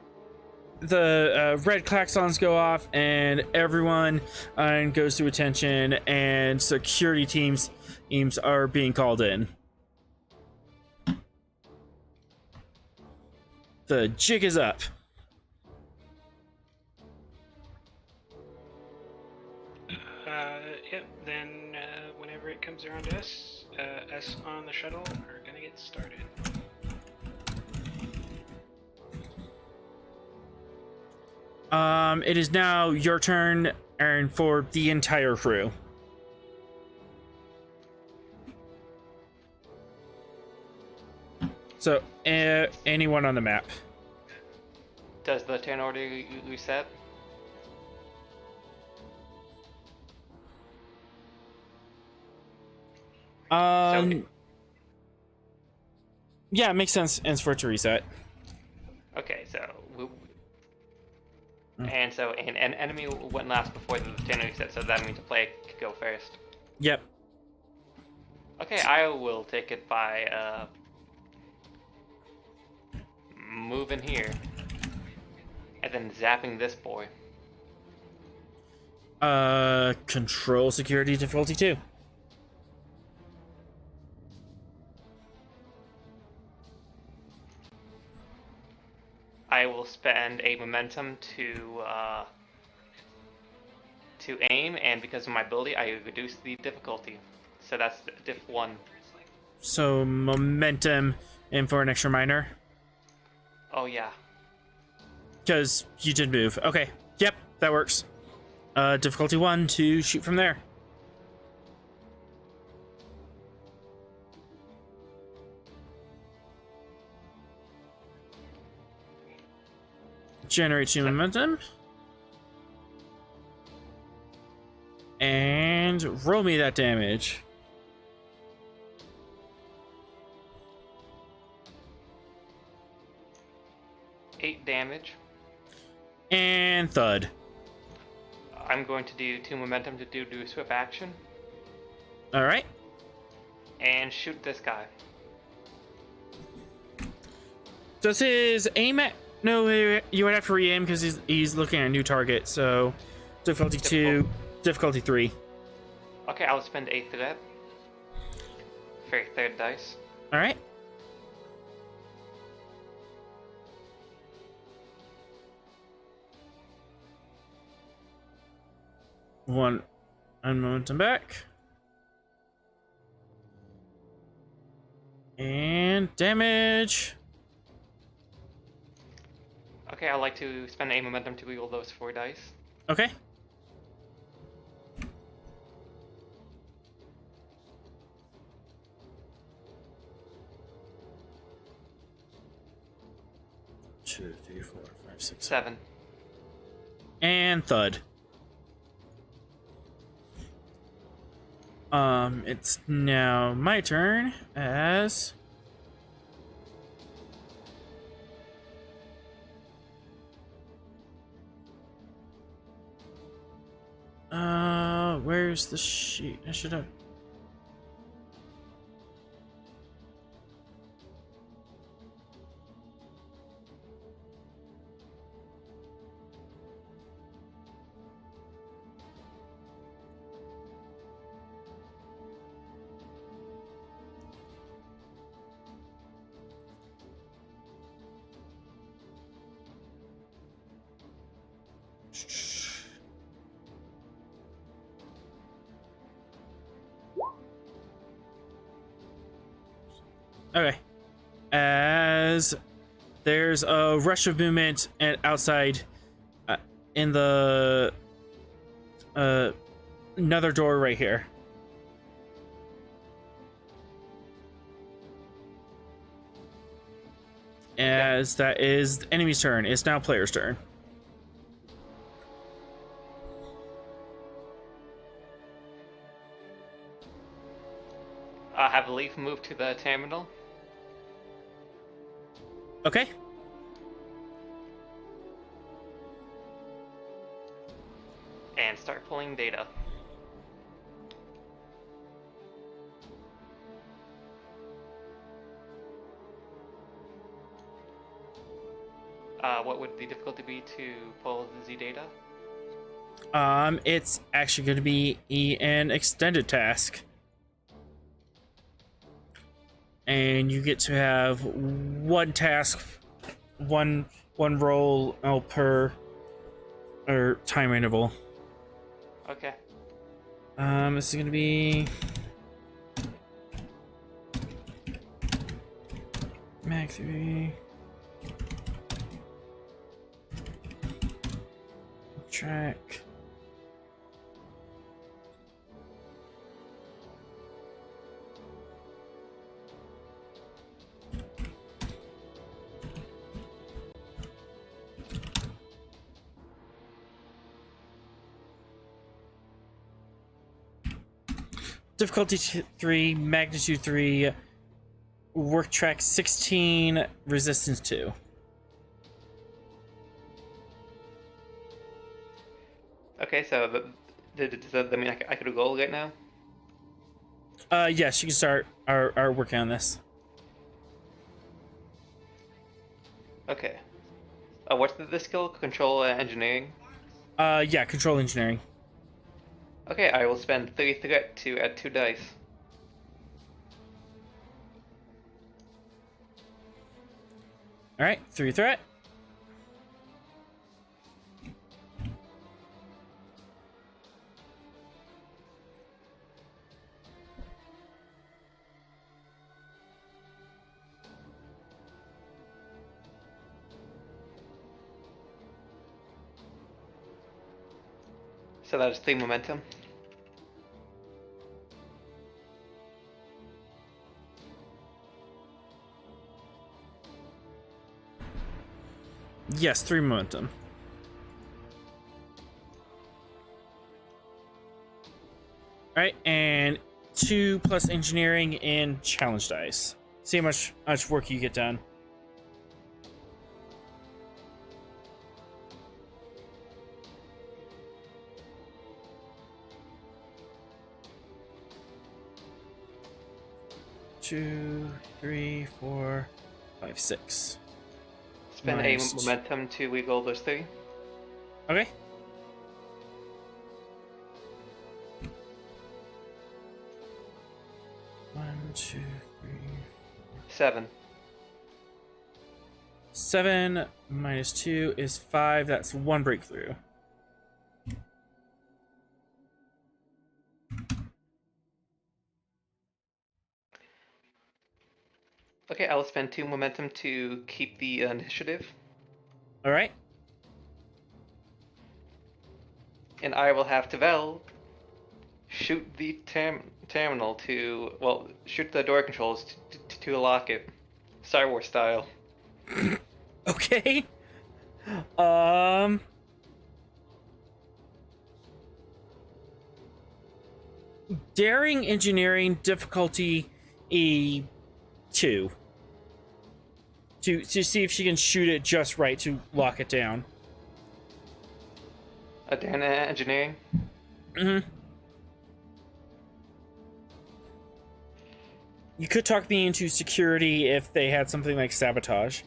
red klaxons go off and everyone goes to attention, and security teams are being called in. The jig is up. Yep, then whenever it comes around to us, us on the shuttle are gonna get started. It is now your turn, and for the entire crew. So, anyone on the map. Does the turn order reset? Yeah, it makes sense for it to reset. Okay, so and so an enemy went last before the turn reset, so that means the player could go first. Yep. Okay, I will take it by moving here and then zapping this boy. Control security difficulty 2. I will spend a momentum to aim, and because of my ability, I reduce the difficulty. So that's diff 1. So momentum in for an extra minor. Oh yeah. Because you did move. Okay. Yep, that works. Difficulty 1 to shoot from there. Generate your momentum. And roll me that damage. Eight damage. And thud. I'm going to do 2 momentum to do a swift action. Alright. And shoot this guy. Does his aim No, you would have to re-aim because he's looking at a new target. So, difficulty 2, difficulty 3. Okay, I'll spend 8 to that. For a third dice. All right. One momentum back. And damage. Okay, I'd like to spend a momentum to reroll those 4 dice. Okay. Two, three, four, five, six, 7. and thud. It's now my turn as where's the sheet? I should have. Okay. As there's a rush of movement outside in the another door right here. As that is the enemy's turn. It's now player's turn. Have Leaf move to the terminal. Okay. And start pulling data. What would the difficulty be to pull the Z data? It's actually going to be an extended task. And you get to have one task, one roll per or time interval. Okay. This is gonna be Mag 3. Track. Difficulty 3, magnitude 3, work track 16, resistance 2. Okay, so does that mean I could roll right now? Yes, you can start our working on this. Okay. What's the skill? Control engineering? Yeah, control engineering. Okay, I will spend 3 threat to add 2 dice. Alright, 3 threat. So that is 3 momentum. Yes, 3 momentum. Alright, and 2 plus engineering and challenge dice. See how much work you get done. Two, three, four, five, 6. Spend Minus a momentum to wiggle those three. Okay. One, two, three. 7. 7 minus 2 is 5. That's 1 breakthrough. Okay, I will spend 2 momentum to keep the initiative. All right. And I will have to shoot the terminal to, well, shoot the door controls to lock it, Star Wars style. Okay. Daring engineering difficulty E2. To see if she can shoot it just right to lock it down. Daring engineering. Mm-hmm. You could talk me into security if they had something like sabotage.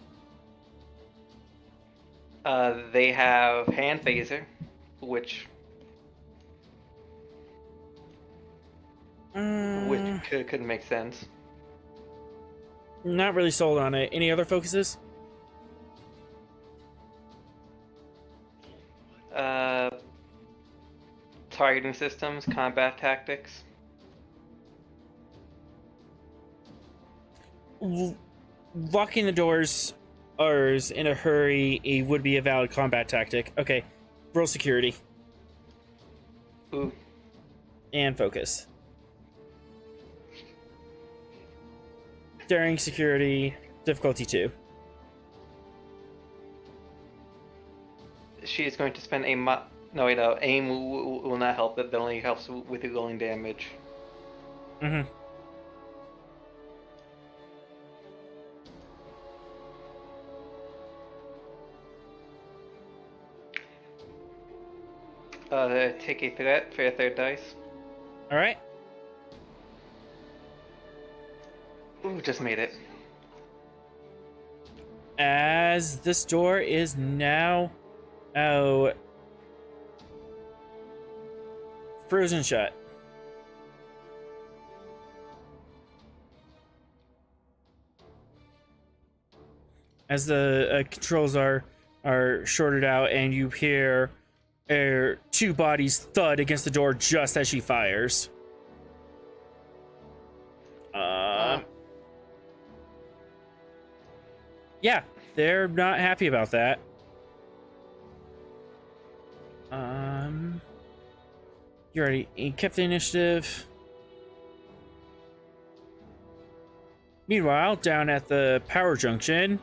They have hand phaser, which could make sense. Not really sold on it. Any other focuses? Targeting systems, combat tactics. Locking the doors in a hurry would be a valid combat tactic. Okay, roll security. Ooh. And focus. Daring security, difficulty 2. She is going to spend aim will not help. That only helps with rolling damage. Mm-hmm. Take a threat for your third dice. All right. Ooh, just made it. As this door is now frozen shut. As the controls are shorted out, and you hear 2 bodies thud against the door just as she fires. Yeah, they're not happy about that. You already kept the initiative. Meanwhile, down at the power junction,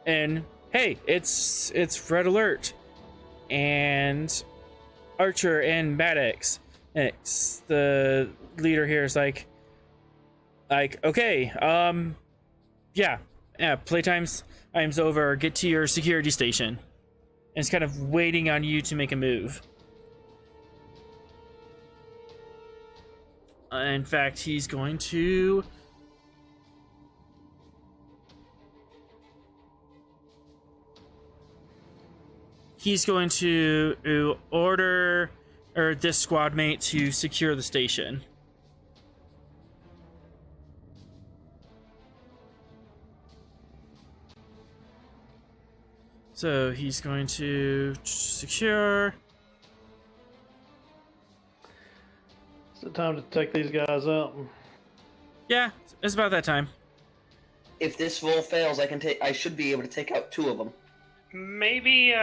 and hey, it's red alert, and Archer and Maddox, the leader here is like, okay, yeah, playtime's over. Get to your security station. And it's kind of waiting on you to make a move. In fact, he's going to order this squad mate to secure the station. So he's going to secure. Is it time to take these guys out? Yeah, it's about that time. If this roll fails, I should be able to take out 2 of them. Maybe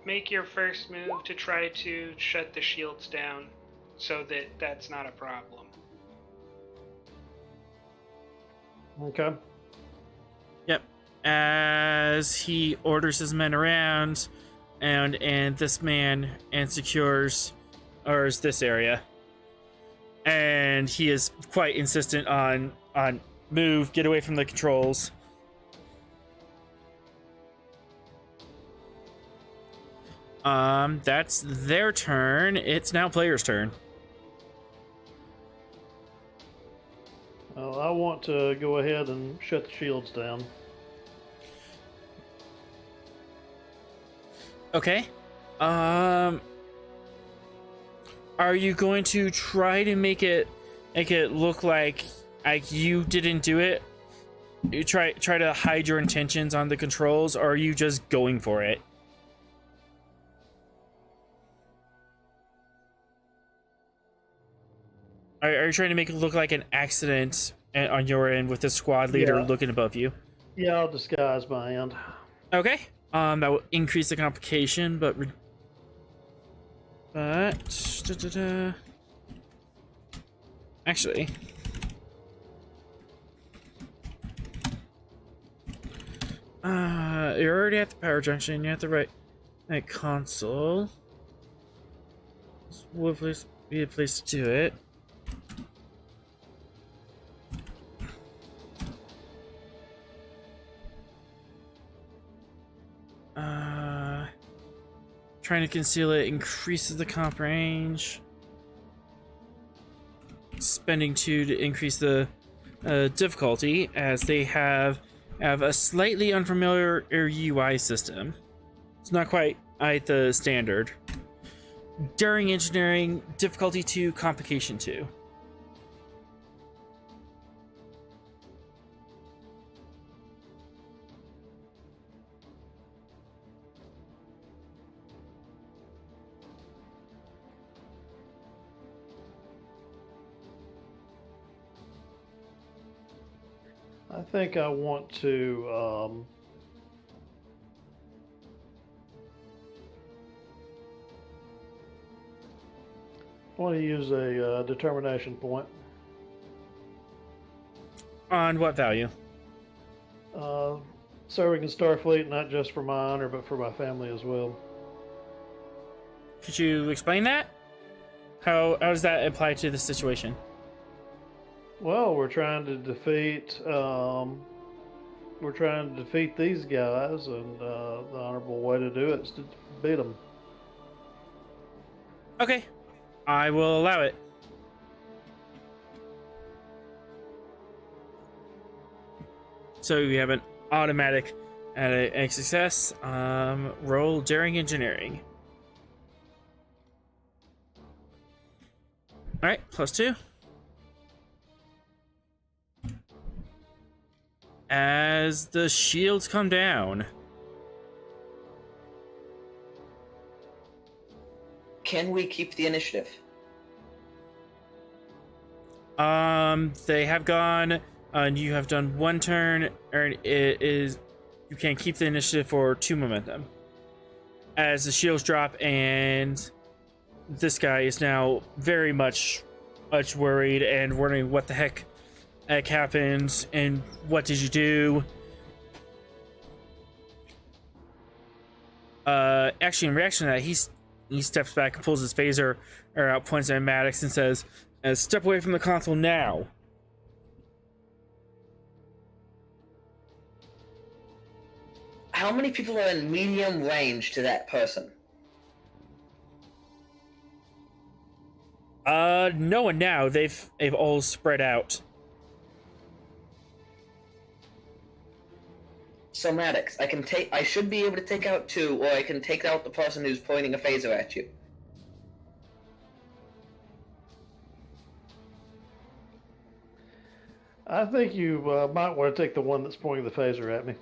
make your first move to try to shut the shields down so that that's not a problem. Okay. Yep. As he orders his men around, and this man secures this area, and he is quite insistent on move, get away from the controls. That's their turn. It's now player's turn. I want to go ahead and shut the shields down. Okay. Are you going to try to make it look like you didn't do it? You try to hide your intentions on the controls, or are you just going for it? Are you trying to make it look like an accident on your end with the squad leader looking above you? Yeah, I'll disguise my end. Okay. That will increase the complication, but actually, you're already at the power junction. You have the right console. This would be a place to do it. Trying to conceal it increases the comp range. Spending 2 to increase the difficulty, as they have a slightly unfamiliar UI system. It's not quite at the standard. During engineering, difficulty 2, complication 2. I think I want to use a determination point. On what value? Serving in Starfleet, not just for my honor, but for my family as well. Could you explain that? How does that apply to the situation? Well, we're trying to defeat these guys, and the honorable way to do it is to beat them. Okay, I will allow it. So you have an automatic and a success. Roll daring engineering. All right, +2. As the shields come down. Can we keep the initiative? They have gone, and you have done 1 turn, and you can keep the initiative for 2 momentum. As the shields drop, and this guy is now very much worried and wondering what the heck happened and what did you do. Actually, in reaction to that, he steps back and pulls his phaser out, points at Maddox, and says, "Step away from the console now." How many people are in medium range to that person? No one now. They've all spread out. So Maddox, I should be able to take out 2, or I can take out the person who's pointing a phaser at you. I think you might want to take the one that's pointing the phaser at me.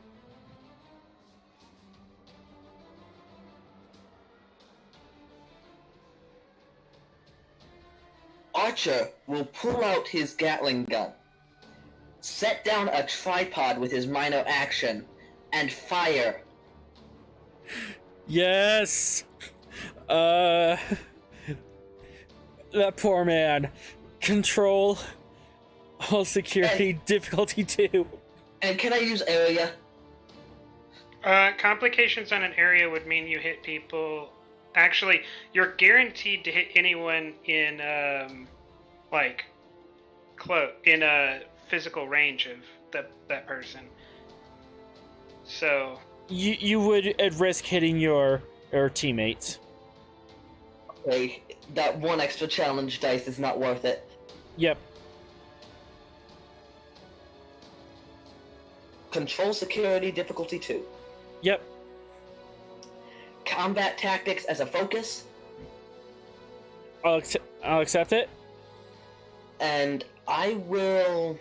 Archer will pull out his Gatling gun, set down a tripod with his minor action, and fire. Yes. That poor man. Control. All security. Difficulty 2. And can I use area? Complications on an area would mean you hit people. Actually, you're guaranteed to hit anyone in in a physical range of that person. So you would at risk hitting your teammates. Okay, that 1 extra challenge dice is not worth it. Yep. Control security difficulty 2. Yep. Combat tactics as a focus. I'll accept it. And I will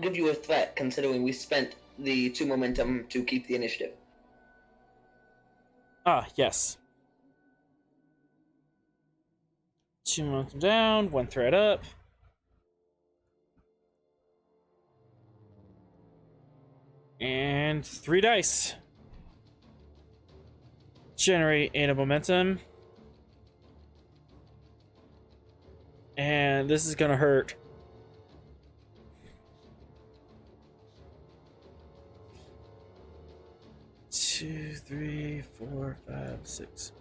give you a threat, considering we spent the 2 momentum to keep the initiative. Ah, yes. 2 momentum down, 1 threat up. And 3 dice. Generate 8 of momentum. And this is gonna hurt. Two, 3, 4, 5, 6,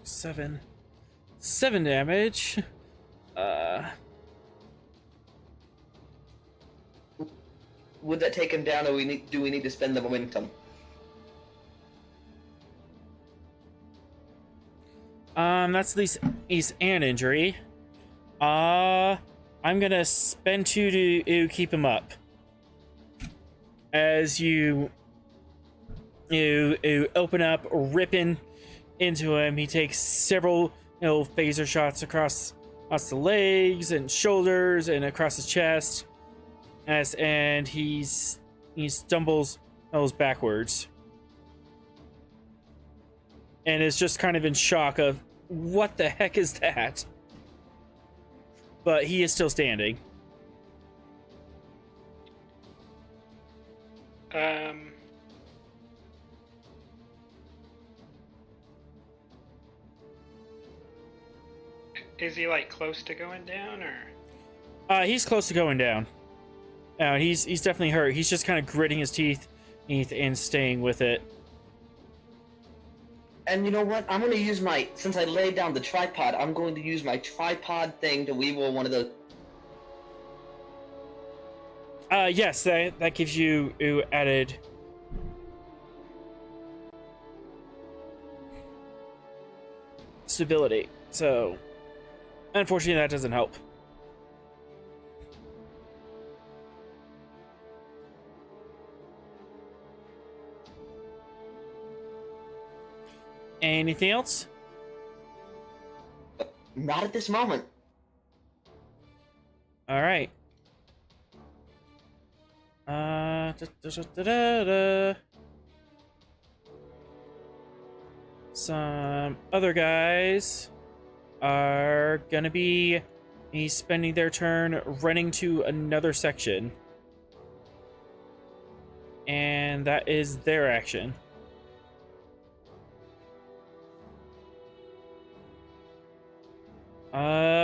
7. 7 damage. Would that take him down, or do we need to spend the momentum? That's at least an injury. I'm gonna spend 2 to keep him up. As you open up, ripping into him, he takes several phaser shots across the legs and shoulders and across his chest. And he stumbles backwards. And is just kind of in shock of, what the heck is that? But he is still standing. Is he like close to going down, or? He's close to going down. He's definitely hurt. He's just kind of gritting his teeth and staying with it. And you know what? I'm going to use since I laid down the tripod, I'm going to use my tripod thing to reroll one of those. Yes, that gives you added stability. So, unfortunately, that doesn't help. Anything else? Not at this moment. All right. Some other guys are gonna be spending their turn running to another section. And that is their action.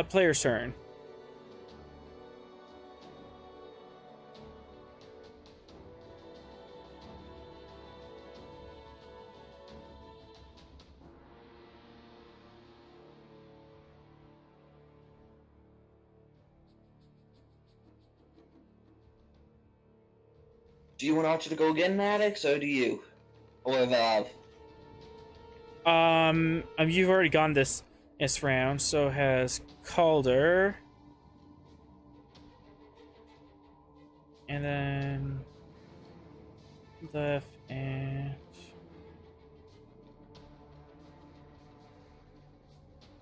Player's turn. Do you want Archer to go again, Maddox, or do you? Or Evolve? You've already gone this round, so has Calder. And then left and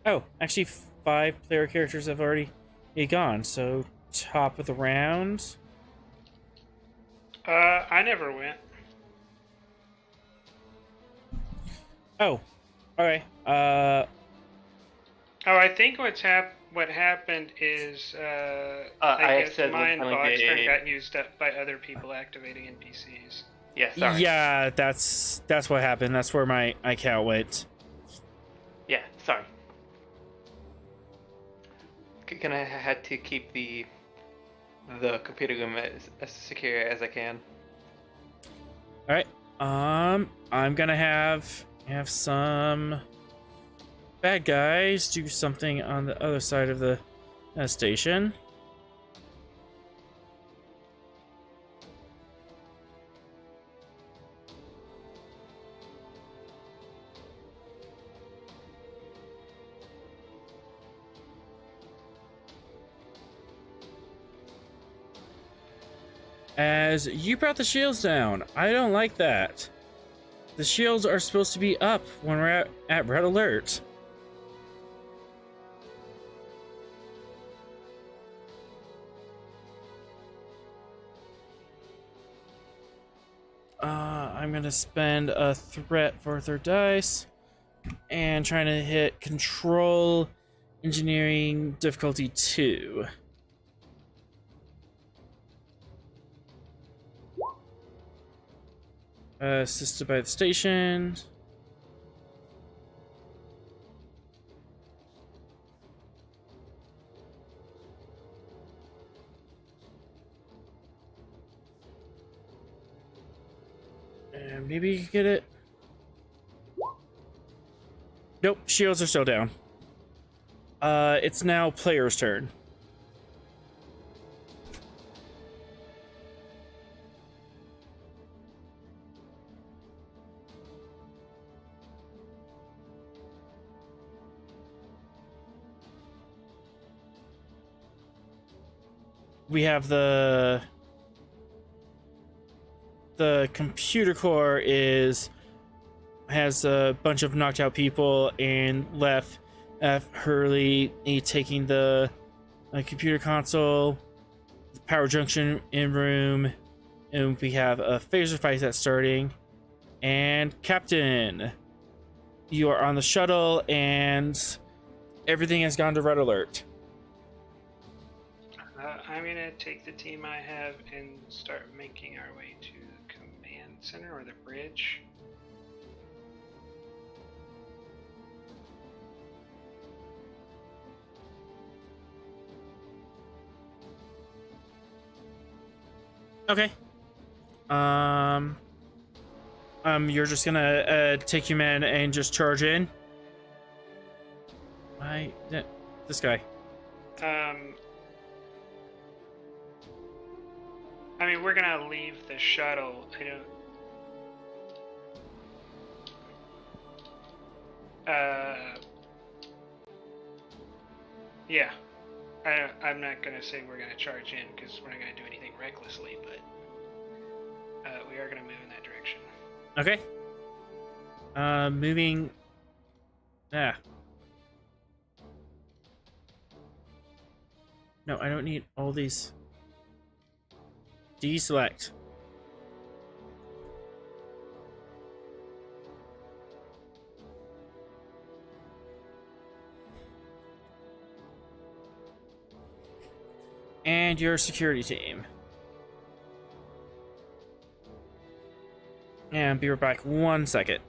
oh, actually 5 player characters have already gone, so top of the round. I never went. Oh, okay. Oh, I think what happened is I guess my box turn got used up by other people activating NPCs. Yeah, sorry. Yeah, that's what happened. That's where my account went. Yeah, sorry. Can I had to keep the computer room as secure as I can. All right. I'm gonna have some bad guys do something on the other side of the station. As you brought the shields down. I don't like that. The shields are supposed to be up when we're at red alert. I'm gonna spend a threat for a third dice and trying to hit control engineering difficulty 2. Assisted by the station. And maybe you can get it. Nope, shields are still down. It's now player's turn. We have the computer core has a bunch of knocked out people, and left Hurley taking the computer console, the power junction in room, and we have a phaser fight that's starting. And Captain, you are on the shuttle, and everything has gone to red alert. I'm gonna take the team I have and start making our way to the command center or the bridge. Okay. You're just gonna take your men and just charge in. This guy. I mean, we're gonna leave the shuttle. Yeah. I'm not gonna say we're gonna charge in because we're not gonna do anything recklessly, but we are gonna move in that direction. Okay. Moving. Yeah. No, I don't need all these. Deselect. And your security team. And be right back 1 second.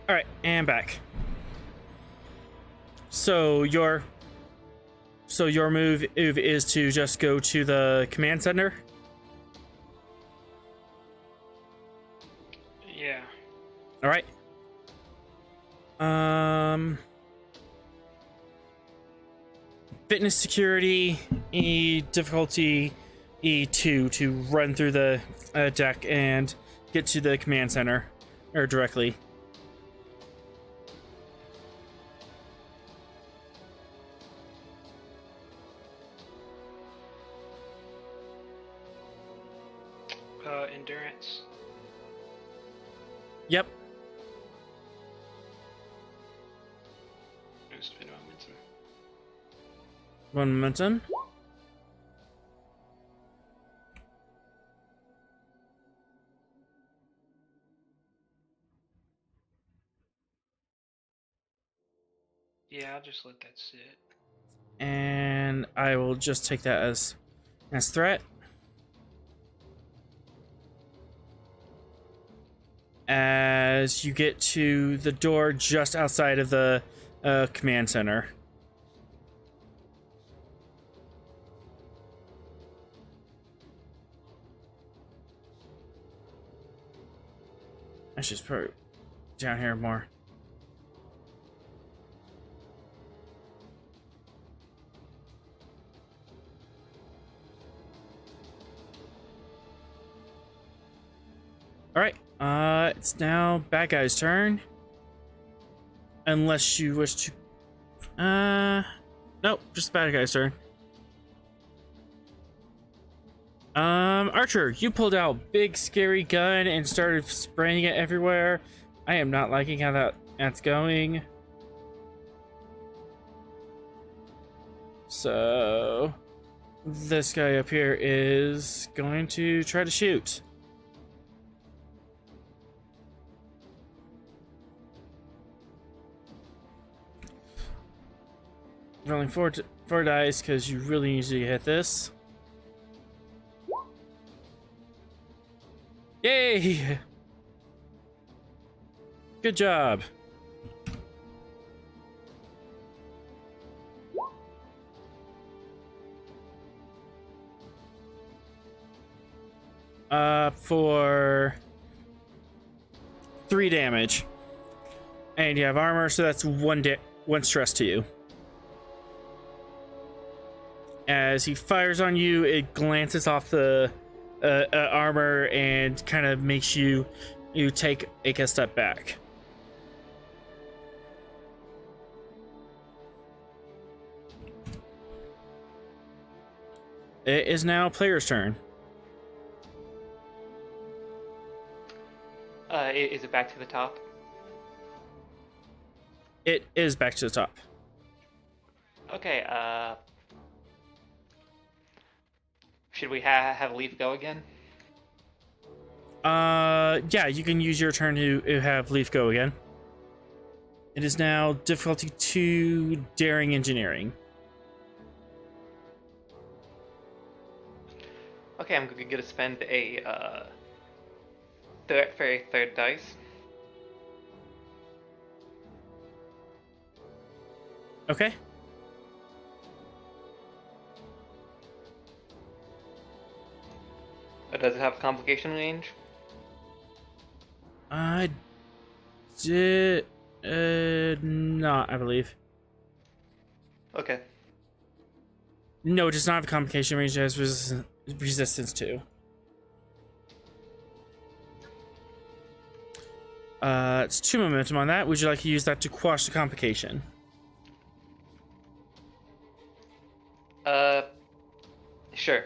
All right, and back. So your move is to just go to the command center. Yeah. All right. Fitness security difficulty E2 to run through the deck and get to the command center or directly. endurance? Yep. No, spend momentum. One momentum. Yeah, I'll just let that sit. And I will just take that as threat. As you get to the door just outside of the command center. I should put it down here more. Alright, it's now bad guy's turn. Unless you wish to... Nope, just bad guy's turn. Archer, you pulled out big scary gun and started spraying it everywhere. I am not liking how that's going. So... this guy up here is going to try to shoot. Rolling four dice because you really need to hit this. Yay! Good job. For 3 damage. And you have armor, so that's one stress to you. As he fires on you, it glances off the armor and kind of makes you take a step back. It is now player's turn. Is it back to the top? It is back to the top. Okay, should we have Leaf go again? Yeah, you can use your turn to have Leaf go again. It is now difficulty 2, daring engineering. Okay, I'm gonna spend a third dice. Okay. Does it have complication range? I did not, I believe. Okay. No, it does not have complication range. It has resistance to. It's 2 momentum on that. Would you like to use that to quash the complication? Sure.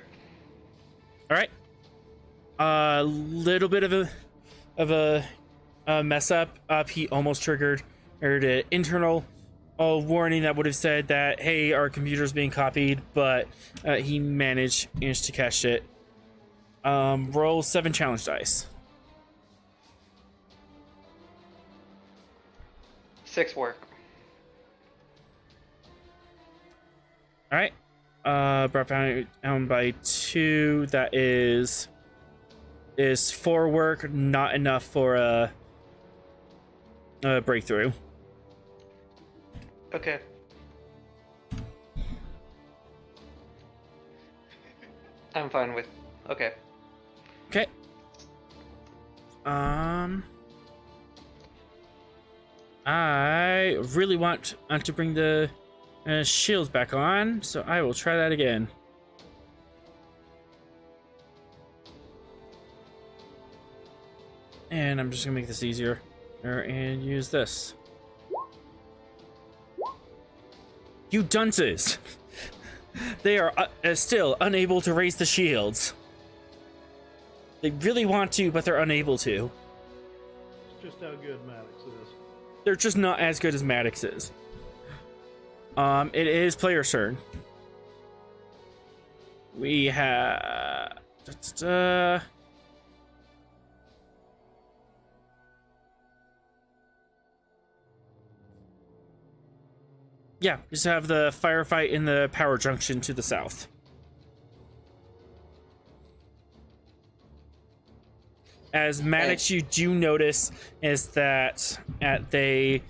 All right. A little bit of a mess up. He almost triggered an internal warning that would have said that, hey, our computer's being copied, but he managed to catch it. Roll 7 challenge dice. 6 work. All right. Brought down by 2. That is 4 work, not enough for a breakthrough. Okay. I'm fine with. Okay. Okay. I really want to bring the shields back on, so I will try that again. And I'm just gonna make this easier and use this. You dunces! They are still unable to raise the shields. They really want to, but they're unable to. It's just how good Maddox is. They're just not as good as Maddox is. It is player's turn. We have... Yeah, just have the firefight in the power junction to the south. As Maddox, you do notice is that they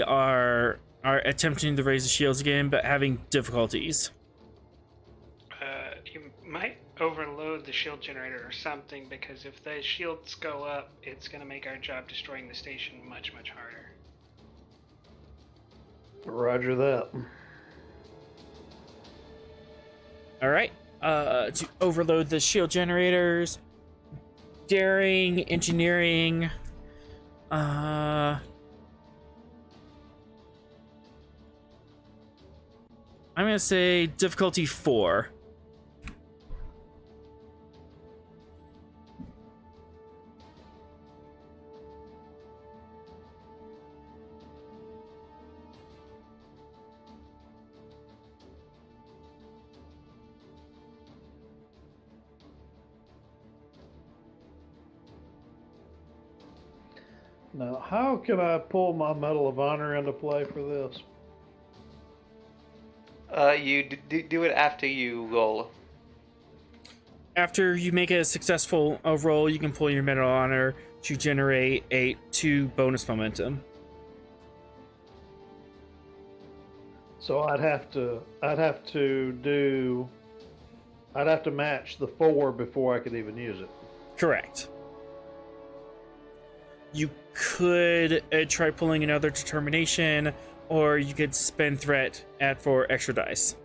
are attempting to raise the shields again, but having difficulties. You might overload the shield generator or something, because if the shields go up, it's going to make our job destroying the station much, much harder. Roger that. All right. To overload the shield generators, daring, engineering. I'm gonna say difficulty 4. Now, how can I pull my Medal of Honor into play for this? You do it after you roll. After you make a successful roll, you can pull your Medal of Honor to generate 2 bonus momentum. So I'd have to match the 4 before I could even use it. Correct. You could try pulling another determination, or you could spend threat, add 4 extra dice.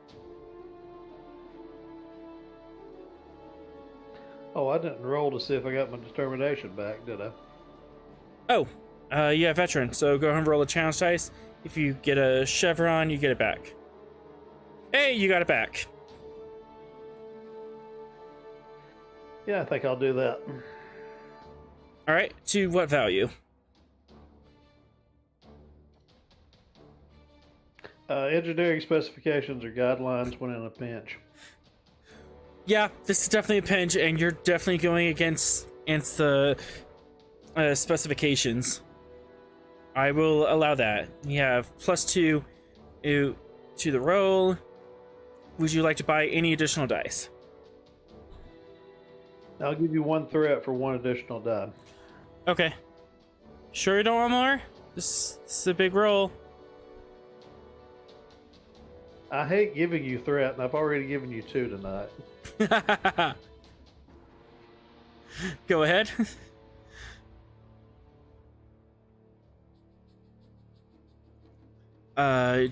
Oh, I didn't roll to see if I got my determination back, did I? Oh, yeah, veteran. So go ahead and roll a challenge dice. If you get a chevron, you get it back. Hey, you got it back. Yeah, I think I'll do that. All right, to what value? Engineering specifications or guidelines when in a pinch. Yeah, this is definitely a pinch, and you're definitely going against the specifications. I will allow that. You have +2 to the roll. Would you like to buy any additional dice? I'll give you 1 threat for 1 additional die. Okay. Sure you don't want more? This is a big roll. I hate giving you threat, and I've already given you 2 tonight. Go ahead.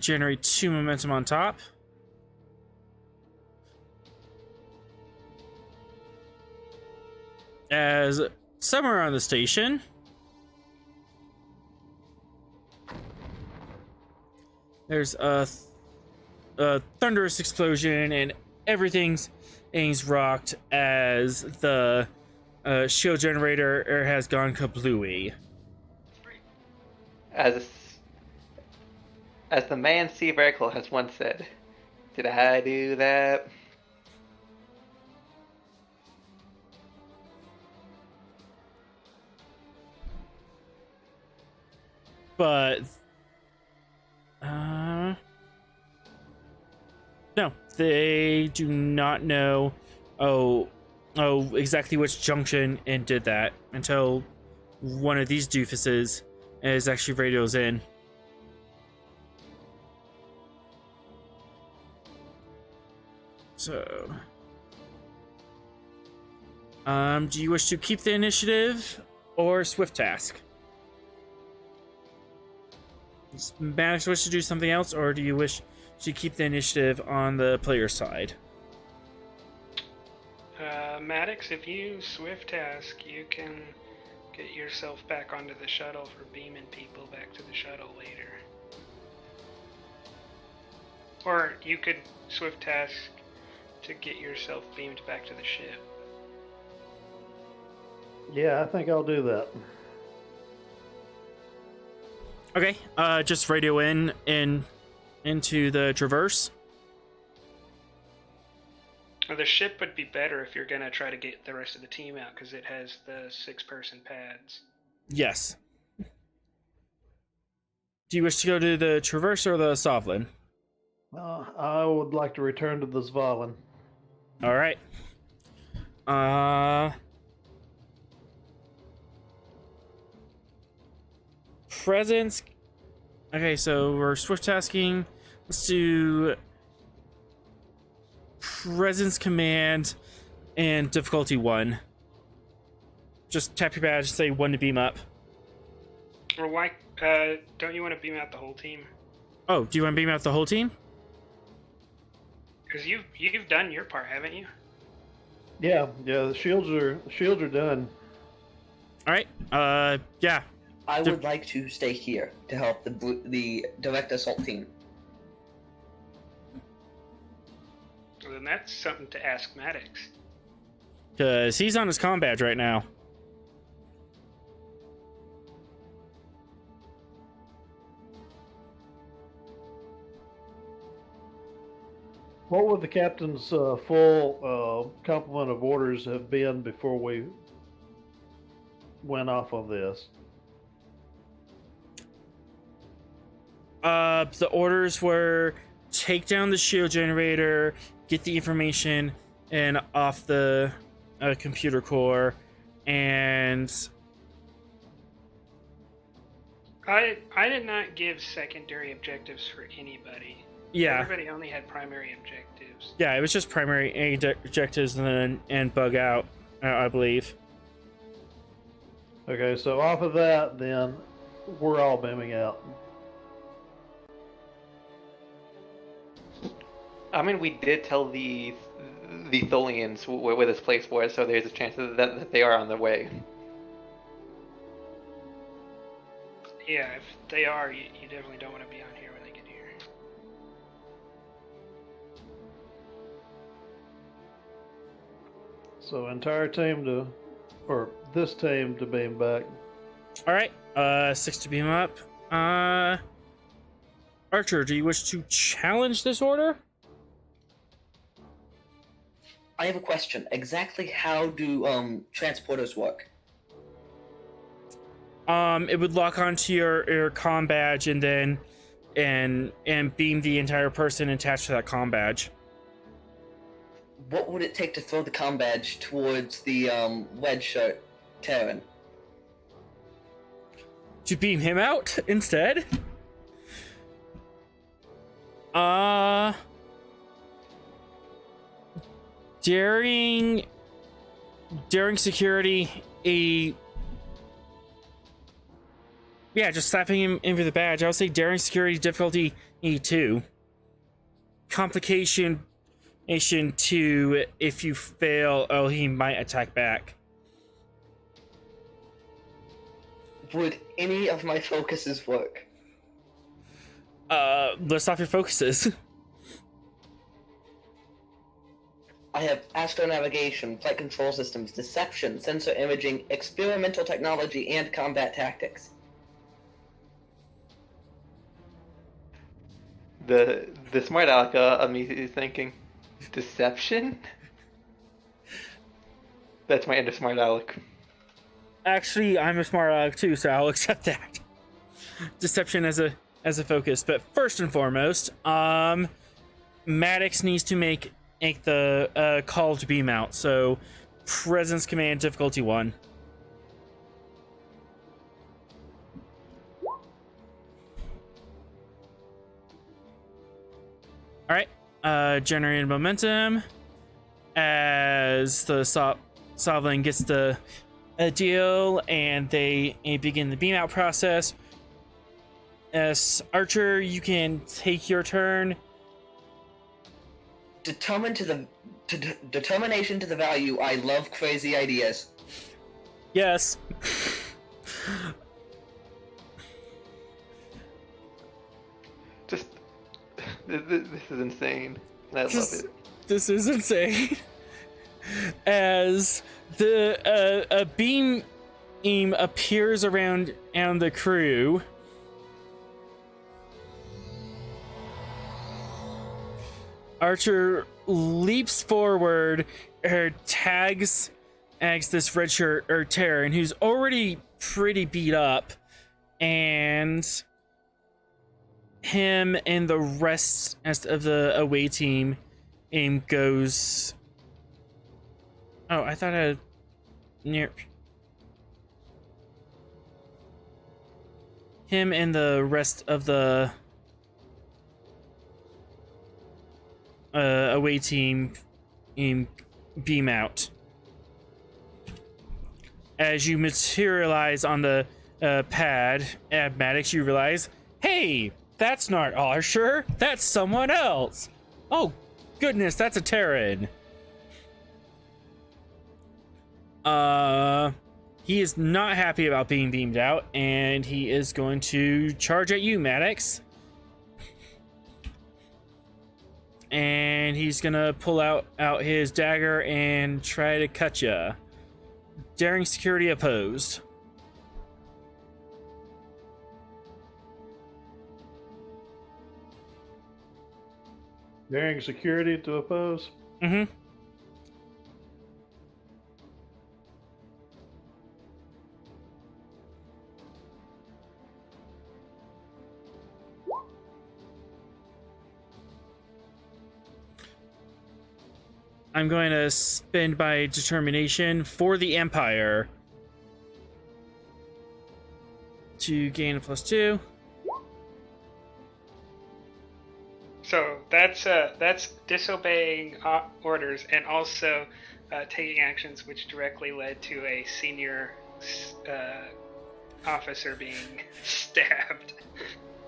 Generate 2 momentum on top. As somewhere on the station, there's a thunderous explosion, and everything's rocked as the shield generator has gone kablooey. As the man Steve Urkel has once said, "Did I do that?" But no, they do not know exactly which junction and did that until one of these doofuses is actually radios in. So do you wish to keep the initiative or swift task? Does Maddox wish to do something else, or do you wish to keep the initiative on the player side? Maddox, if you swift task, you can get yourself back onto the shuttle for beaming people back to the shuttle later. Or you could swift task to get yourself beamed back to the ship. Yeah, I think I'll do that. Okay, just radio into the traverse. Well, the ship would be better if you're gonna try to get the rest of the team out, because it has the 6-person pads. Yes. Do you wish to go to the traverse or the Svalinn? I would like to return to the Svalinn. All right. Presence. Okay, so we're swift tasking. Let's do presence command and difficulty 1. Just tap your badge, say 1 to beam up. Or why? Don't you want to beam out the whole team? Oh, do you want to beam out the whole team? Because you've done your part, haven't you? Yeah, the shields are done. All right. Yeah. I would like to stay here to help the direct assault team. Well, then that's something to ask Maddox. Because he's on his comm badge right now. What would the captain's full complement of orders have been before we went off on this? The orders were take down the shield generator, get the information and off the computer core, and I did not give secondary objectives for anybody. yeah. Everybody only had primary objectives. Yeah, it was just primary objectives and bug out, I believe. Okay, so off of that, then we're all beaming out. I mean, we did tell the Tholians where this place was, so there's a chance that they are on their way. Yeah, if they are, you definitely don't want to be on here when they get here. So entire team this team to beam back. All right, 6 to beam up. Archer, do you wish to challenge this order? I have a question. Exactly how do transporters work? It would lock onto your comm badge and then and beam the entire person attached to that comm badge. What would it take to throw the comm badge towards the wedge shirt Terran? To beam him out instead? During security, just slapping him in for the badge. I would say daring security difficulty E2. Complication 2, if you fail, he might attack back. Would any of my focuses work? List off your focuses. I have astronavigation, flight control systems, deception, sensor imaging, experimental technology, and combat tactics. The smart aleck of me is thinking, deception? That's my inner smart aleck. Actually, I'm a smart aleck too, so I'll accept that. Deception as a focus, but first and foremost, Maddox needs to make the call to beam out. So, presence command difficulty 1. All right, generated momentum as the Svalinn gets the deal, and they begin the beam out process. As Archer, you can take your turn. Determination to the value. I love crazy ideas. Yes. Just this is insane. I love it. This is insane. As a beam appears around the crew. Archer leaps forward, tags this red shirt or Terran, who's already pretty beat up, and him and the rest of the away team goes. Oh, I thought I near him and the rest of the away team beam out. As you materialize on the pad, Maddox, you realize, hey, that's not Archer, that's someone else. Oh, goodness, that's a Terran. He is not happy about being beamed out, and he is going to charge at you, Maddox. And he's gonna pull out his dagger and try to cut ya. Daring security opposed. Daring security to oppose. Mm-hmm. I'm going to spend my determination for the Empire to gain a +2. So that's disobeying orders and also taking actions which directly led to a senior officer being stabbed.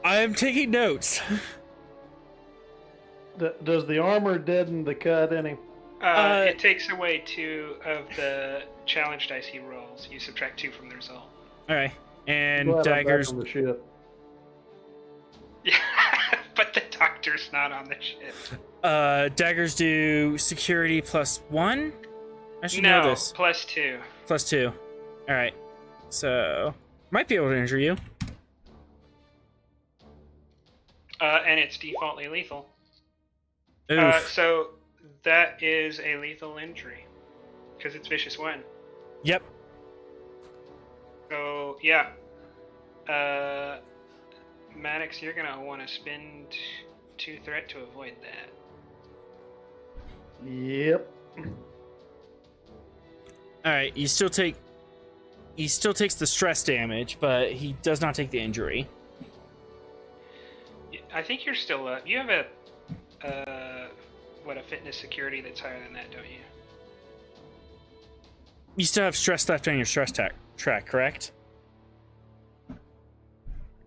I'm taking notes. Does the armor deaden the cut any? It takes away 2 of the challenge dice he rolls. You subtract 2 from the result. All right, and Glad I'm back daggers. on the ship. Yeah, but the doctor's not on the ship. Daggers do security +1. I should know this. +2. +2. All right, so might be able to injure you. And it's defaultly lethal. Oof. So that is a lethal injury because it's vicious one. Yep. So yeah, Maddox, you're gonna want to spend 2 threat to avoid that. Yep. All right. He still takes the stress damage, but he does not take the injury. I think you're still up. You have a fitness security that's higher than that, don't you? You still have stress left on your stress track, correct?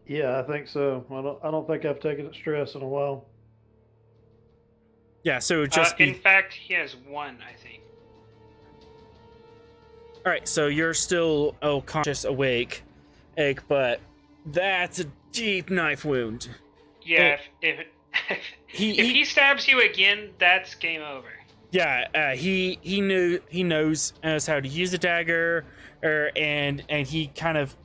Yeah, I think so. I don't think I've taken stress in a while. Yeah. So just in fact, he has 1, I think. All right. So you're still conscious, awake, but that's a deep knife wound. Yeah. If he stabs you again, that's game over. Yeah, he knows how to use a dagger, and he kind of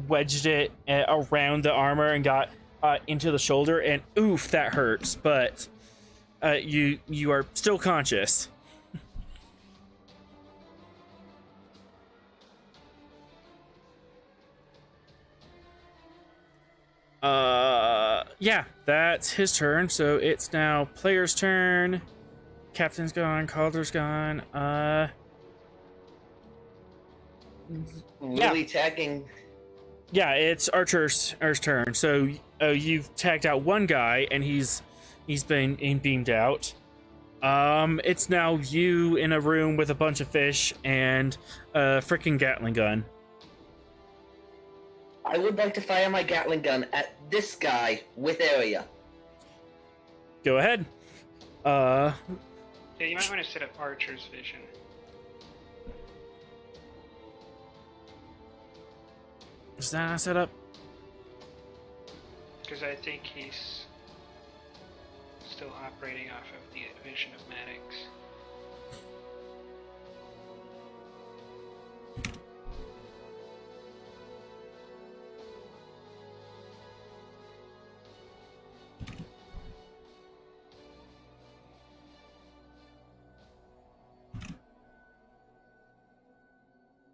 wedged it around the armor and got into the shoulder, and oof, that hurts. But you are still conscious. Yeah, that's his turn. So it's now player's turn. Captain's gone. Calder's gone. Really tagging. Yeah, it's Archer's turn. So you've tagged out one guy, and he's been beamed out. It's now you in a room with a bunch of fish and a freaking Gatling gun. I would like to fire my Gatling gun at this guy with area. Go ahead. Yeah, you might want to set up Archer's vision. Is that not set up? Because I think he's still operating off of the vision of Maddox.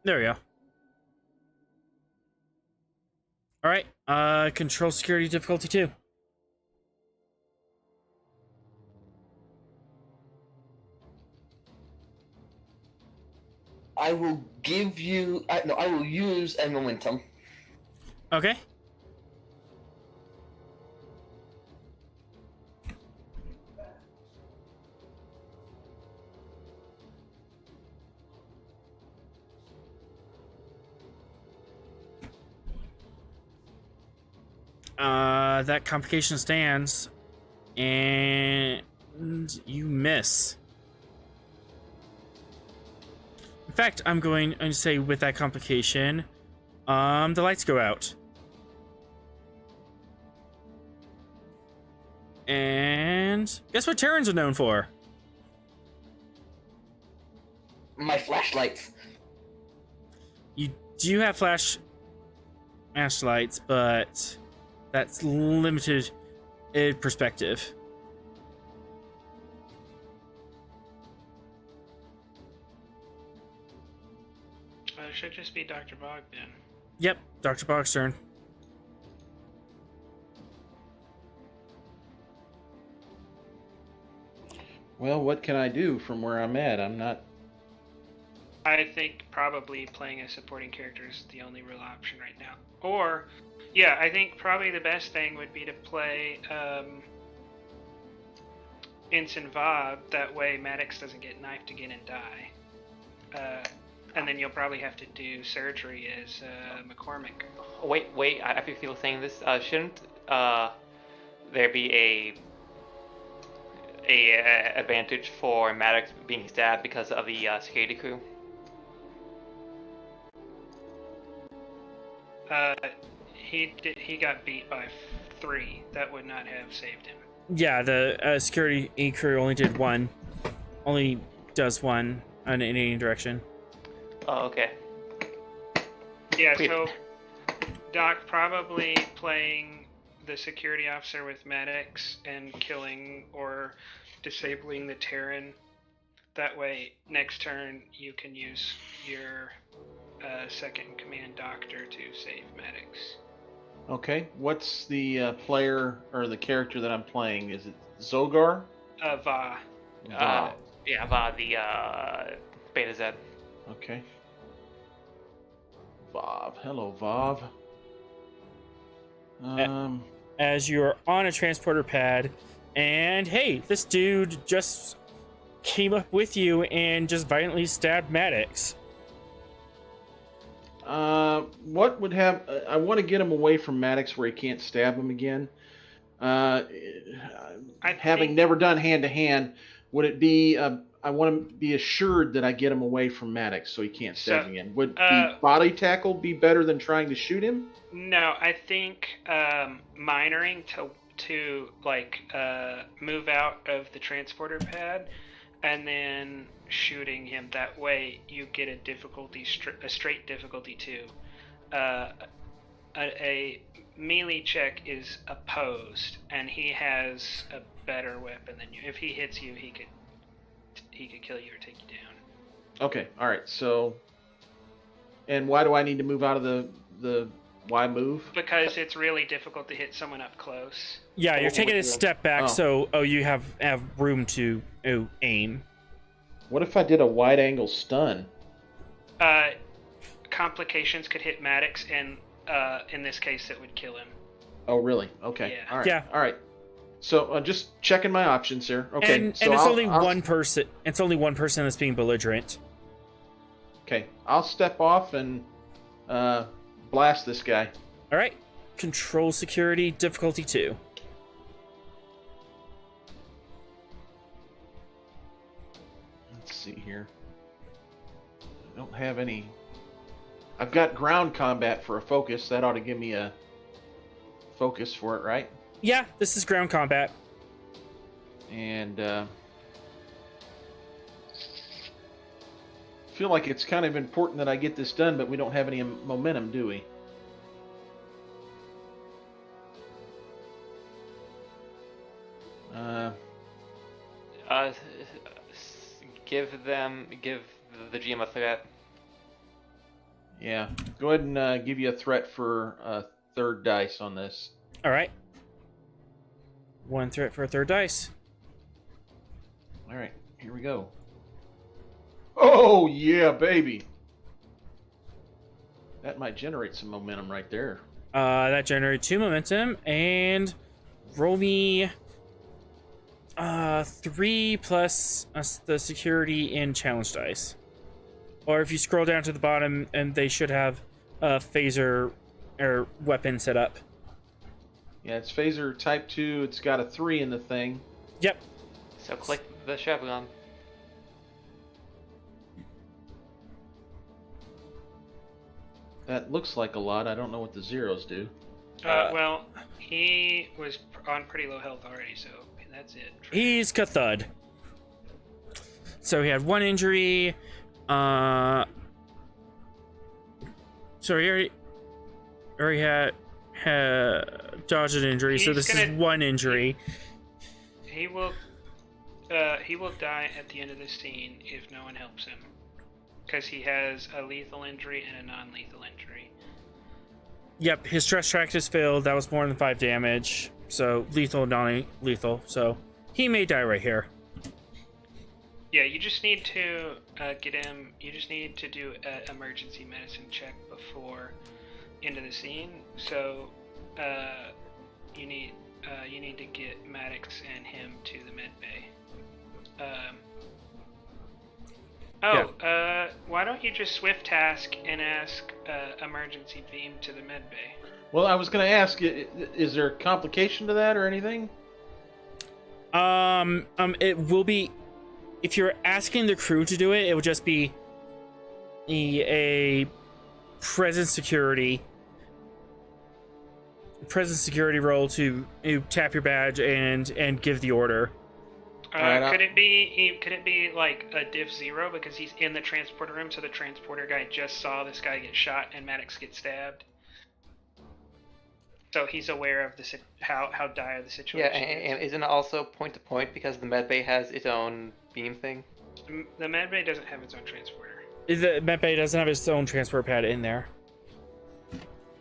There we go. All right. Control security difficulty 2. I will give you. No, I will use a momentum. Okay. That complication stands, and you miss. In fact, I'm going to say with that complication, the lights go out. And guess what Terrans are known for? My flashlights. You do have flashlights, but that's limited in perspective. It should just be Dr. Bog then. Yep, Dr. Bog's turn. Well, what can I do from where I'm at? I'm not. I think probably playing a supporting character is the only real option right now. Or, yeah, I think probably the best thing would be to play Ensign Vob. That way Maddox doesn't get knifed again and die. And then you'll probably have to do surgery as McCormick. Wait, I feel saying this. Shouldn't there be a advantage for Maddox being stabbed because of the security crew? He got beat by 3. That would not have saved him. Yeah, the security crew only did one. Only does one in any direction. Oh, okay. Yeah, Wait. so Doc probably playing the security officer with Maddox and killing or disabling the Terran. That way, next turn, you can use your second in command doctor to save Maddox. Okay, what's the player or the character that I'm playing? Is it Zogar? Va. Va. Yeah, the Beta Z. Okay. Vav. Hello, Vav. As you're on a transporter pad, and hey, this dude just came up with you and just violently stabbed Maddox. What would have? I want to get him away from Maddox where he can't stab him again. Having never done hand to hand, would it be? I want to be assured that I get him away from Maddox so he can't stab him again. Would the body tackle be better than trying to shoot him? No, I think minoring to like move out of the transporter pad, and then shooting him. That way, you get a straight difficulty 2. A melee check is opposed, and he has a better weapon than you. If he hits you, he could kill you or take you down. Okay, all right. So, and why do I need to move out of the why move? Because it's really difficult to hit someone up close. Yeah, you're taking a step back, so you have room to aim. What if I did a wide angle stun? Complications could hit Maddox, and in this case, it would kill him. Oh, really? Okay. Yeah. All right. Yeah. All right. So just checking my options here. Okay. And so it's only one person. It's only one person that's being belligerent. Okay. I'll step off and blast this guy. All right. Control security difficulty 2. Let's see here. I don't have any. I've got ground combat for a focus. That ought to give me a focus for it, right? Yeah, this is ground combat. And feel like it's kind of important that I get this done, but we don't have any momentum, do we? Give the GM a threat. Yeah. Go ahead and give you a threat for a third dice on this. All right. 1 threat for a third dice. All right. Here we go. Oh, yeah, baby. That might generate some momentum right there. That generated 2 momentum, and roll me 3 plus the security in challenge dice. Or if you scroll down to the bottom, and they should have a phaser or weapon set up. Yeah, it's phaser type 2. It's got a 3 in the thing. Yep. So click the chevron. That looks like a lot. I don't know what the zeros do. Well, he was on pretty low health already, so that's it. He's Cathud. So he had 1 injury. So he already had dodged an injury. So this is 1 injury. He will die at the end of this scene if no one helps him, because he has a lethal injury and a non-lethal injury. Yep, his stress track is failed. That was more than 5 damage. So lethal, non-lethal. So he may die right here. Yeah, you just need to get him. You just need to do an emergency medicine check before into the scene. So you need to get Maddox and him to the med bay. Why don't you just swift task and ask emergency beam to the med bay? Well, I was going to ask, is there a complication to that or anything? It will be, if you're asking the crew to do it, it will just be a present security roll to tap your badge and give the order. Could it be like a diff 0 because he's in the transporter room, so the transporter guy just saw this guy get shot and Maddox get stabbed, so he's aware of how dire the situation Yeah, and isn't it also point to point because the medbay has its own beam thing? The medbay doesn't have its own transporter. The medbay doesn't have its own transport pad in there.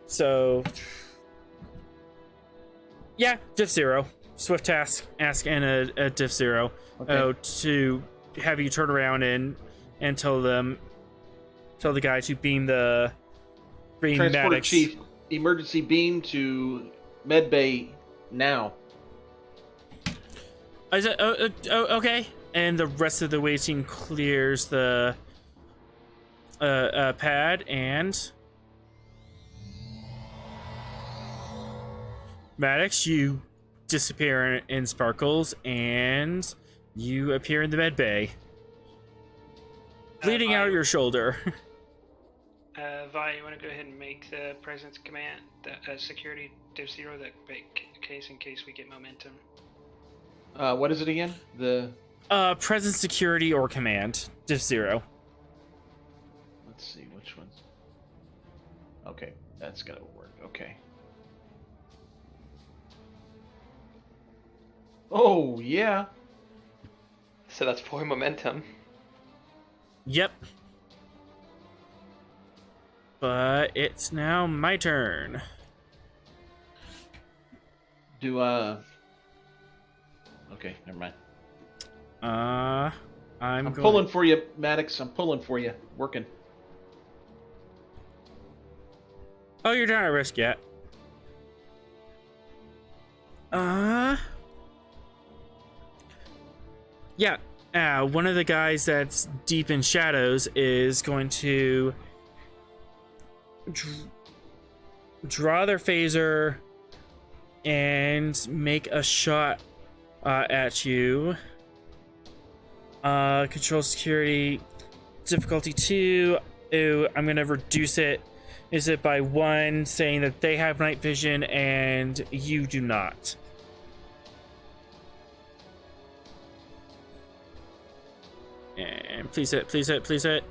So yeah, diff 0. Swift task, ask and a diff 0 to have you turn around and tell the guy to beam Transporter Maddox. chief, emergency beam to medbay now. Is it, okay. And the rest of the waiting clears the pad, and Maddox, you disappear in sparkles, and you appear in the med bay, bleeding out of your shoulder. Vi, you want to go ahead and make the presence command, the security div 0, that in case we get momentum. What is it again? The Presence security or command div 0. Let's see which ones. Okay, that's gonna work. Okay. Oh yeah. So that's 4 momentum. Yep. But it's now my turn. Okay, never mind. I'm pulling for you, Maddox. I'm pulling for you. Working. Oh, you're not at risk yet. Yeah. One of the guys that's deep in shadows is going to draw their phaser and make a shot at you. Control security difficulty 2. Ooh, I'm gonna reduce it. Is it by 1, saying that they have night vision and you do not? And please hit, please hit, please hit.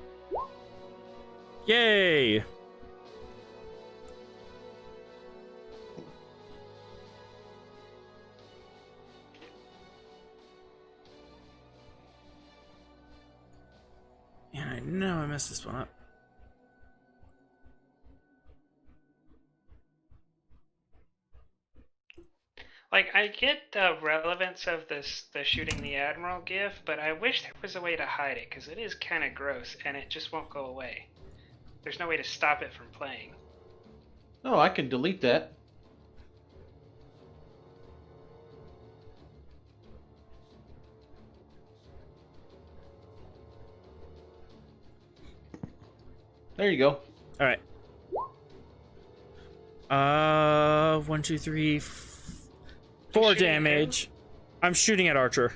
Yay! And I know I messed this one up. I get the relevance of the shooting the Admiral gif, but I wish there was a way to hide it, because it is kind of gross, and it just won't go away. There's no way to stop it from playing. No, I can delete that. There you go. All right. 1, 2, 3, 4 damage. I'm shooting at Archer.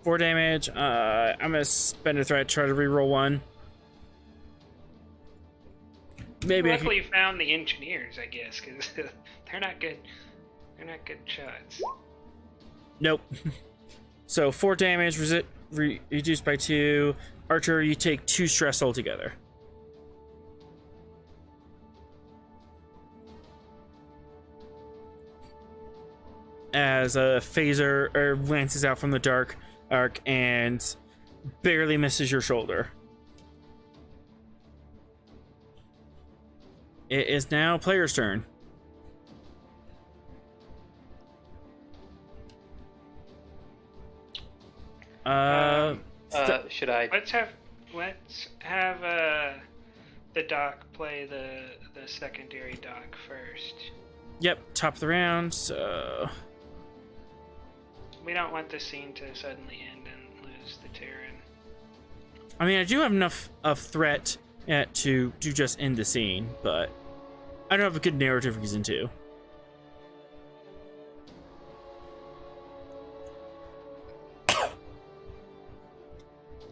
4 damage. I'm gonna spend a threat, try to reroll one. Maybe Luckily, you found the engineers, I guess, because they're not good. They're not good shots. Nope. So 4 damage, reduced by 2. Archer, you take 2 stress altogether. As a phaser lances out from the dark arc and barely misses your shoulder. It is now player's turn. Should I? Let's have the doc play the secondary doc first. Yep, top of the round, so... We don't want the scene to suddenly end and lose the Terran. I mean, I do have enough of threat to just end the scene, but I don't have a good narrative reason to.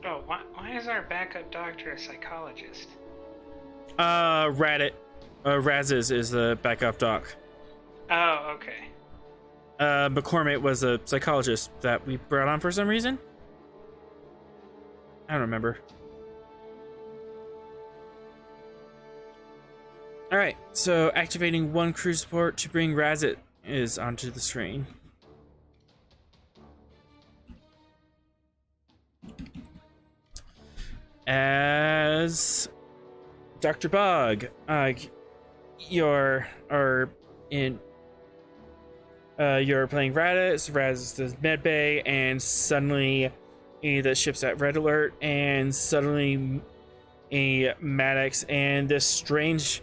Oh, why is our backup doctor a psychologist? Raz's is the backup doc. Oh, okay. McCormick was a psychologist that we brought on for some reason. I don't remember. Alright, so activating 1 crew support to bring Razit is onto the screen. As Dr. Bog, you're playing Raditz. Raditz is the med bay, and suddenly the ship's at red alert, and suddenly a Maddox and this strange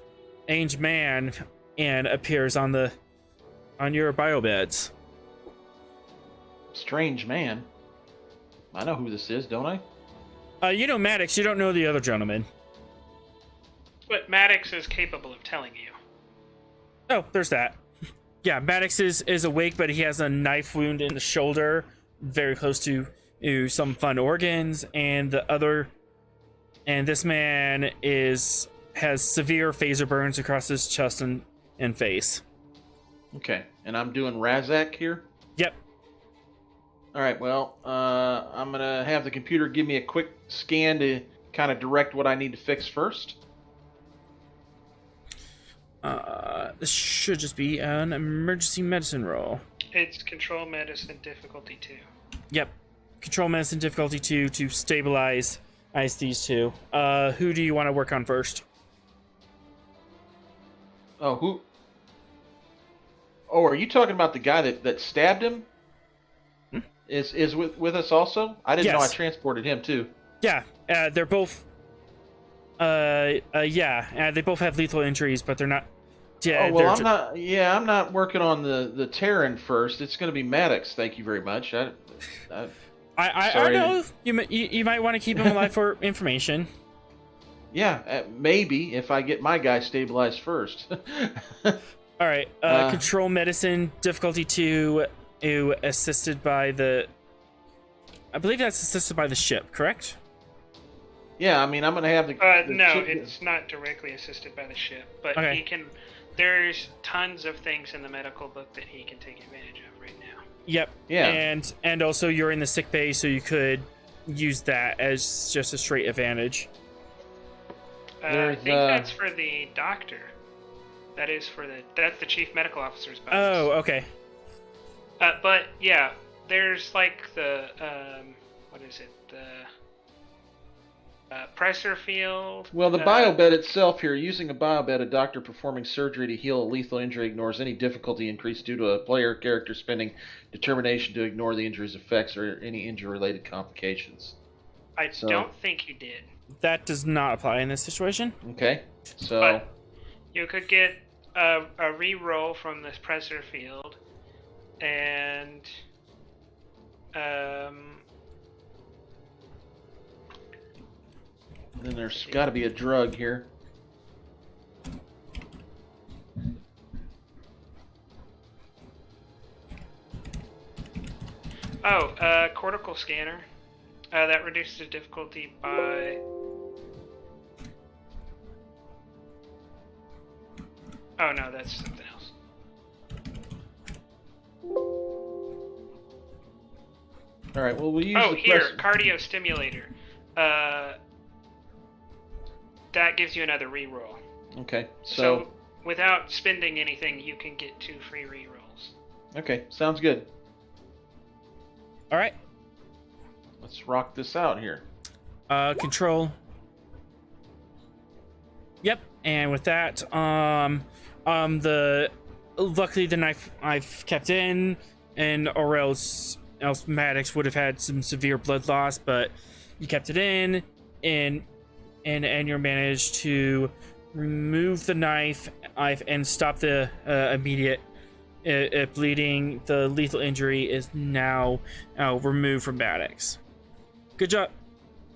man appears on your biobeds. Strange man. I know who this is, don't I? You know Maddox, you don't know the other gentleman. But Maddox is capable of telling you. Oh, there's that. Yeah, Maddox is awake, but he has a knife wound in the shoulder, very close to some fun organs, and this man has severe phaser burns across his chest and face. Okay, and I'm doing Razak here? Yep. All right, well, I'm going to have the computer give me a quick scan to kind of direct what I need to fix first. This should just be an emergency medicine roll. It's control medicine difficulty 2. Yep. Control medicine difficulty 2 to stabilize these two. Who do you want to work on first? Oh, who? Oh, are you talking about the guy that stabbed him? Is with us also? I didn't know I transported him too. Yeah, they're both. They both have lethal injuries, but they're not. Yeah. Oh well, I'm not. Yeah, I'm not working on the Terran first. It's going to be Maddox. Thank you very much. I know you might want to keep him alive for information. Yeah, maybe if I get my guy stabilized first. All right. Control medicine difficulty 2. Assisted by the. I believe that's assisted by the ship, correct? Yeah, I mean, I'm gonna have the. No, it's not directly assisted by the ship, but okay. He can. There's tons of things in the medical book that he can take advantage of right now. Yep. Yeah. And also you're in the sick bay, so you could use that as just a straight advantage. I think that's for the doctor. That's the chief medical officer's bonus. Oh, okay. But yeah, there's like the what is it? pressure field. Well, the biobed itself here, using a biobed, a doctor performing surgery to heal a lethal injury ignores any difficulty increased due to a player character spending determination to ignore the injury's effects or any injury-related complications. I don't think you did. That does not apply in this situation. Okay, so... But you could get a re-roll from this pressure field, and then there's got to be a drug here. cortical scanner. That reduces the difficulty by... Oh no, that's something else. Alright, well we'll use cardio stimulator. That gives you another reroll. Okay, so without spending anything, you can get 2 free rerolls. Okay, sounds good. Alright. Let's rock this out here. Control. Yep, and with that, luckily the knife I've kept in, or else Maddox would have had some severe blood loss, but you kept it in, and you managed to remove the knife and stop the immediate bleeding. The lethal injury is now removed from Maddox. Good job.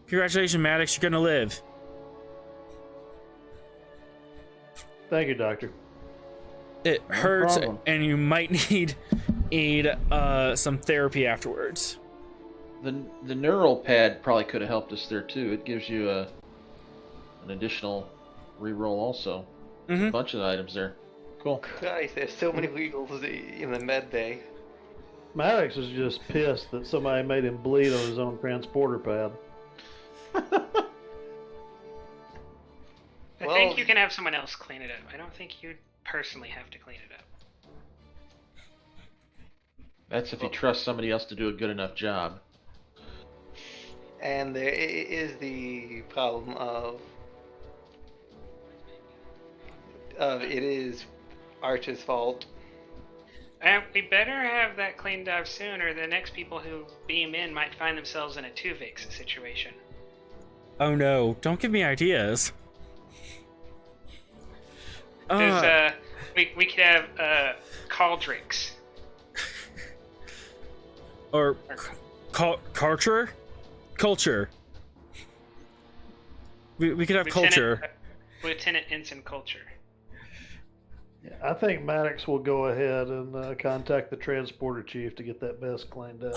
Congratulations, Maddox. You're gonna live. Thank you, Doctor. It hurts, and you might need some therapy afterwards. The neural pad probably could have helped us there too. It gives you an additional reroll also. Mm-hmm. A bunch of items there. Cool. Guys, there's so many wheels in the med bay. Maddox is just pissed that somebody made him bleed on his own transporter pad. I think you can have someone else clean it up. I don't think you personally have to clean it up. That's if you trust somebody else to do a good enough job. And there is the problem of it is Arch's fault. We better have that cleaned up soon, or the next people who beam in might find themselves in a Tuvix situation. Oh no, don't give me ideas. We could have Caldrix. Or culture? Culture. We could have culture. Lieutenant Ensign Culture. Yeah, I think Maddox will go ahead and contact the transporter chief to get that mess cleaned up.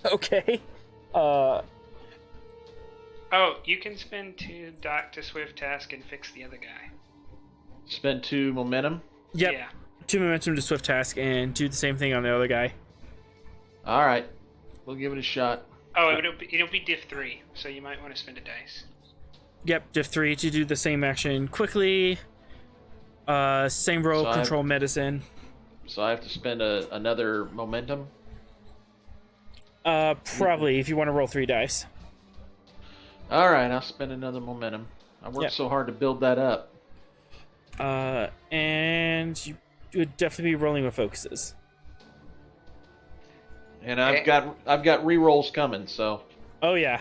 Okay. Oh, you can spend 2 dock to swift task and fix the other guy. Spend 2 momentum? Yep. Yeah. 2 momentum to swift task and do the same thing on the other guy. Alright. We'll give it a shot. Oh, it'll be diff 3, so you might want to spend a dice. Yep, diff 3 to do the same action quickly. Same roll, So control medicine. So I have to spend another momentum? Probably, if you want to roll 3 dice. Alright, I'll spend another momentum. I worked so hard to build that up. And you would definitely be rolling with focuses. And I've got rerolls coming, so. Oh yeah.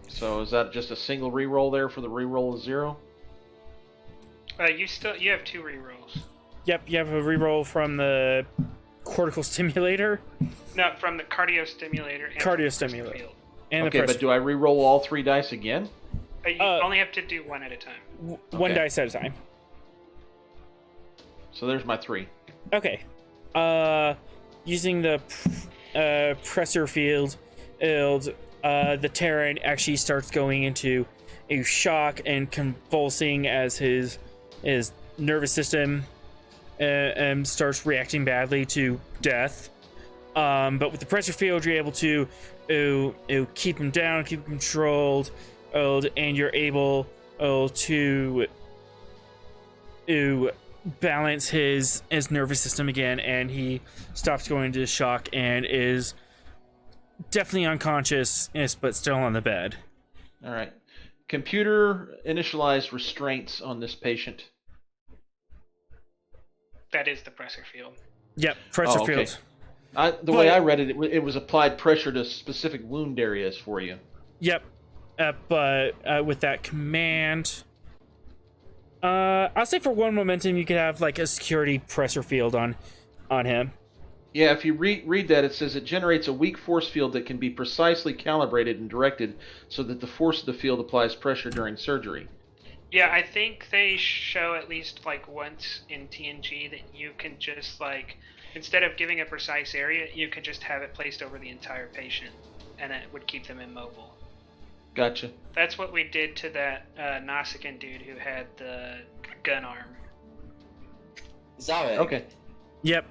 So is that just a single reroll there for the reroll of 0? You have 2 rerolls. Yep, you have a reroll from the cortical stimulator. No, from the cardio stimulator. And Cardio stimulator. field. And okay, but do I reroll all 3 dice again? You only have to do 1 at a time. One dice at a time. So there's my 3. Okay. Using the pressure field, the Terran actually starts going into a shock and convulsing as his nervous system starts reacting badly to death. But with the pressure field, you're able to keep him down, keep him controlled, and you're able to balance his nervous system again, and he stops going into shock and is definitely unconscious, yes, but still on the bed. All right. Computer initialized restraints on this patient. That is the pressure field. Yep, pressure Oh, okay. field. The way I read it, it was applied pressure to specific wound areas for you. Yep, but with that command, I'll say for one momentum you could have like a security pressure field on him. Yeah, if you read that, it says it generates a weak force field that can be precisely calibrated and directed so that the force of the field applies pressure during surgery. Yeah, I think they show at least like once in TNG that you can just like, instead of giving a precise area, you could just have it placed over the entire patient, and it would keep them immobile. Gotcha. That's what we did to that Nausicaan dude who had the gun arm. Zarek. Okay. Yep.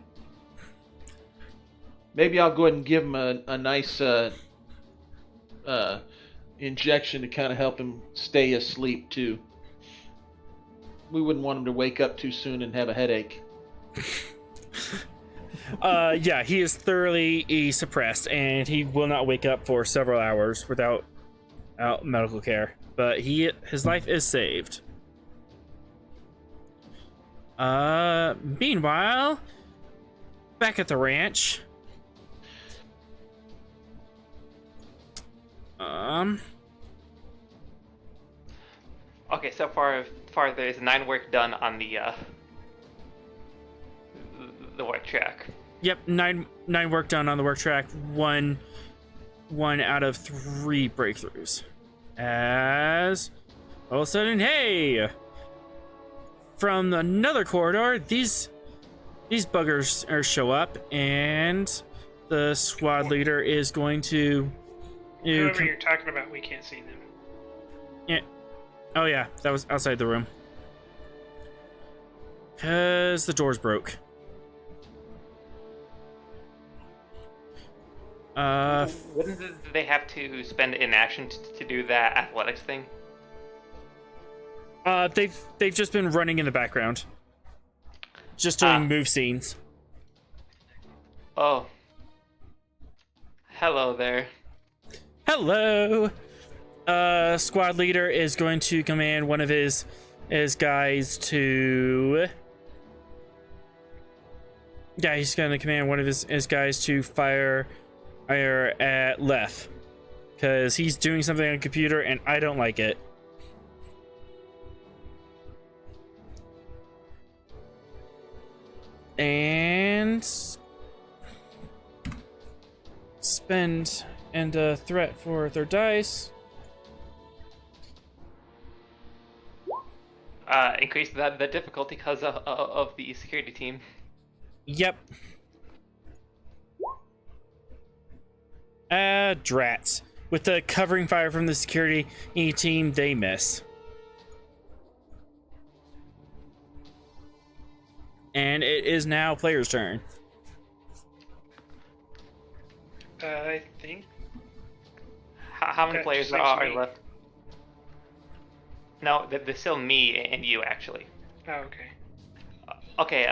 Maybe I'll go ahead and give him a nice injection to kind of help him stay asleep, too. We wouldn't want him to wake up too soon and have a headache. Yeah, he is thoroughly suppressed, and he will not wake up for several hours without medical care. But his life is saved. Meanwhile, back at the ranch. Okay, so far there's 9 work done on the work track. Yep, nine work done on the work track. One out of 3 breakthroughs. As all of a sudden, hey, from another corridor, these buggers show up, and the squad leader is going to. Whoever you're talking about, we can't see them. Yeah. Oh yeah, that was outside the room. 'Cause the doors broke. Wouldn't they have to spend inaction to do that athletics thing? They've just been running in the background, just doing move scenes. Oh. Hello there. Hello. Squad leader is going to command one of his guys to. Yeah, he's going to command one of his guys to fire at Lef, because he's doing something on the computer and I don't like it. And spend and a threat for their dice. Increase the difficulty because of the security team. Yep. Drats. With the covering fire from the security team, they miss. And it is now player's turn. I think. How many That players just leaves are me. left? No, there's still me and you, actually. Oh, okay. Okay,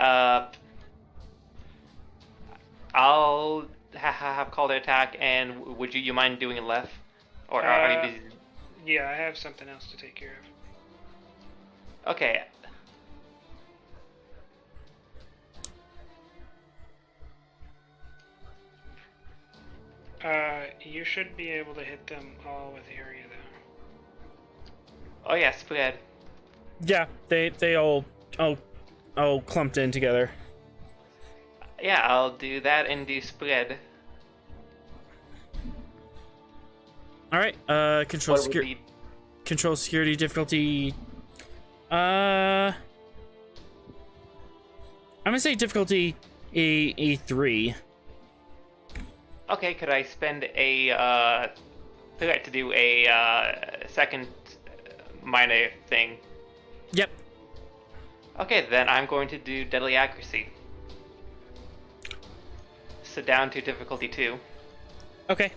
I'll have called an attack, and would you mind doing a left? Or are you busy? Yeah, I have something else to take care of. Okay. You should be able to hit them all with area, though. Oh yeah, spread. Yeah, they all clumped in together. Yeah, I'll do that and do spread. All right. Control What would security. be- Control security difficulty. I'm gonna say difficulty A3. Okay, could I spend a threat to do a second minor thing? Yep. Okay, then I'm going to do deadly accuracy. So down to difficulty 2. Okay.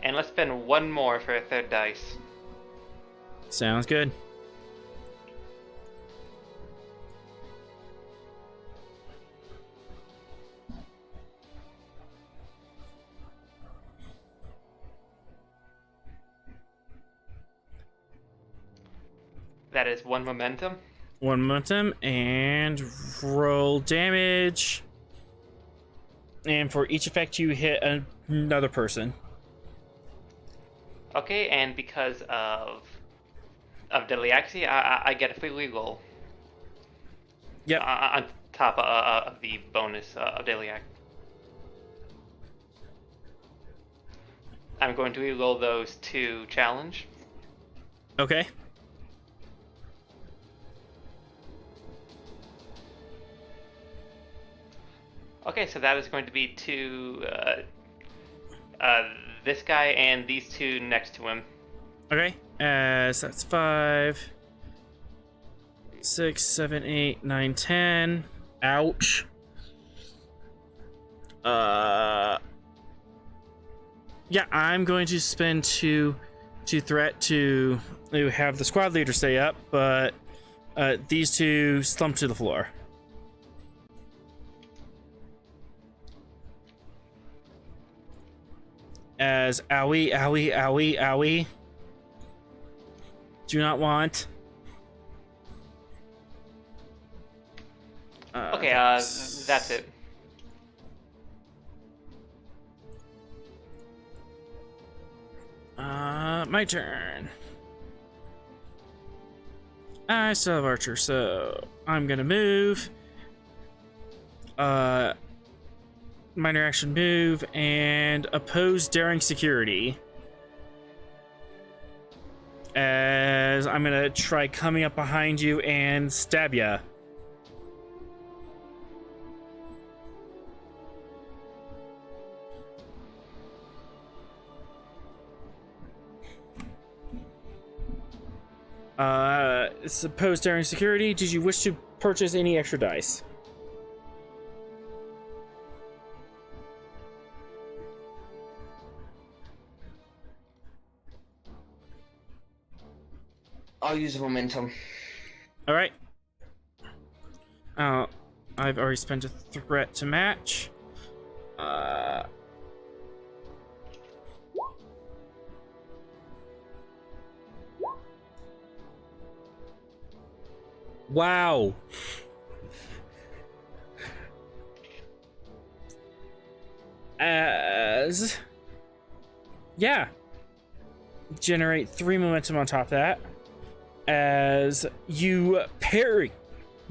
And let's spend 1 more for a third dice. Sounds good. That is 1 momentum. 1 momentum, and roll damage. And for each effect, you hit another person. Okay, and because of deadly accuracy, I get a free reroll. Yep. On top of the bonus of deadly act. I'm going to reroll those 2 challenge. Okay. Okay, so that is going to be 2. This guy and these 2 next to him. Okay. So that's 5, 6, 7, 8, 9, 10. Ouch. Yeah, I'm going to spend two threat to have the squad leader stay up, but these 2 slump to the floor. As owie, owie, owie, owie. Do not want. Okay, that's it. My turn. I still have Archer, so I'm gonna move. Minor action move and oppose daring security. As I'm gonna try coming up behind you and stab ya. It's opposed daring security. Did you wish to purchase any extra dice? I'll use a momentum. All right. I've already spent a threat to match. Wow. Yeah. Generate 3 momentum on top of that. As you parry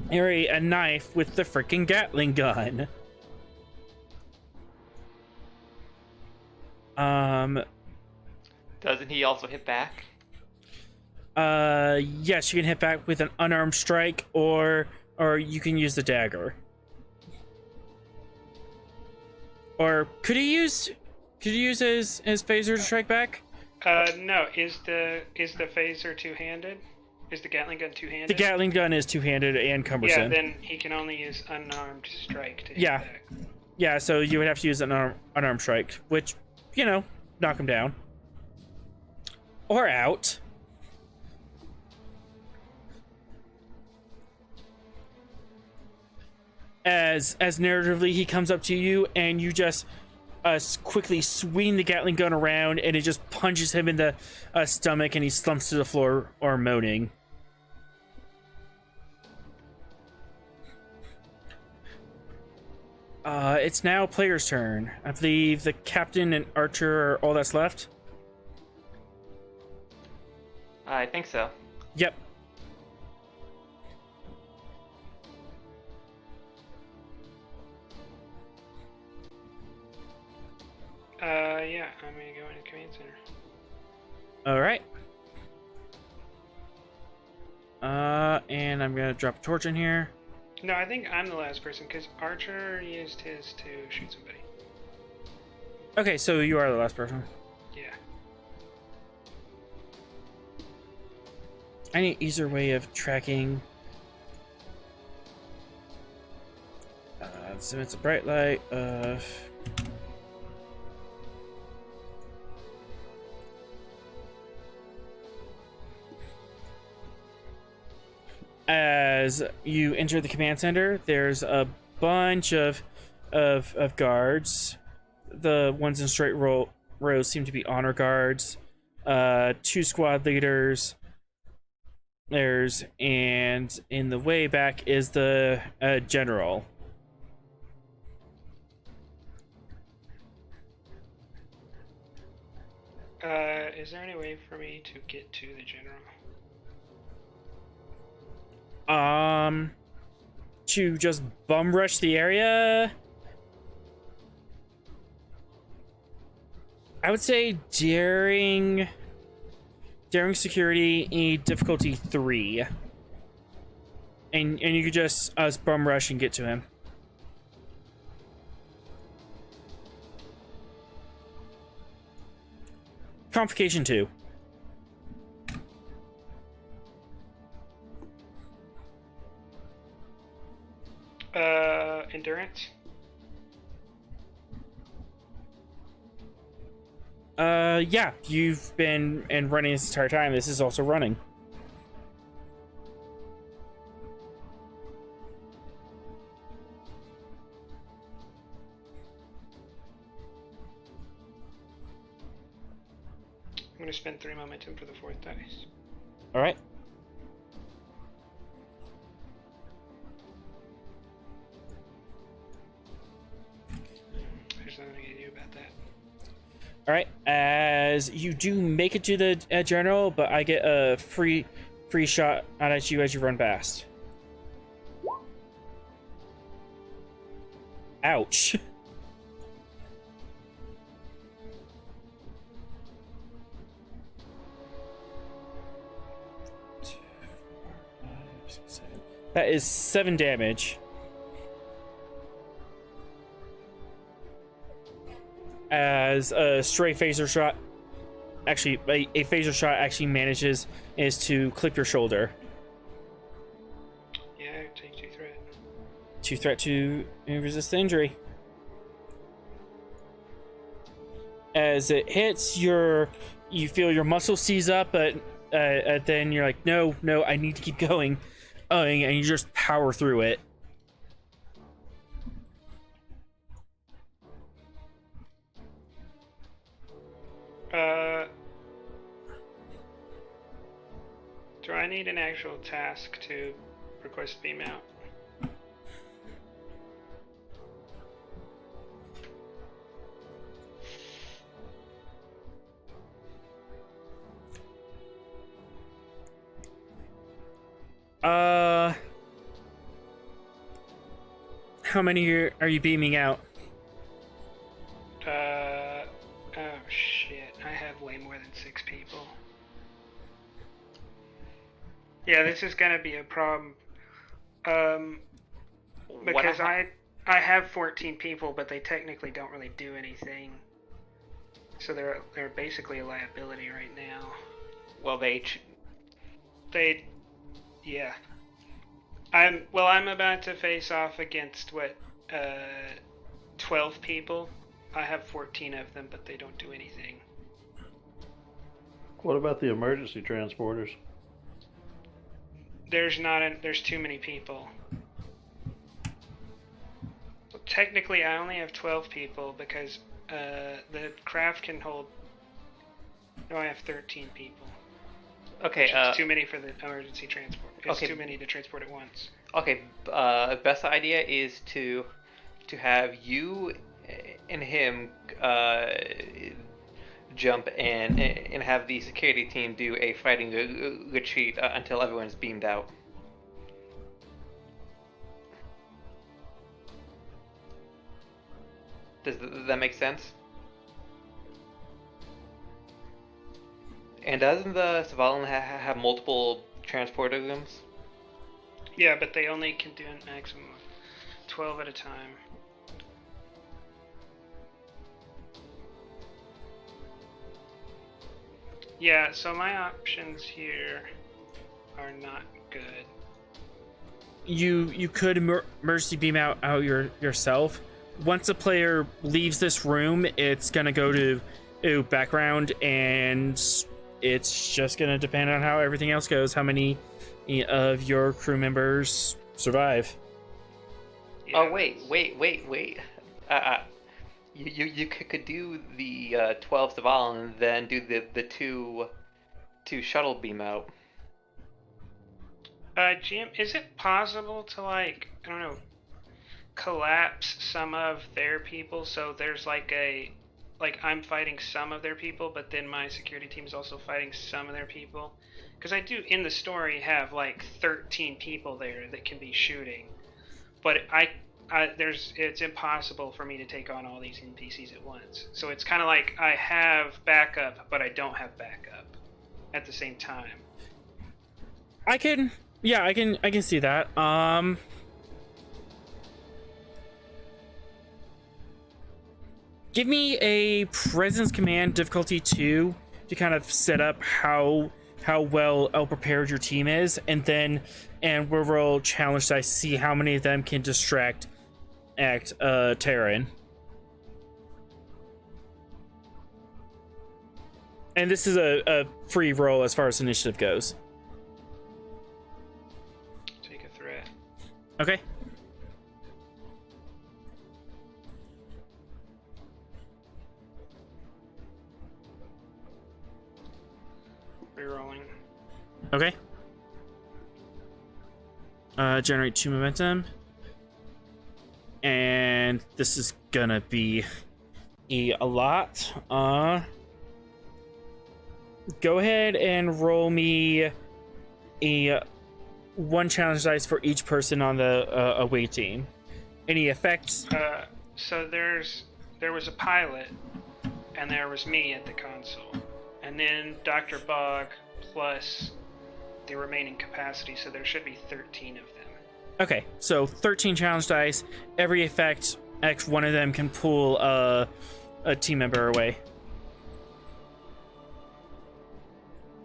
a knife with the freaking Gatling gun. Doesn't he also hit back? Yes, you can hit back with an unarmed strike, or you can use the dagger. Or could he use his phaser to strike back? No. Is the phaser two-handed? Is the Gatling gun two-handed? The Gatling gun is two-handed and cumbersome. Yeah, then he can only use unarmed strike to hit back. Yeah, so you would have to use an unarmed strike, which, knock him down. Or out. As narratively he comes up to you and you just quickly swing the Gatling gun around and it just punches him in the stomach and he slumps to the floor or moaning. It's now player's turn. I believe the captain and Archer are all that's left. I think so. Yep. Yeah, I'm gonna go into command center. All right. And I'm gonna drop a torch in here. No, I think I'm the last person because Archer used his to shoot somebody. Okay, so you are the last person. Yeah. I need an easier way of tracking. So it's a bright light of. As you enter the command center, there's a bunch of guards. The ones in straight rows seem to be honor guards. 2 squad leaders. and in the way back is the general. Is there any way for me to get to the general? To just bum rush the area. I would say daring security a difficulty 3. And you could just bum rush and get to him. Complication 2. Endurance? Yeah, you've been running this entire time. This is also running. I'm gonna spend 3 momentum for the 4th dice. All right. There's nothing I can do about that. All right. As you do make it to the general, but I get a free shot out at you as you run past. Ouch. That is 7 damage. As a stray phaser shot, actually, a phaser shot actually manages to clip your shoulder. Yeah, take 2 threat. 2 threat to resist the injury. As it hits, you feel your muscles seize up, but then you're like, no, I need to keep going. And you just power through it. Do I need an actual task to request beam out? How many are you beaming out? Oh shit, I have way more than 6 people. Yeah, this is gonna be a problem. Because I have 14 people, but they technically don't really do anything. So they're basically a liability right now. Well, yeah. I'm about to face off against 12 people. I have 14 of them, but they don't do anything. What about the emergency transporters? There's too many people. Well, technically, I only have 12 people because the craft can hold. No, I have 13 people. Okay. It's too many for the emergency transport. It's okay. too many to transport at once. Okay. Best idea is to have you and him jump and have the security team do a fighting retreat until everyone's beamed out. Does that make sense? And doesn't the Svalinn have multiple transporter rooms? Yeah, but they only can do a maximum of 12 at a time. Yeah, so my options here are not good. You could emergency beam out yourself. Once a player leaves this room, it's gonna go to background, and it's just gonna depend on how everything else goes. How many of your crew members survive? Yeah, Oh wait. You could do the 12 Svalinn and then do the two shuttle beam out. Jim, is it possible to, like, I don't know, collapse some of their people so there's like I'm fighting some of their people, but then my security team is also fighting some of their people? Because I do, in the story, have like 13 people there that can be shooting, but it's impossible for me to take on all these NPCs at once. So it's kind of like I have backup, but I don't have backup at the same time. I can see that. Give me a presence command difficulty 2 to kind of set up how well prepared your team is, and we'll roll challenge dice, see how many of them can distract Terran. And this is a free roll as far as initiative goes. Take a threat. Okay. Rerolling. Okay. Generate 2 momentum. And this is gonna be a lot. Go ahead and roll me a 1 challenge dice for each person on the away team. Any effects? So there was a pilot, and there was me at the console, and then Dr. Bog plus the remaining capacity, so there should be 13 of them. Okay, so 13 challenge dice. Every effect, one of them can pull a team member away.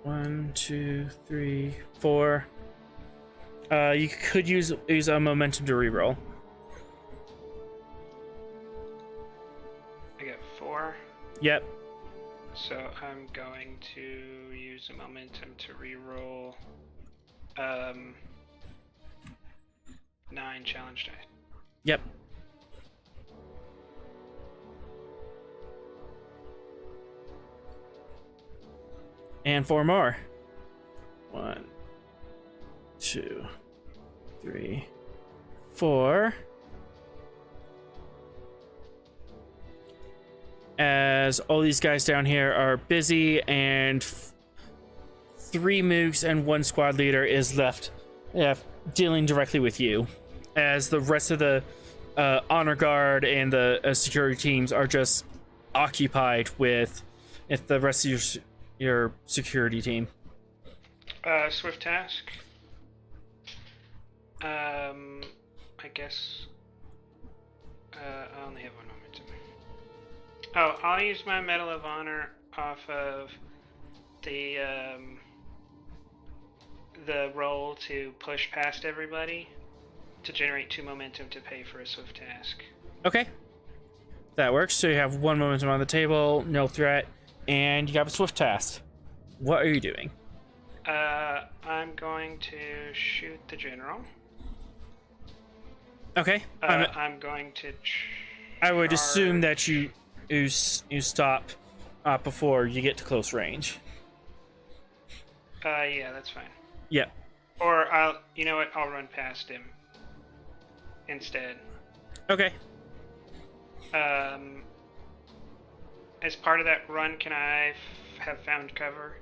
1, 2, 3, 4. You could use a momentum to reroll. I got 4. Yep. So I'm going to use a momentum to reroll 9 challenge dice. Yep. And 4 more. 1, 2, 3, 4. As all these guys down here are busy, and 3 mooks and 1 squad leader is left dealing directly with you, as the rest of the honor guard and the security teams are just occupied with the rest of your security team. Swift task. I guess I only have 1 momentum. Oh, I'll use my Medal of Honor off of the roll to push past everybody to generate 2 momentum to pay for a swift task. Okay, that works. So you have 1 momentum on the table, no threat, and you have a swift task. What are you doing? I'm going to shoot the general. Okay. I'm going to. I would assume that you stop before you get to close range. Yeah, that's fine. Yep. Or you know what? I'll run past him instead. Okay. As part of that run, can I have found cover?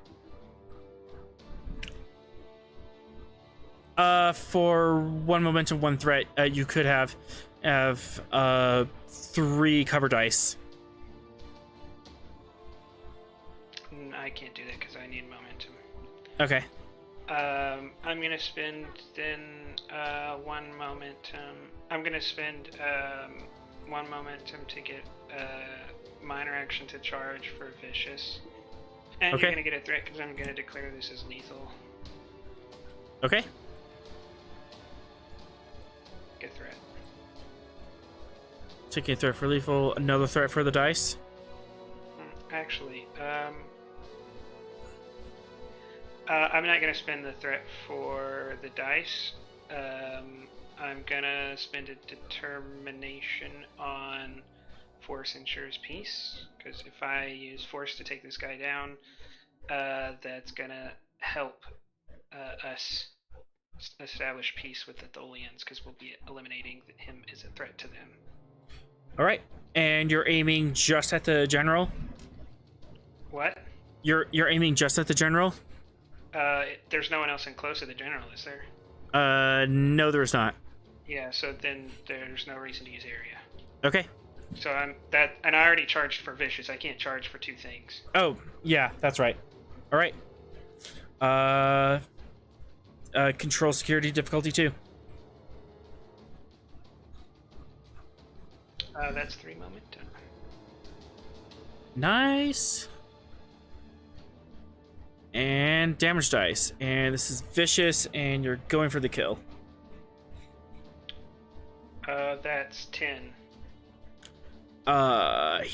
For 1 momentum, 1 threat, you could have 3 cover dice. I can't do that because I need momentum. Okay. I'm gonna spend then 1 momentum. I'm gonna spend 1 momentum to get minor action to charge for vicious, and Okay. you're gonna get a threat because I'm gonna declare this as lethal. Okay. Get threat. Taking a threat for lethal, another threat for the dice. Actually, I'm not gonna spend the threat for the dice. I'm gonna spend a determination on force ensures peace, because if I use force to take this guy down, that's gonna help us establish peace with the Tholians, because we'll be eliminating him as a threat to them. All right, and you're aiming just at the general. What? You're aiming just at the general. There's no one else in close to the general, is there? No, there's not. Yeah, so then there's no reason to use area. Okay. So and I already charged for vicious. I can't charge for 2 things. Oh, yeah, that's right. All right. Control security difficulty 2. That's 3 momentum. Nice. And damage dice. And this is vicious, and you're going for the kill. That's 10. That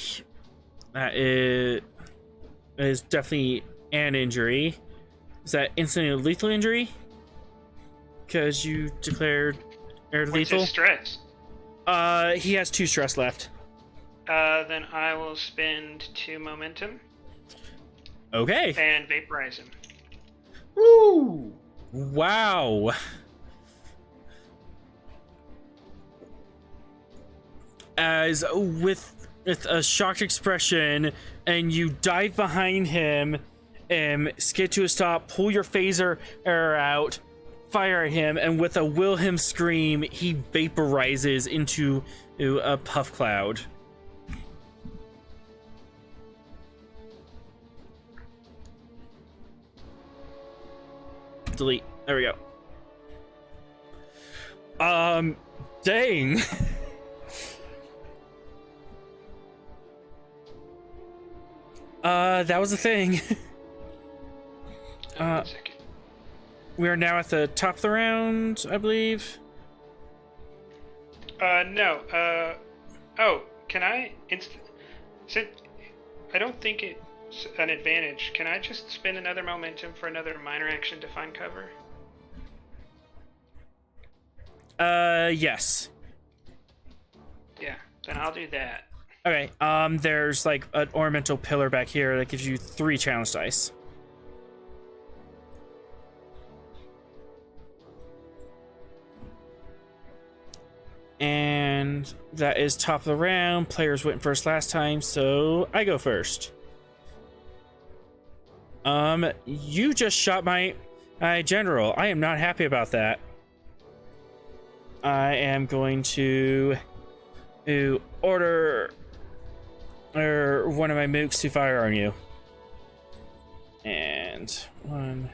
is definitely an injury. Is that instantly lethal injury? Because you declared air What's lethal? his stress? He has 2 stress left. Then I will spend 2 momentum Okay. and vaporize him. Woo! Wow. As with a shocked expression, and you dive behind him and skid to a stop, pull your phaser arrow out, fire at him, and with a Wilhelm scream, he vaporizes into a puff cloud. Delete. There we go. Dang. That was a thing. One second. We are now at the top of the round, I believe. No. Oh, can I since I don't think it's an advantage, can I just spend another momentum for another minor action to find cover? Yes. Yeah, then I'll do that. Okay, there's like an ornamental pillar back here that gives you 3 challenge dice. And that is top of the round. Players went first last time, so I go first. You just shot my general. I am not happy about that. I am going to order one of my mooks to fire on you. And 1,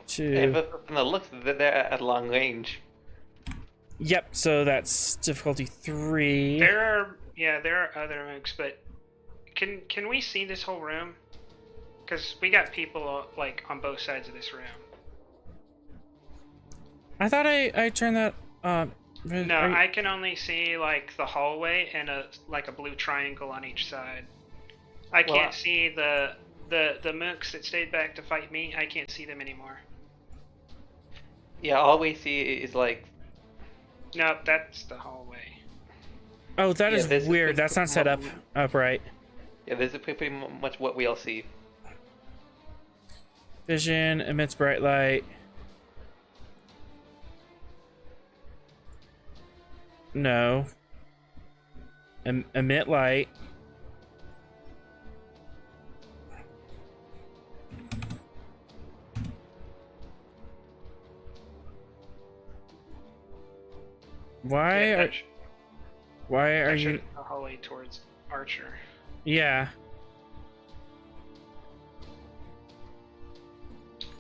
2. Yeah, but from the looks, they're at long range. Yep. So that's difficulty 3. There are other mooks, but can we see this whole room? Because we got people like on both sides of this room. I thought I turned that. No, I can only see like the hallway and a blue triangle on each side. I can't see the mooks that stayed back to fight me. I can't see them anymore. Yeah, all we see is like. No, that's the hallway. Oh, that Yeah, is this is weird. pretty- That's not set up upright. Yeah, this is pretty much what we all see. Vision emits bright light. No. Emit light. Why are you? The hallway towards Archer. Yeah.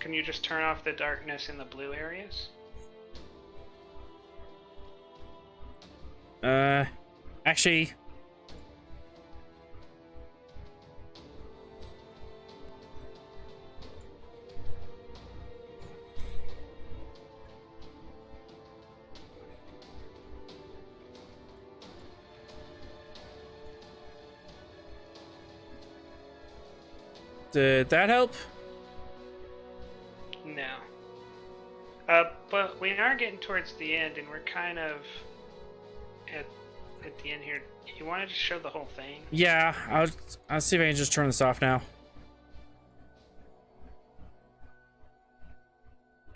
Can you just turn off the darkness in the blue areas? Actually. Did that help? No. But we are getting towards the end, and we're kind of at the end here. You want to just show the whole thing? Yeah, I'll see if I can just turn this off now.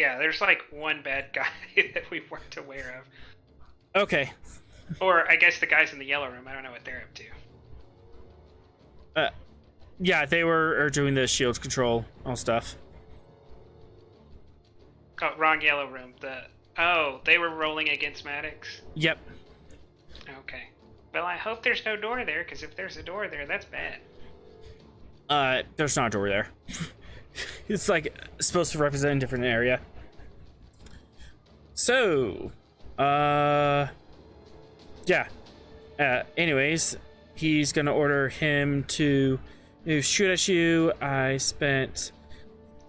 Yeah, there's like one bad guy that we weren't aware of. Okay. Or I guess the guys in the yellow room. I don't know what they're up to. Yeah, they are doing the shield control all stuff. Oh, wrong yellow room. They were rolling against Maddox. Yep. Okay. Well, I hope there's no door there, because if there's a door there, that's bad. There's not a door there. It's like supposed to represent a different area. So, yeah. Anyways, he's gonna order him to shoot at you. I spent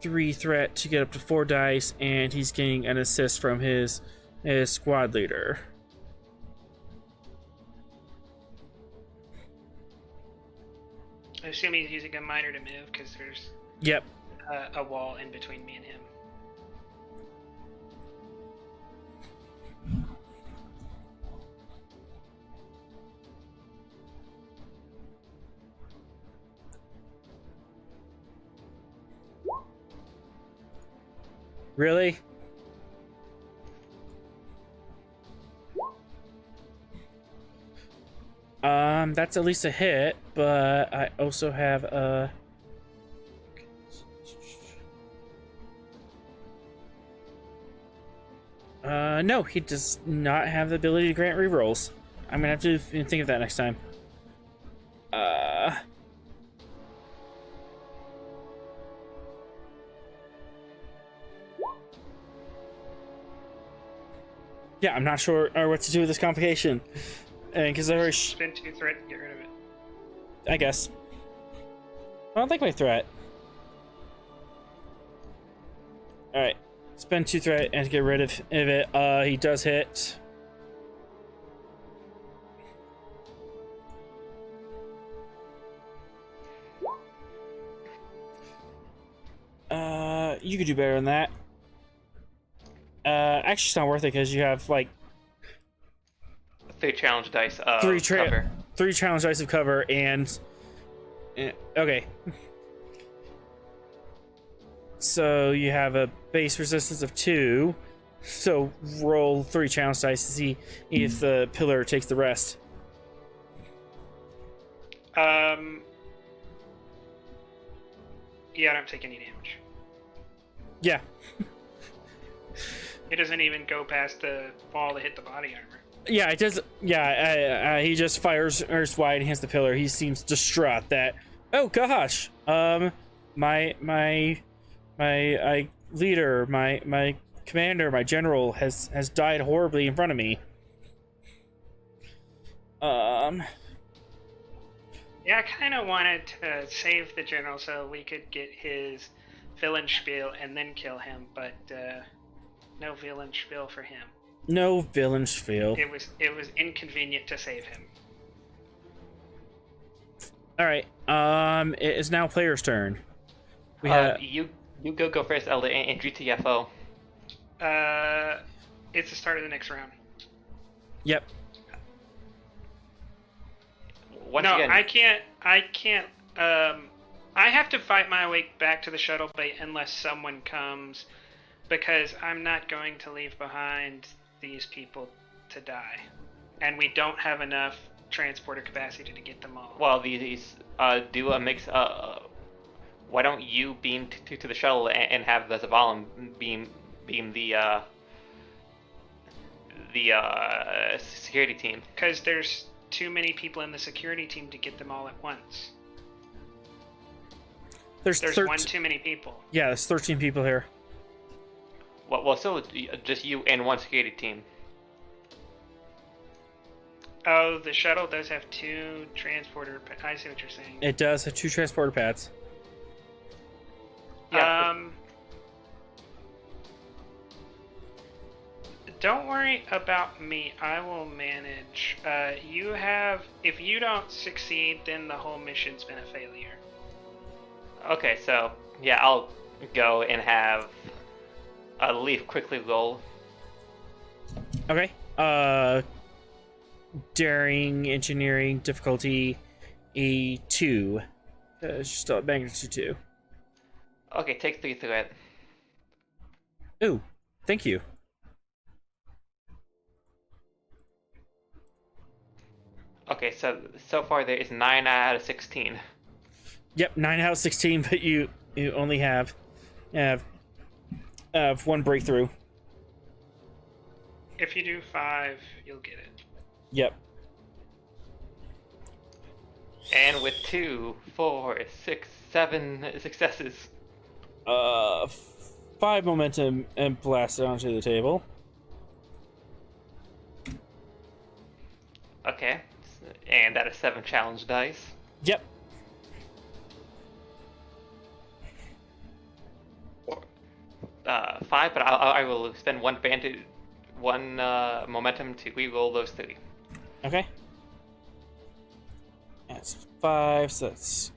3 threat to get up to 4 dice, and he's getting an assist from his squad leader. I assume he's using a miner to move, because there's Yep. a wall in between me and him. Really? That's at least a hit, but I also have a... no, he does not have the ability to grant rerolls. I'm gonna have to think of that next time. Yeah, I'm not sure what to do with this complication. And because I already... Spend 2 threat and get rid of it. I guess. I don't like my threat. Alright. Spend 2 threat and get rid of it. He does hit. You could do better than that. Actually, it's not worth it because you have like 3 challenge dice of 3 cover. 3 challenge dice of cover and okay. So you have a base resistance of 2. So roll 3 challenge dice to see if the pillar takes the rest. Yeah, I don't take any damage. Yeah. It doesn't even go past the wall to hit the body armor. Yeah, it does. Yeah, he just fires Earth wide and hits the pillar. He seems distraught that, oh gosh, my leader, my commander, my general has died horribly in front of me. Yeah, I kind of wanted to save the general so we could get his villain spiel and then kill him, but no villain spiel for him. No villain spiel. It was inconvenient to save him. All right. It is now player's turn. We You go first, Elder, and GTFO. It's the start of the next round. Yep. Once No, again, I can't. I have to fight my way back to the shuttle bay unless someone comes, because I'm not going to leave behind these people to die, and we don't have enough transporter capacity to get them all. well, these do a mix. Why don't you beam to the shuttle and have the Svalinn beam the security team? Because there's too many people in the security team to get them all at once. There's one too many people. Yeah, there's 13 people here. Well, still just you and one security team. Oh, the shuttle does have 2 transporter. I see what you're saying. It does have 2 transporter pads. Yeah, Don't worry about me. I will manage. If you don't succeed, then the whole mission's been a failure. Okay, so yeah, I'll go and have a leave quickly roll. Okay. Daring engineering difficulty a 2. It's just a magnitude 2. Okay, take 3 threat. Ooh, thank you. Okay, so far there is 9 out of 16. Yep, 9 out of 16, but you only have one breakthrough. If you do 5, you'll get it. Yep. And with 2, 4, 6, 7 successes. 5 momentum and blast it onto the table. Okay, and that is 7 challenge dice. Yep. 5, but I will spend one momentum to reroll those 3. Okay. That's 5, so that's...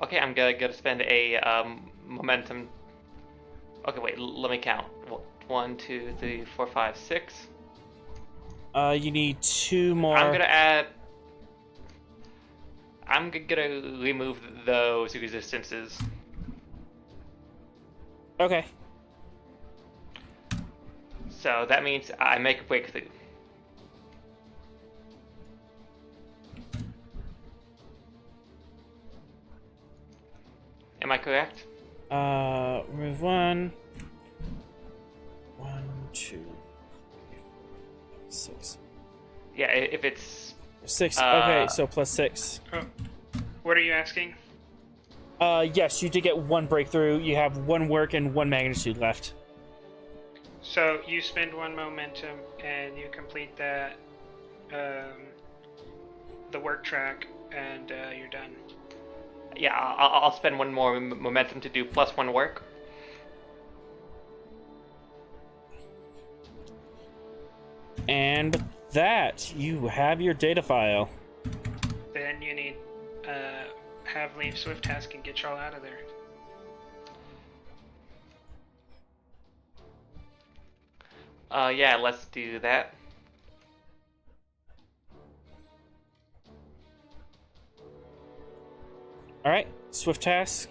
Okay, I'm gonna spend a momentum. Okay, wait, let me count. 1, 2, 3, 4, 5, 6. You need 2 more. I'm gonna remove those resistances. Okay. So that means I make a breakthrough. Am I correct? Remove 1. 1, 2, 3, 4, 6. Yeah, if it's 6. Okay, so plus 6. Oh, what are you asking? Yes, you did get 1 breakthrough. You have 1 work and 1 magnitude left. So you spend 1 momentum and you complete that, the work track, and you're done. yeah, I'll spend 1 more momentum to do plus 1 work. And with that, you have your data file. Then you need have leave swift task and get y'all out of there. Yeah, let's do that. All right, swift task.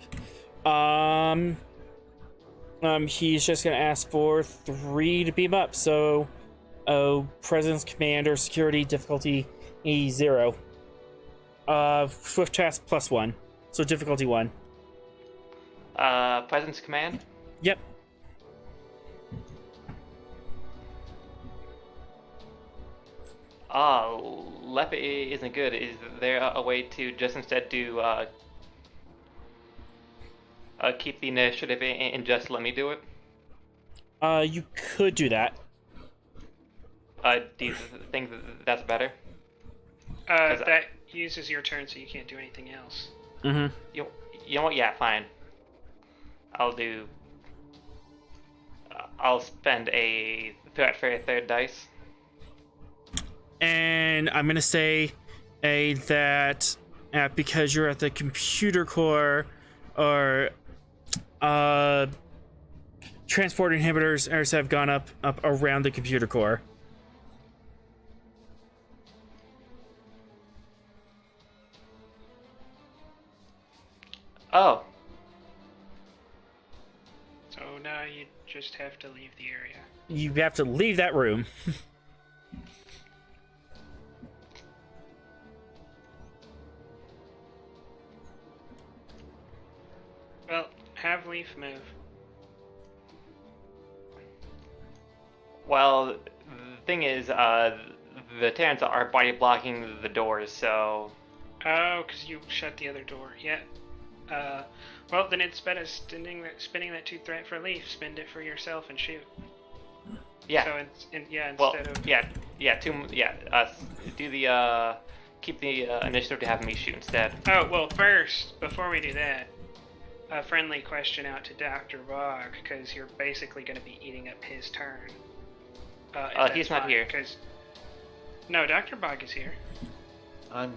He's just gonna ask for 3 to beam up. So, presence, command, or security difficulty 0. Swift task plus 1, so difficulty 1. Presence command. Yep. Lep isn't good. Is there a way to just instead do keep the initiative and just let me do it? You could do that. Do you think that's better? That uses your turn, so you can't do anything else. Mm-hmm. You know what? Yeah, fine. I'll spend a threat for a 3rd dice. And I'm gonna say that because you're at the computer core, or transport inhibitors have gone up around the computer core. Oh. So now you just have to leave the area. You have to leave that room. Well, have Leaf move. Well, the thing is, the Terrans are body blocking the doors, so. Oh, because you shut the other door. Yeah. Well, then instead of spinning that 2 threat for Leaf, spend it for yourself and shoot. Yeah. So instead Well, of do the keep the initiative to have me shoot instead. Oh, well, first, before we do that, a friendly question out to Dr. Bog, because you're basically going to be eating up his turn. He's not here. No, Dr. Bog is here. I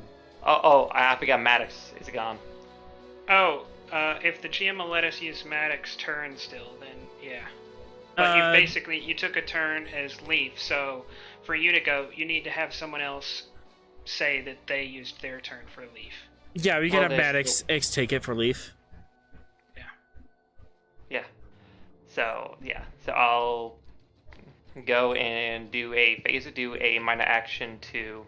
forgot Maddox is gone. Oh, if the GM will let us use Maddox's turn still, then yeah. But you took a turn as Leaf, so for you to go, you need to have someone else say that they used their turn for Leaf. Yeah, we can have Maddox X take it for Leaf. So yeah, so I'll go and do a minor action to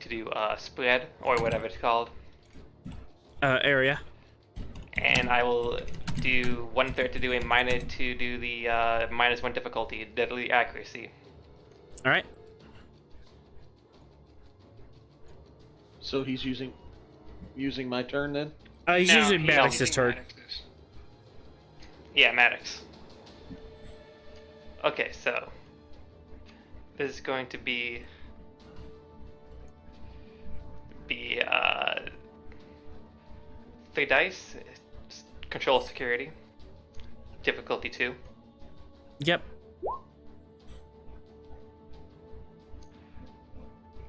do spread or whatever it's called, Area. and I will do 1/3 to do a minor to do the -1 difficulty, deadly accuracy. All right. So he's using my turn then. He's No, using he's Maddox's using turn. Maddox's. Yeah, Maddox. Okay, so this is going to be 3 dice, control security, difficulty 2. Yep.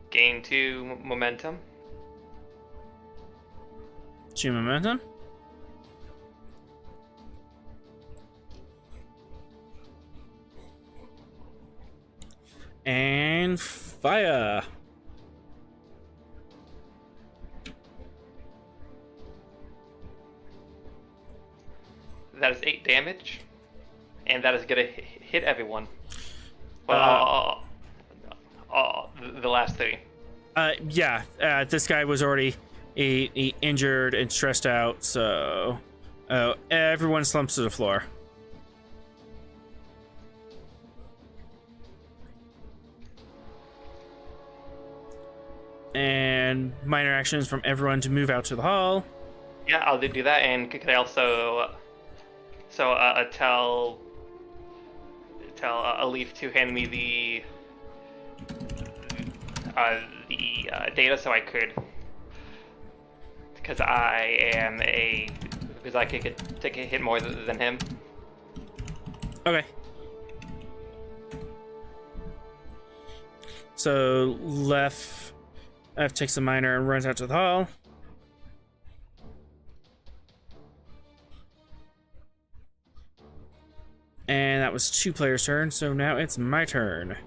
Gain 2 momentum. 2 momentum. And fire. That is 8 damage, and that is gonna hit everyone. Well, the last 3. Yeah. This guy was already injured and stressed out, so everyone slumps to the floor. And minor actions from everyone to move out to the hall. Yeah, I'll do that, and could I also tell a leaf to hand me the data so I could, because I could take a hit more than him. Okay. So Left takes a minor and runs out to the hall. And that was 2 players' turn, so now it's my turn.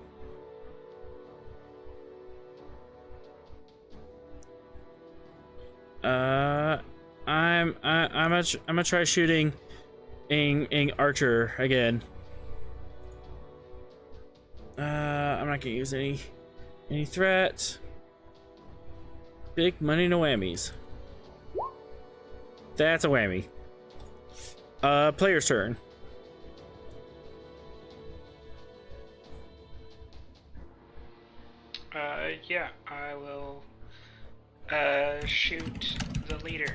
I'm gonna try shooting in Archer again. I'm not gonna use any threat. Big money, no whammies. That's a whammy. Player's turn. Yeah, I will shoot the leader.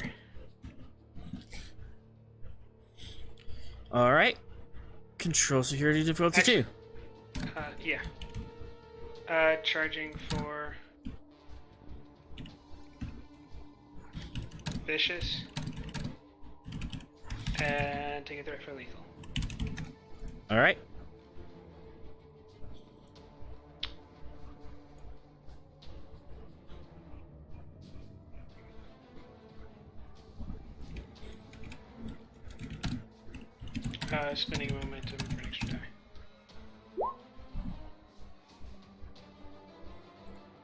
All right. Control security difficulty 2. Yeah. Charging for vicious and take a threat for lethal. All right. Spending momentum for an extra die.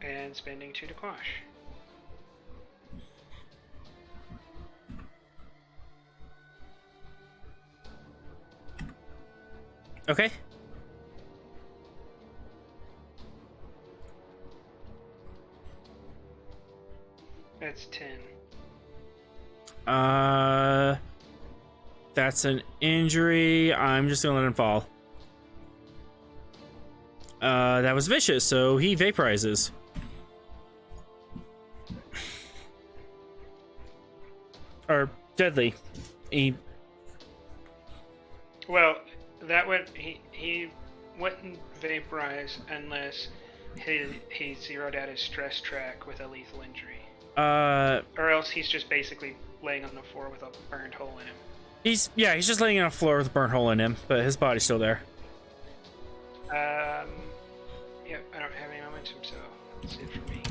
And spending 2 to quash. Okay. That's 10. That's an injury. I'm just gonna let him fall. That was vicious, so he vaporizes. Or deadly. Well, that would he wouldn't vaporize unless he zeroed out his stress track with a lethal injury. Or else he's just basically laying on the floor with a burned hole in him. He's just laying on the floor with a burnt hole in him, but his body's still there. Yep, I don't have any momentum, so that's it for me.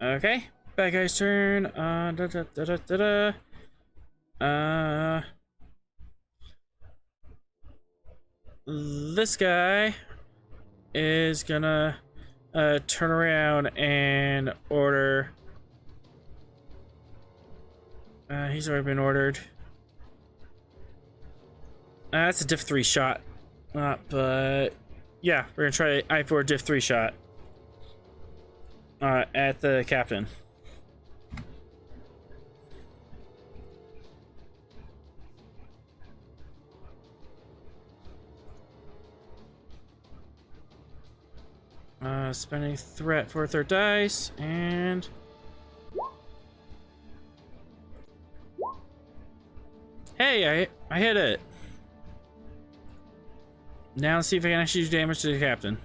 Okay, bad guy's turn. this guy is gonna turn around and order. He's already been ordered. That's a diff 3 shot. But yeah, we're gonna try I4 diff 3 shot at the captain. Spending threat for a third dice, and hey, I hit it. Now let's see if I can actually do damage to the captain.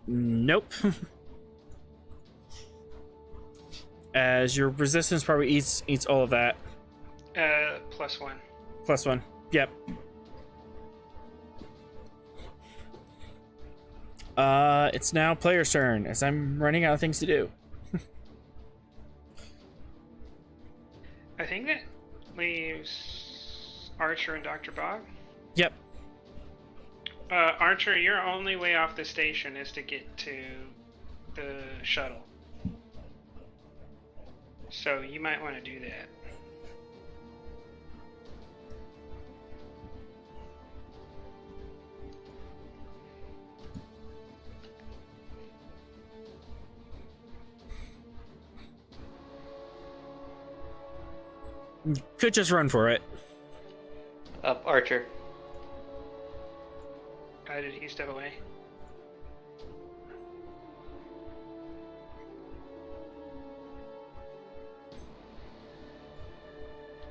Nope. As your resistance probably eats all of that. +1. +1. Yep. It's now player's turn, as I'm running out of things to do. I think that leaves Archer and Dr. Bog. Yep. Archer, your only way off the station is to get to the shuttle. So you might want to do that. Could just run for it. Archer. Did he step away?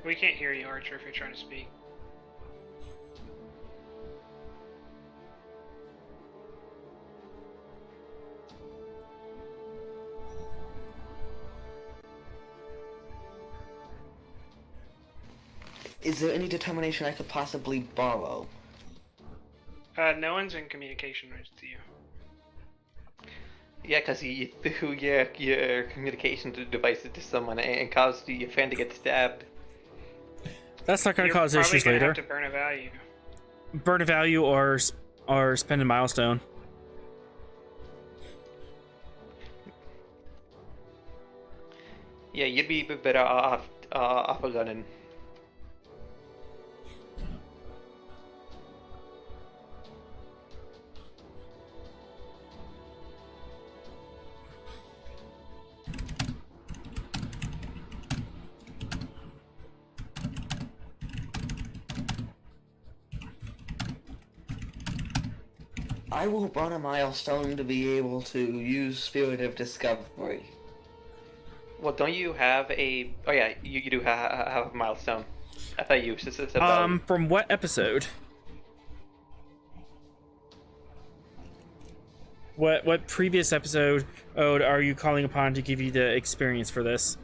We can't hear you, Archer, if you're trying to speak. Is there any determination I could possibly borrow? No one's in communication with you. Yeah, because you threw your communication devices to someone and caused your friend to get stabbed. That's not going to You're cause probably issues gonna later. have to burn a value. Burn a value or spend a milestone. Yeah, you'd be better off a gunning. I will burn a milestone to be able to use Spirit of Discovery. Well, don't you have a... Oh yeah, you do have a milestone. I thought you said From what episode? What previous episode are you calling upon to give you the experience for this?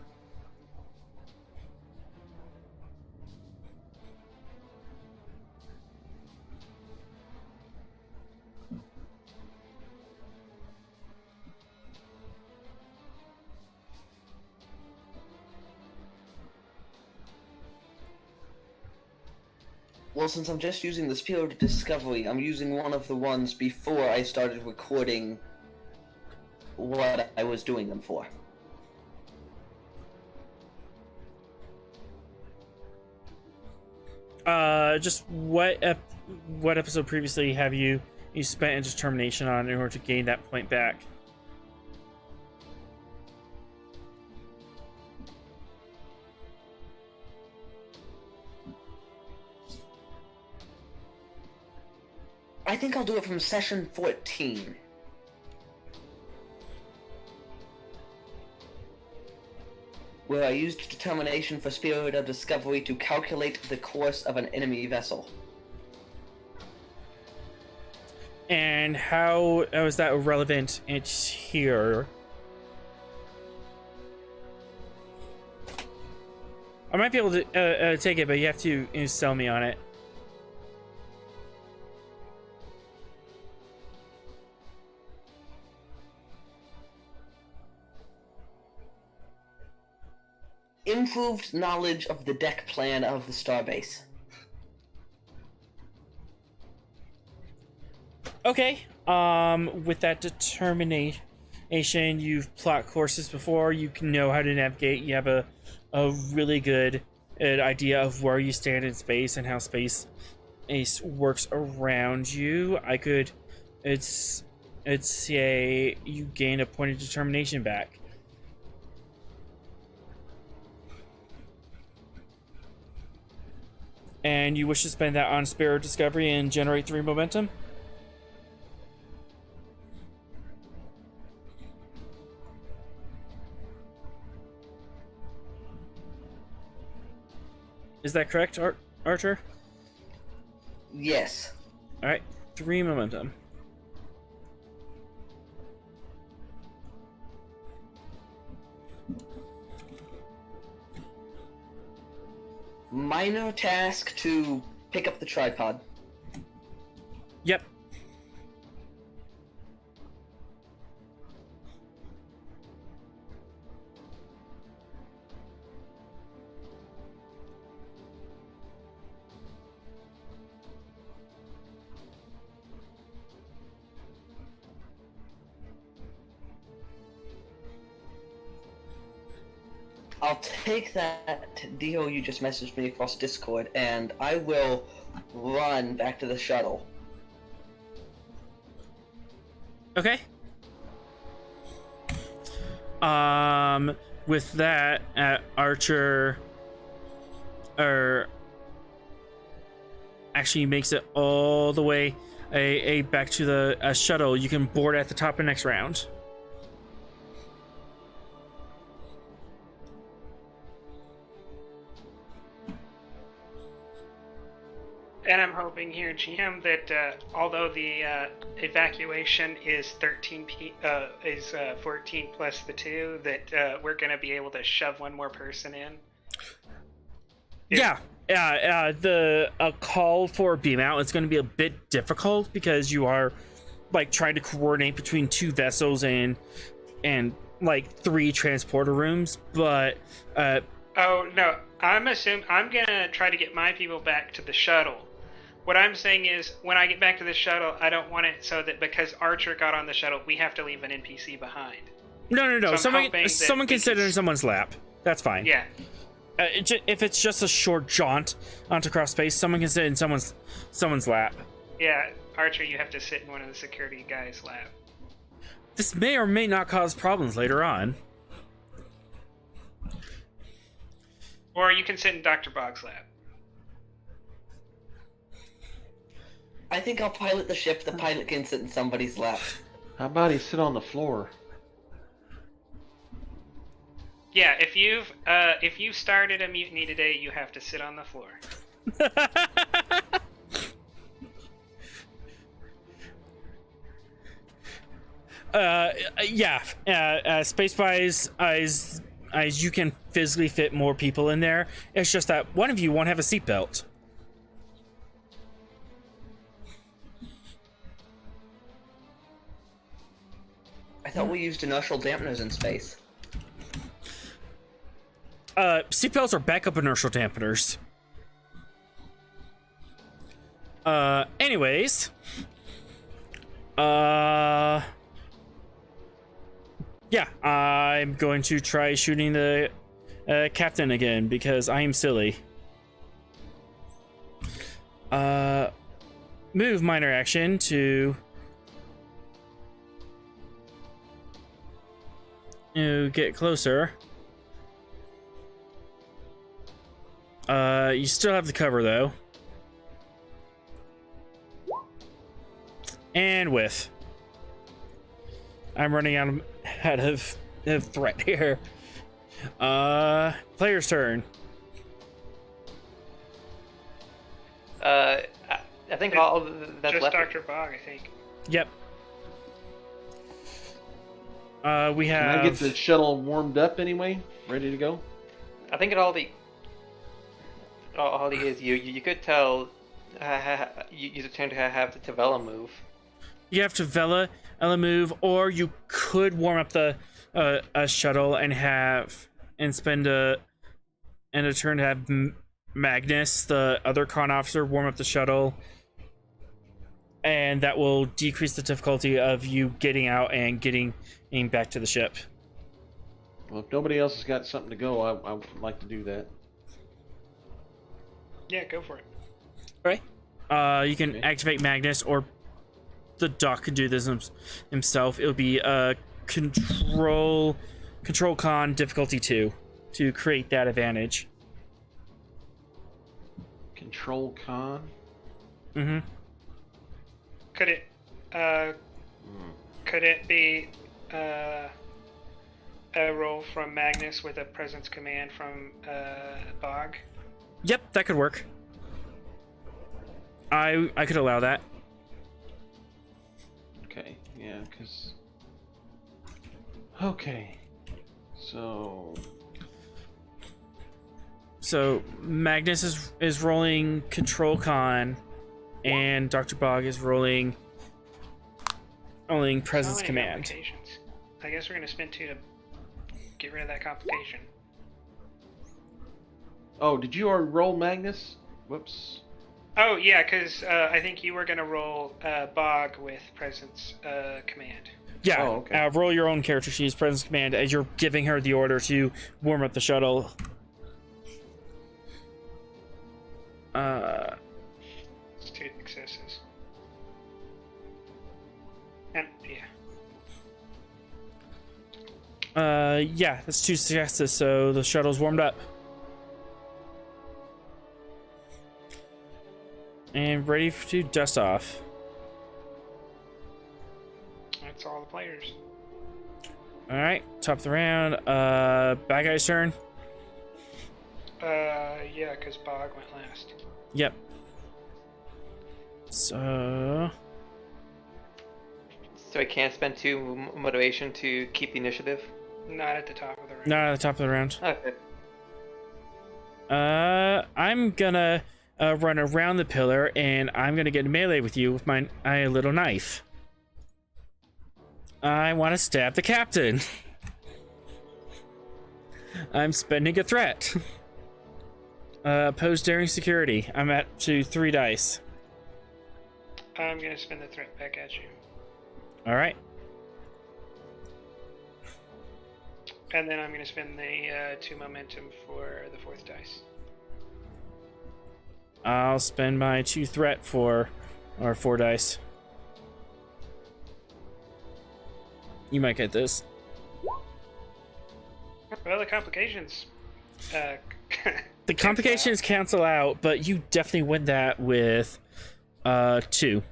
Well, since I'm just using the Spirit of Discovery, I'm using one of the ones before I started recording what I was doing them for. Just what episode previously have you spent a determination on in order to gain that point back? I think I'll do it from session 14. Where I used determination for Spirit of Discovery to calculate the course of an enemy vessel. And how is that relevant? It's here. I might be able to take it, but you have to sell me on it. Improved knowledge of the deck plan of the starbase. Okay. With that determination, you've plot courses before. You can know how to navigate. You have a really good idea of where you stand in space and how space works around you. It's say you gain a point of determination back. And you wish to spend that on Spirit Discovery and generate 3 momentum? Is that correct, Archer? Yes. Alright, 3 momentum. Minor task to pick up the tripod. Yep. I'll take that deal you just messaged me across Discord, and I will run back to the shuttle. Okay. With that, Archer, actually makes it all the way back to the shuttle. You can board at the top of next round. And I'm hoping here, GM, that although the evacuation is 14 plus the 2, that we're going to be able to shove one more person in. Yeah. The call for beam out is going to be a bit difficult because you are like trying to coordinate between 2 vessels and like 3 transporter rooms, but oh no, I'm gonna try to get my people back to the shuttle. What I'm saying is, when I get back to the shuttle, I don't want it so that because Archer got on the shuttle, we have to leave an NPC behind. No. So Someone can sit in someone's lap. That's fine. Yeah. If it's just a short jaunt onto cross space, someone can sit in someone's lap. Yeah, Archer, you have to sit in one of the security guys' lap. This may or may not cause problems later on. Or you can sit in Dr. Bog's lap. I think I'll pilot the ship. The pilot can sit in somebody's lap. How about he sit on the floor? Yeah, if you've started a mutiny today, you have to sit on the floor. Space-wise, as you can physically fit more people in there. It's just that one of you won't have a seatbelt. I thought we used inertial dampeners in space. Seatbelts are backup inertial dampeners. Anyways. Yeah, I'm going to try shooting the captain again because I am silly. Move minor action to get closer. You still have the cover though. And with. I'm running out of threat here. Player's turn. I think all that's just left. Dr. Bog, I think. Yep. We have. Can I get the shuttle warmed up anyway? Ready to go? I think all the is you could tell you tend to have the Tavella move. You have to Ella move, or you could warm up the a shuttle and spend a turn to have Magnus, the other con officer, warm up the shuttle. and that will decrease the difficulty of you getting out and getting back to the ship. Well, if nobody else has got something to go, I would like to do that. Yeah, go for it. Right. You can Okay. activate Magnus, or the Doc can do this himself. It'll be control con difficulty 2 to create that advantage. Control con. Mm-hmm. Could it be a roll from Magnus with a presence command from Bog? Yep, that could work. I could allow that. Okay, yeah, because... Okay. So Magnus is rolling control con, and Dr. Bog is rolling presence So many command. complications. I guess we're gonna spend 2 to get rid of that complication. Oh, did you already roll Magnus? Whoops. Oh yeah, because I think you were gonna roll Bog with presence command. Yeah, Oh, okay. roll your own character sheet's presence command as you're giving her the order to warm up the shuttle. It's 2 successes. And yeah. Yeah, that's 2 successes, so the shuttle's warmed up. And ready to dust off. That's all the players. Alright, top of the round. Bad guy's turn. Yeah, because Bog went last. Yep. So I can't spend 2 motivation to keep the initiative? Not at the top of the round. not at the top of the round. Okay. I'm gonna run around the pillar, and I'm gonna get in melee with you with my little knife. I want to stab the captain. I'm spending a threat. Oppose daring security. I'm at to 3 dice. I'm gonna spin the threat back at you. All right. And then I'm gonna spend the 2 momentum for the 4th dice. I'll spend my 2 threat for 4 dice. You might get this. Well, the complications. The complications cancel out, but you definitely win that with 2.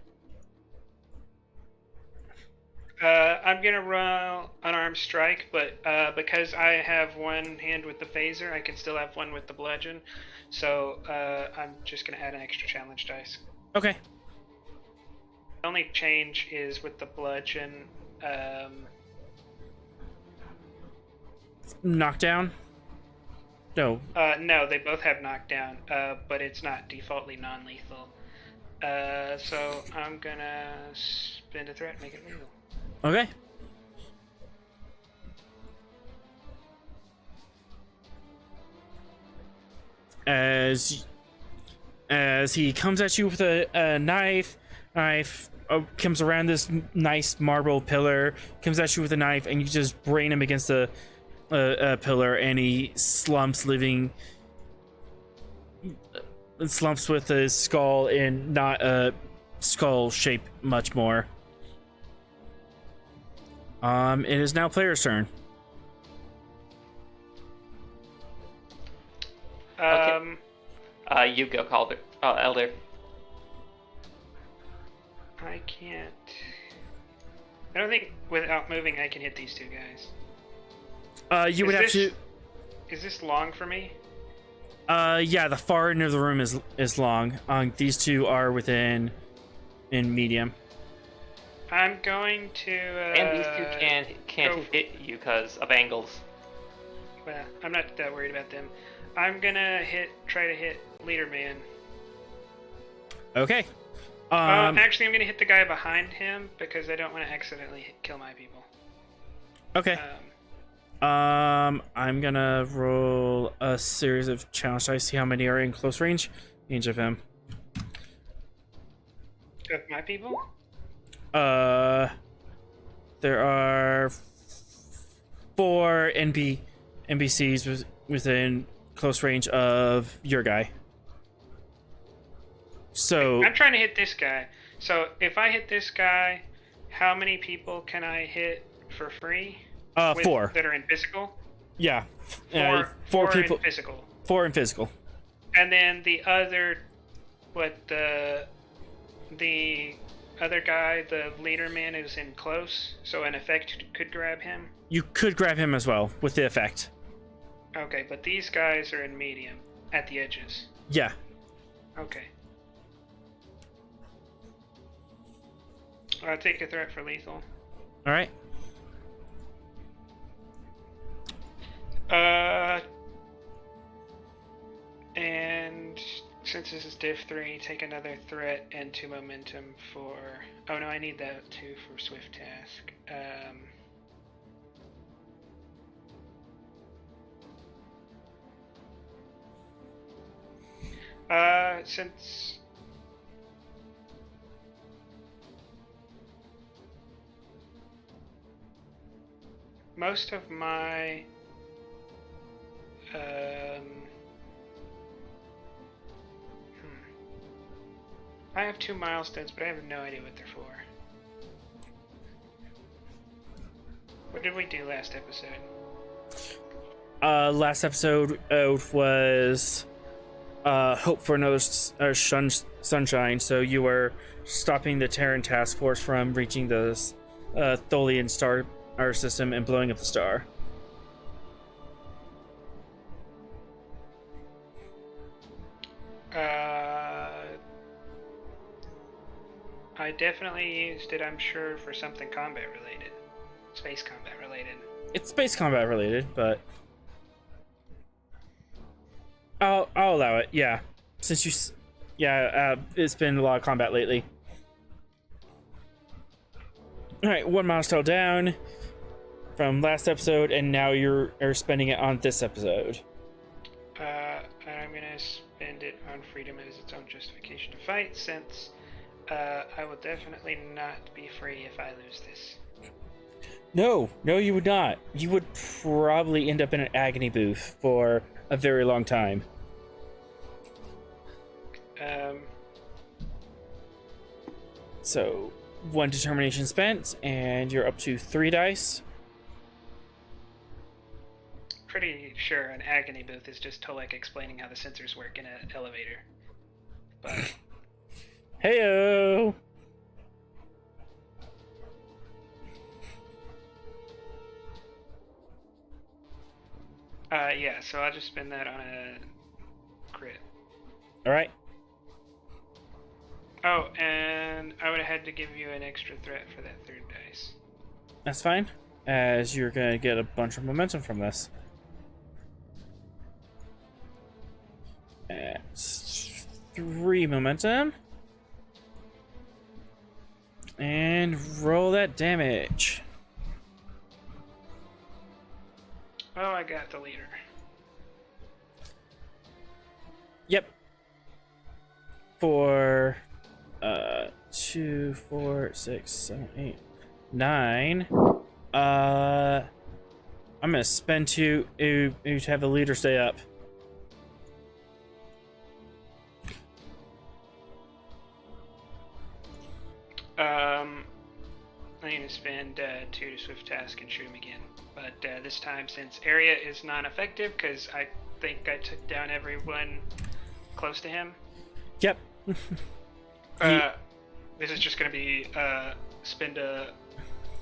I'm gonna roll unarmed strike, but because I have one hand with the phaser, I can still have one with the bludgeon. So I'm just gonna add an extra challenge dice. Okay. The only change is with the bludgeon. Knockdown? No. No, they both have knockdown, but it's not defaultly non-lethal. So I'm gonna spend a threat and make it lethal. Okay. As he comes at you with a knife comes around this nice marble pillar, comes at you with a knife, and you just brain him against a pillar, and he slumps with his skull in not a skull shape much more. It is now player's turn. You go, Calder. Elder. I can't. I don't think without moving I can hit these 2 guys. You would have to. Is this long for me? Yeah, the far end of the room is long. These 2 are in medium. I'm going to. And these 2 can't hit you because of angles. Well, I'm not that worried about them. I'm gonna try to hit Leader Man. Okay. Actually, I'm gonna hit the guy behind him because I don't want to accidentally kill my people. Okay. I'm gonna roll a series of challenge dice, see how many are in close range of him. Of my people? There are 4 NPCs within close range of your guy. So I'm trying to hit this guy. So if I hit this guy, how many people can I hit for free? 4. That are in physical? Yeah. Four people. in physical. 4 in physical. And then the other, the other guy, the leader man, is in close, so an effect could grab him? You could grab him as well with the effect. Okay, but these guys are in medium, at the edges. Yeah. Okay. I'll take a threat for lethal. Alright. And since this is div 3, take another threat and 2 momentum for... Oh no, I need that too for swift task. Since... most of my... I have 2 milestones, but I have no idea what they're for. What did we do last episode? Last episode was hope for another sunshine. So you were stopping the Terran task force from reaching the Tholian star system and blowing up the star. I definitely used it, I'm sure, for something combat related. Space combat related. It's space combat related, but I'll allow it. Yeah, since you, it's been a lot of combat lately. All right, 1 milestone down from last episode, and now you're spending it on this episode. I'm gonna spend it on freedom as its own justification to fight, since I will definitely not be free if I lose this. No, you would not. You would probably end up in an agony booth for a very long time. So, 1 determination spent, and you're up to 3 dice. Pretty sure an agony booth is just Tolek explaining how the sensors work in an elevator. But Heyo! yeah, so I'll just spend that on a crit. Alright. Oh, and I would have had to give you an extra threat for that 3rd dice. That's fine, as you're gonna get a bunch of momentum from this. That's 3 momentum. And roll that damage. Oh, I got the leader. Yep. For 2, 4, 6, 7, 8, 9. I'm gonna spend 2 to have the leader stay up. I'm going to spend 2 to swift task and shoot him again. But this time, since area is non-effective, because I think I took down everyone close to him. Yep. This is just going to be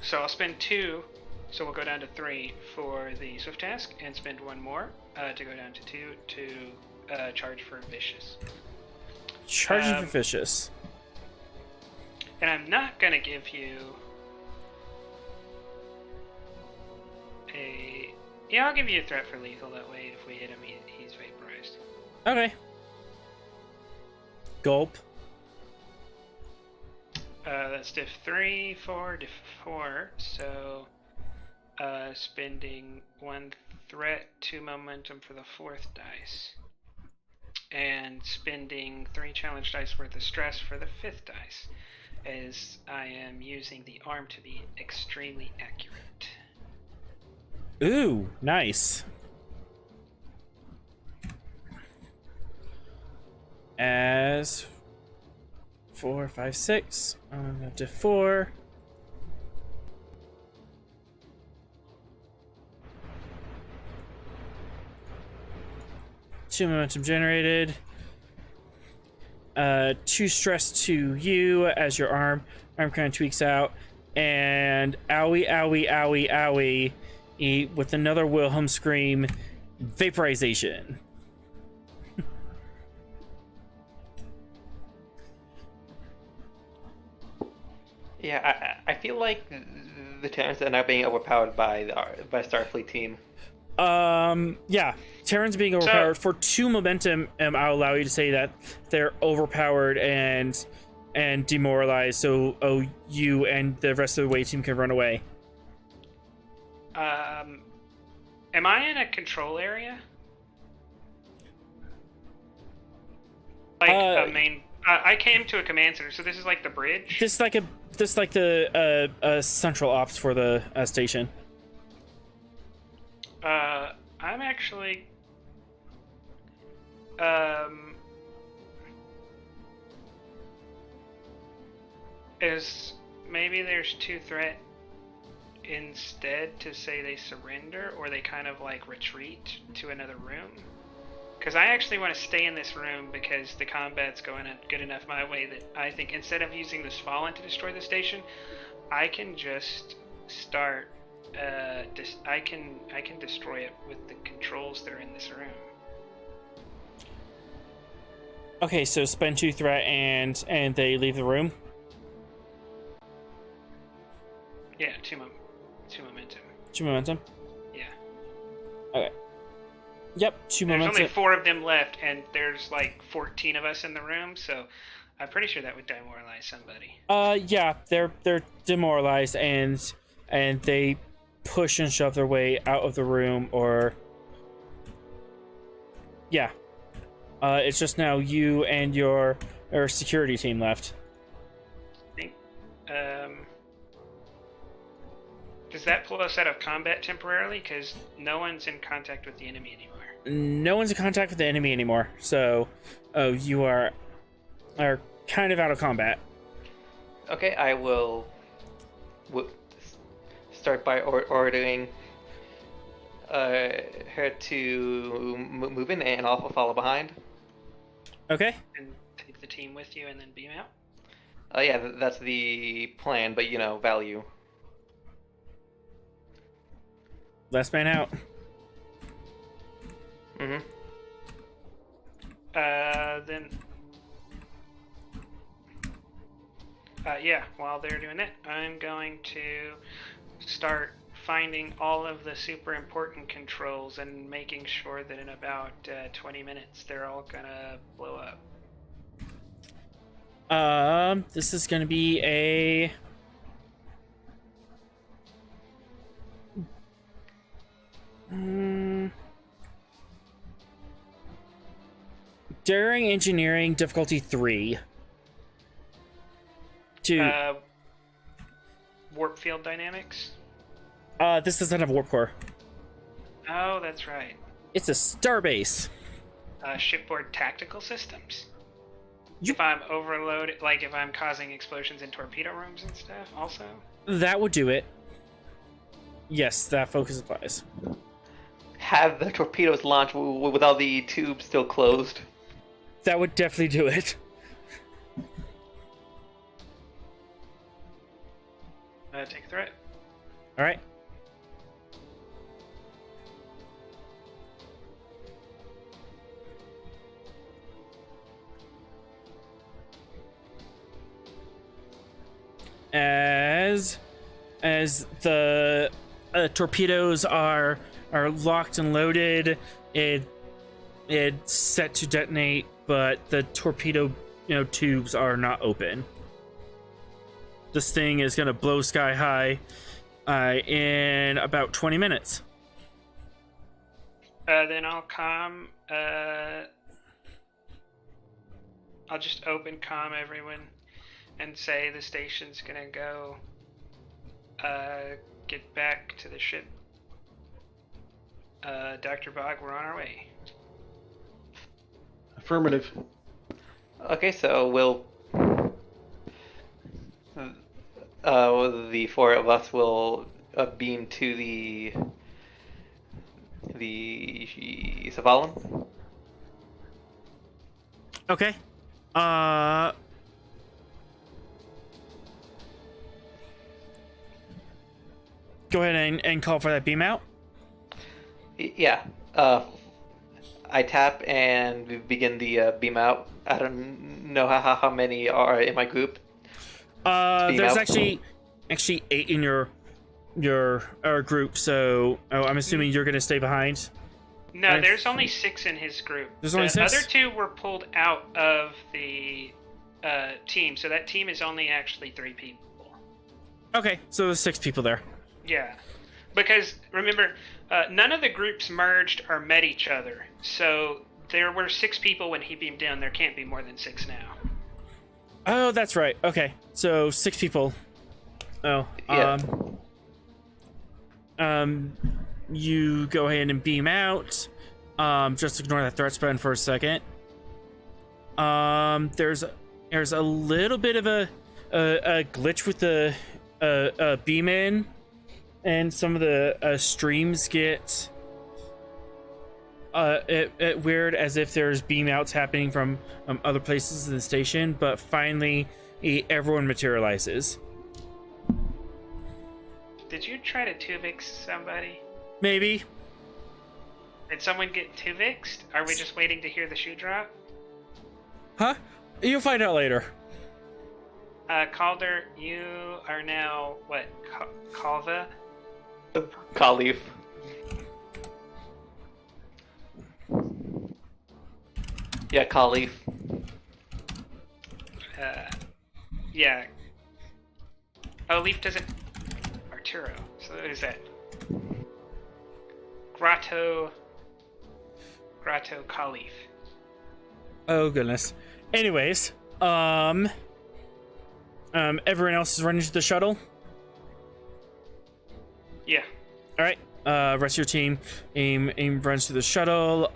so I'll spend 2, so we'll go down to 3 for the swift task, and spend 1 more to go down to 2 to charge for vicious. Charging for vicious. And I'm not going to give you a... Yeah, I'll give you a threat for lethal, that way if we hit him, he's vaporized. Okay. Gulp. That's diff 3, 4, diff 4, so spending 1 threat, 2 momentum for the 4th dice. and spending 3 challenge dice worth of stress for the 5th dice, as I am using the arm to be extremely accurate. Ooh, nice. As 4, 5, 6, up to 4. Two momentum generated. 2 stress to you as your arm kind of tweaks out, and owie, owie, owie, owie, with another Wilhelm scream, vaporization. Yeah, I feel like the Terrans are now being overpowered by Starfleet team. Yeah, Terrans being overpowered for 2 momentum. I'll allow you to say that they're overpowered and demoralized. So you and the rest of the away team can run away. Am I in a control area? Like a main. I came to a command center, so this is like the bridge. This is like the central ops for the station. I'm actually is maybe there's 2 threat instead to say they surrender, or they kind of like retreat to another room. Because I actually want to stay in this room because the combat's going good enough my way that I think instead of using the Svalinn to destroy the station, I can just start. I can destroy it with the controls that are in this room. Okay, so spend 2 threat and they leave the room. Yeah, 2 momentum. 2 momentum. Yeah. Okay. Yep, 2 There's momentum. only 4 of them left, and there's like 14 of us in the room, so I'm pretty sure that would demoralize somebody. Yeah, they're demoralized and they push and shove their way out of the room, or yeah. It's just now you and your security team left. I think. Does that pull us out of combat temporarily? Because no one's in contact with the enemy anymore. No one's in contact with the enemy anymore, so you are kind of out of combat. Okay, I will start by ordering her to move in, and I'll follow behind. Okay. And take the team with you and then beam out? Yeah, that's the plan, but value. Last man out. Mm-hmm. Then... yeah, while they're doing that, I'm going to start finding all of the super important controls and making sure that in about 20 minutes they're all gonna blow up. This is gonna be a... Daring engineering difficulty 3. Warp field dynamics? This doesn't have warp core. Oh, that's right. It's a starbase. Shipboard tactical systems? If I'm overloaded, like if I'm causing explosions in torpedo rooms and stuff, also? That would do it. Yes, that focus applies. Have the torpedoes launch with all the tubes still closed. That would definitely do it. Take a threat. All right. As the torpedoes are locked and loaded, it's set to detonate, but the torpedo tubes are not open. This thing is gonna blow sky high in about 20 minutes. Then I'll I'll just open comm everyone and say the station's gonna go get back to the ship. Dr. Bog, we're on our way. Affirmative. Okay, so we'll the four of us will beam to the Svalinn. Okay. Go ahead and call for that beam out. Yeah. I tap and we begin the beam out. I don't know how many are in my group. Beam There's out. actually 8 in your group, so I'm assuming you're gonna stay behind. No, Right. there's only 6 in his group. There's only the 6? other 2 were pulled out of the team, so that team is only actually 3 people. Okay, so there's 6 people there. Yeah, because remember, none of the groups merged or met each other, so there were 6 people when he beamed down. There can't be more than 6 now. Oh, that's right. Okay, so 6 people. Oh, Yeah. You go ahead and beam out. Just ignore that threat spend for a second. There's a little bit of a glitch with the beam in, and some of the streams get weird, as if there's beam outs happening from other places in the station. But finally, everyone materializes. Did you try to Tuvix somebody? Maybe. Did someone get Tuvixed? Are we just waiting to hear the shoe drop? Huh? You'll find out later. Calder, you are now, what, Calva? Khalif. Yeah, Khalif. Yeah. Oh, Leaf doesn't... Arturo. So what is that? Grotto Khalif. Oh goodness. Anyways, everyone else is running to the shuttle. Yeah. All right. Rest of your team aim runs to the shuttle.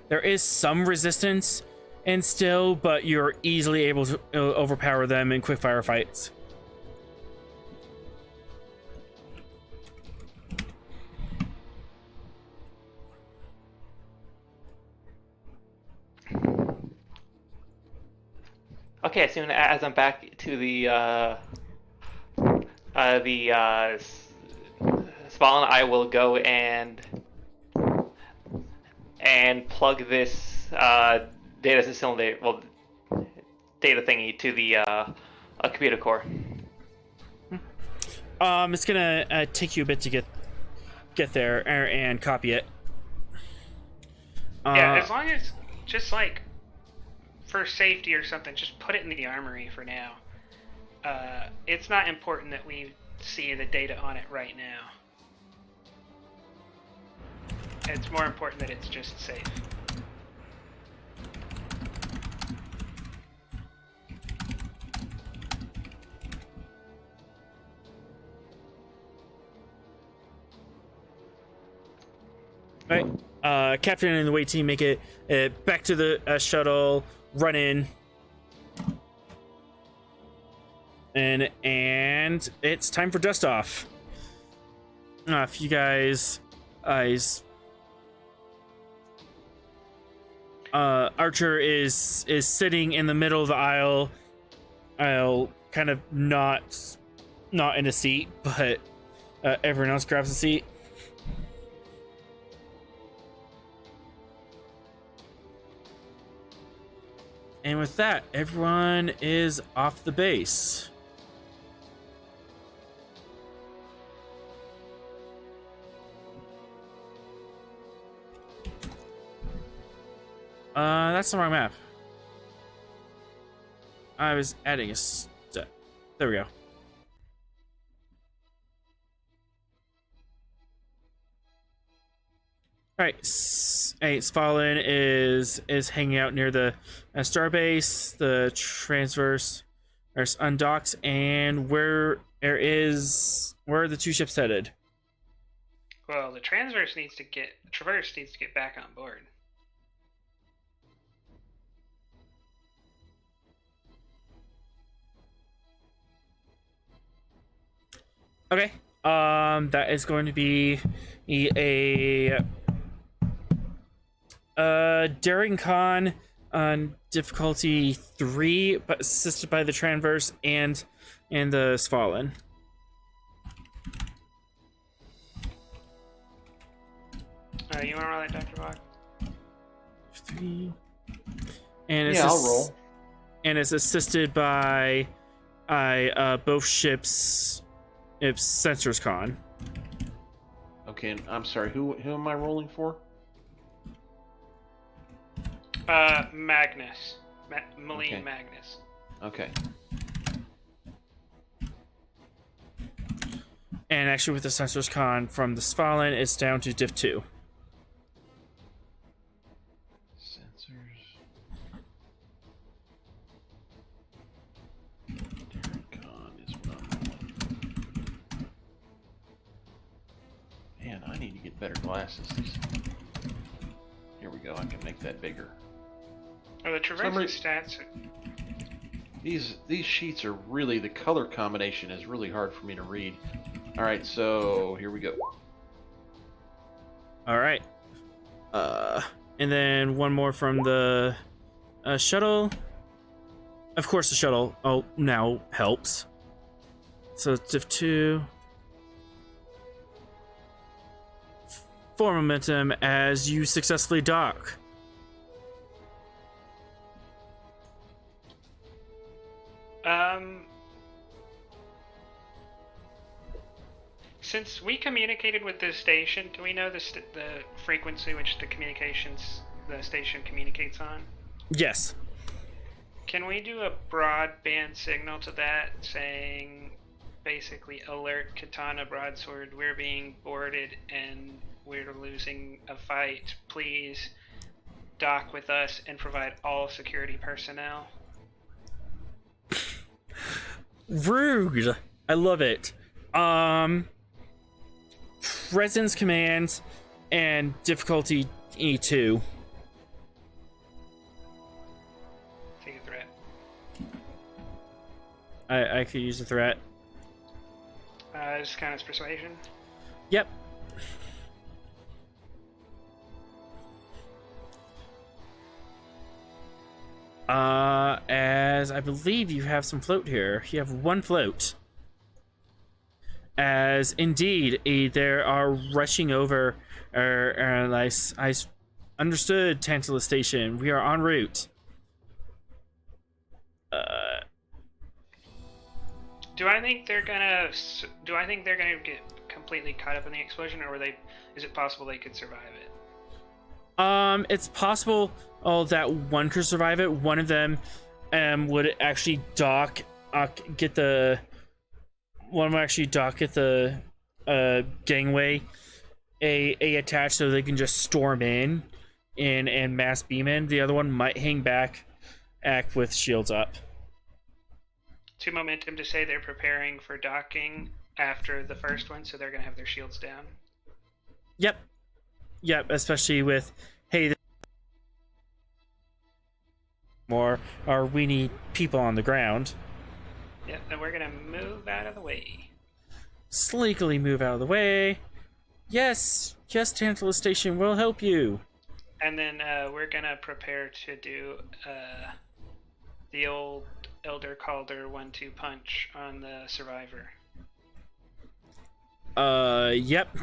There is some resistance and still, but you're easily able to overpower them in quick fire fights. Okay, as soon as I'm back to the spawn, I will go and plug this data cylinder, well, data thingy to the computer core. It's gonna take you a bit to get there and copy it. Yeah, as long as, just like, for safety or something, just put it in the armory for now. It's not important that we see the data on it right now. It's more important that it's just safe. All right. Captain and the wait team make it back to the shuttle, run in, and it's time for dust off. If you guys, Archer is sitting in the middle of the aisle, kind of not in a seat, but everyone else grabs a seat. And with that, everyone is off the base. That's the wrong map. I was adding a step. There we go. All right. Svalinn is hanging out near the starbase. The transverse undocks, and where are the two ships headed? Well, the Traverse needs to get back on board. Okay. That is going to be a Daring Con on difficulty 3, but assisted by the Transverse and the Svalinn. You want to roll that, Dr. Bach? 3. And it's Yeah, I'll roll. And it's assisted by both ships. It's Sensors Con. Okay, and I'm sorry. Who am I rolling for? Magnus. Malign Okay. Magnus. Okay. And actually, with the Sensors Con from the Svalinn, it's down to Div 2. Sensors. Con is what I'm rolling. Man, I need to get better glasses. Here we go. I can make that bigger. Oh, the Traverse stats. These sheets are really, the color combination is really hard for me to read. All right, so here we go. All right. And then one more from the shuttle. Of course, the shuttle now helps. So it's Div 2. 4 momentum as you successfully dock. Since we communicated with the station, do we know the frequency which the station communicates on? Yes. Can we do a broadband signal to that saying, basically, alert Katana Broadsword, we're being boarded and we're losing a fight. Please dock with us and provide all security personnel. Rude. I love it. Presence command and difficulty E2. Take a threat. I could use a threat. Just kind of persuasion. Yep. As I believe you have some float here. You have 1 float. As indeed, they are rushing over. I understood, Tantalus Station. We are en route. Do I think they're gonna get completely caught up in the explosion, or is it possible they could survive it? It's possible that one could survive it. One of them would actually dock, get the gangway a attached so they can just storm in and mass beam in. The other one might hang back, act with shields up. 2 momentum to say they're preparing for docking after the first one, so they're gonna have their shields down. Yep, especially with more, or we need people on the ground. Yep, and we're gonna move out of the way. Sleekily move out of the way. Yes, Tantalus Station will help you. And then we're gonna prepare to do the old Elder Calder 1-2 punch on the survivor. Yep.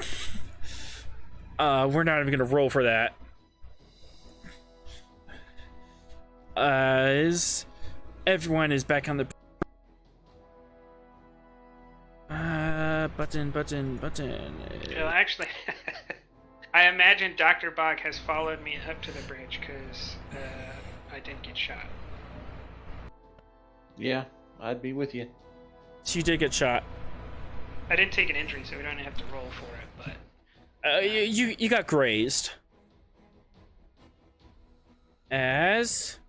We're not even gonna roll for that. As everyone is back on the button. Well, actually, I imagine Dr. Bog has followed me up to the bridge because I did get shot. Yeah, I'd be with you. So you did get shot. I didn't take an injury, so we don't have to roll for it, but... You got grazed. as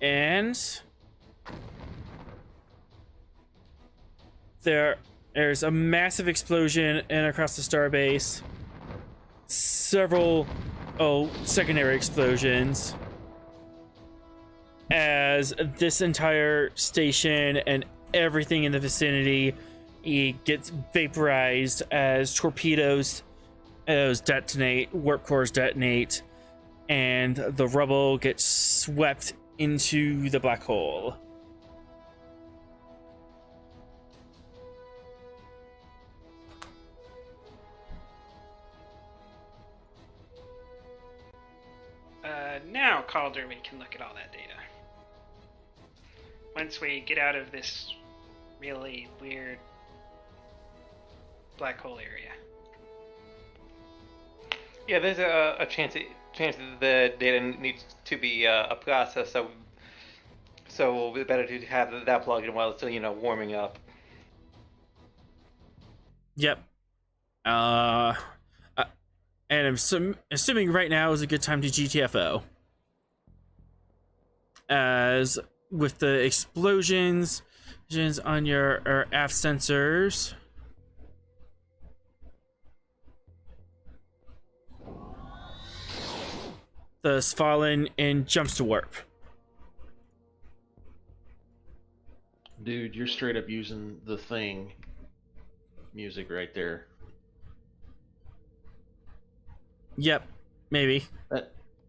and there's a massive explosion and across the starbase, several secondary explosions as this entire station and everything in the vicinity gets vaporized as torpedoes detonate, warp cores detonate, and the rubble gets swept into the black hole. Now, Calder, we can look at all that data. Once we get out of this really weird black hole area. Yeah, there's a chance that the data needs to be processed, so it's better to have that plugged in while it's still warming up. Yep. And I'm assuming right now is a good time to GTFO. As with the explosions on your aft sensors, the Svalinn and jumps to warp. Dude, you're straight up using the thing music right there. Yep, maybe.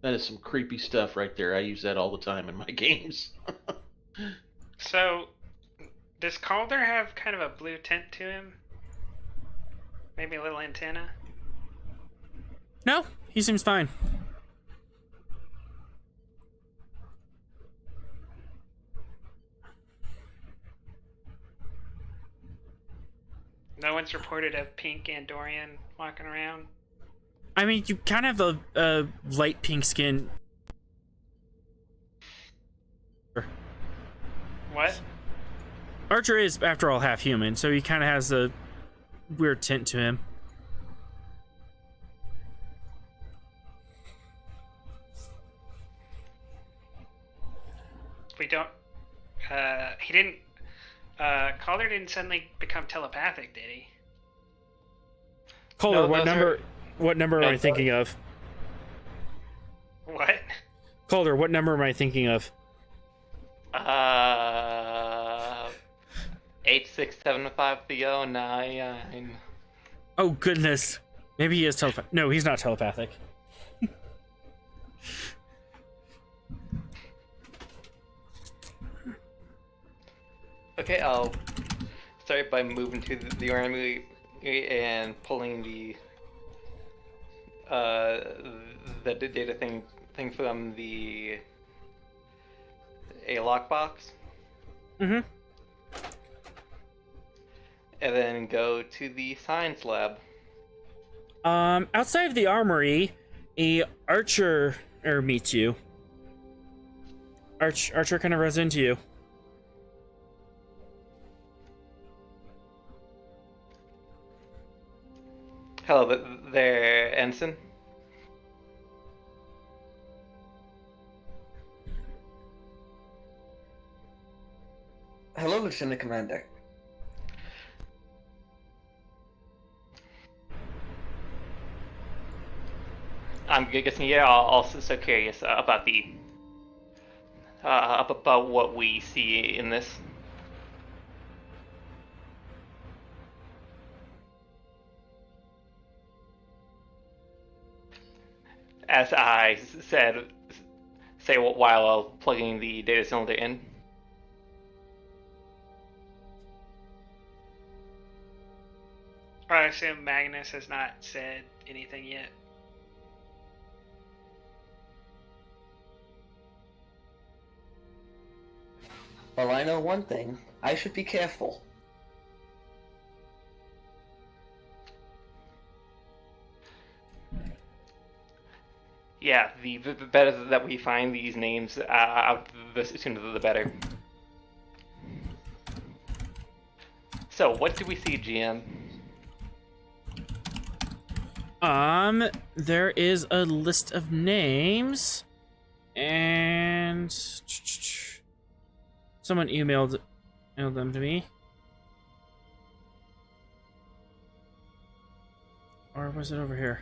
That is some creepy stuff right there. I use that all the time in my games. So, does Calder have kind of a blue tint to him? Maybe a little antenna? No, he seems fine. No one's reported a pink Andorian walking around? I mean, you kind of have a light pink skin. What? Archer is, after all, half human, so he kind of has a weird tint to him. We don't... he didn't... Calder didn't suddenly become telepathic, did he? Calder, No, what number am I thinking of? What? Calder, what number am I thinking of? 8675309. Oh, goodness. Maybe he is telepathic. No, he's not telepathic. Okay, I'll start by moving to the army and pulling the data thing from a lockbox. Mm-hmm. And then go to the science lab. Outside of the armory, a archer meets you. Archer kind of runs into you. Hello there, Ensign. Hello, Lieutenant Commander. I'm guessing you're also so curious about about what we see in this. As I say while plugging the data cylinder in. I assume Magnus has not said anything yet. Well, I know one thing. I should be careful. Yeah, the better that we find these names out, the sooner the better. So, what do we see, GM? There is a list of names, and someone emailed them to me. Or was it over here?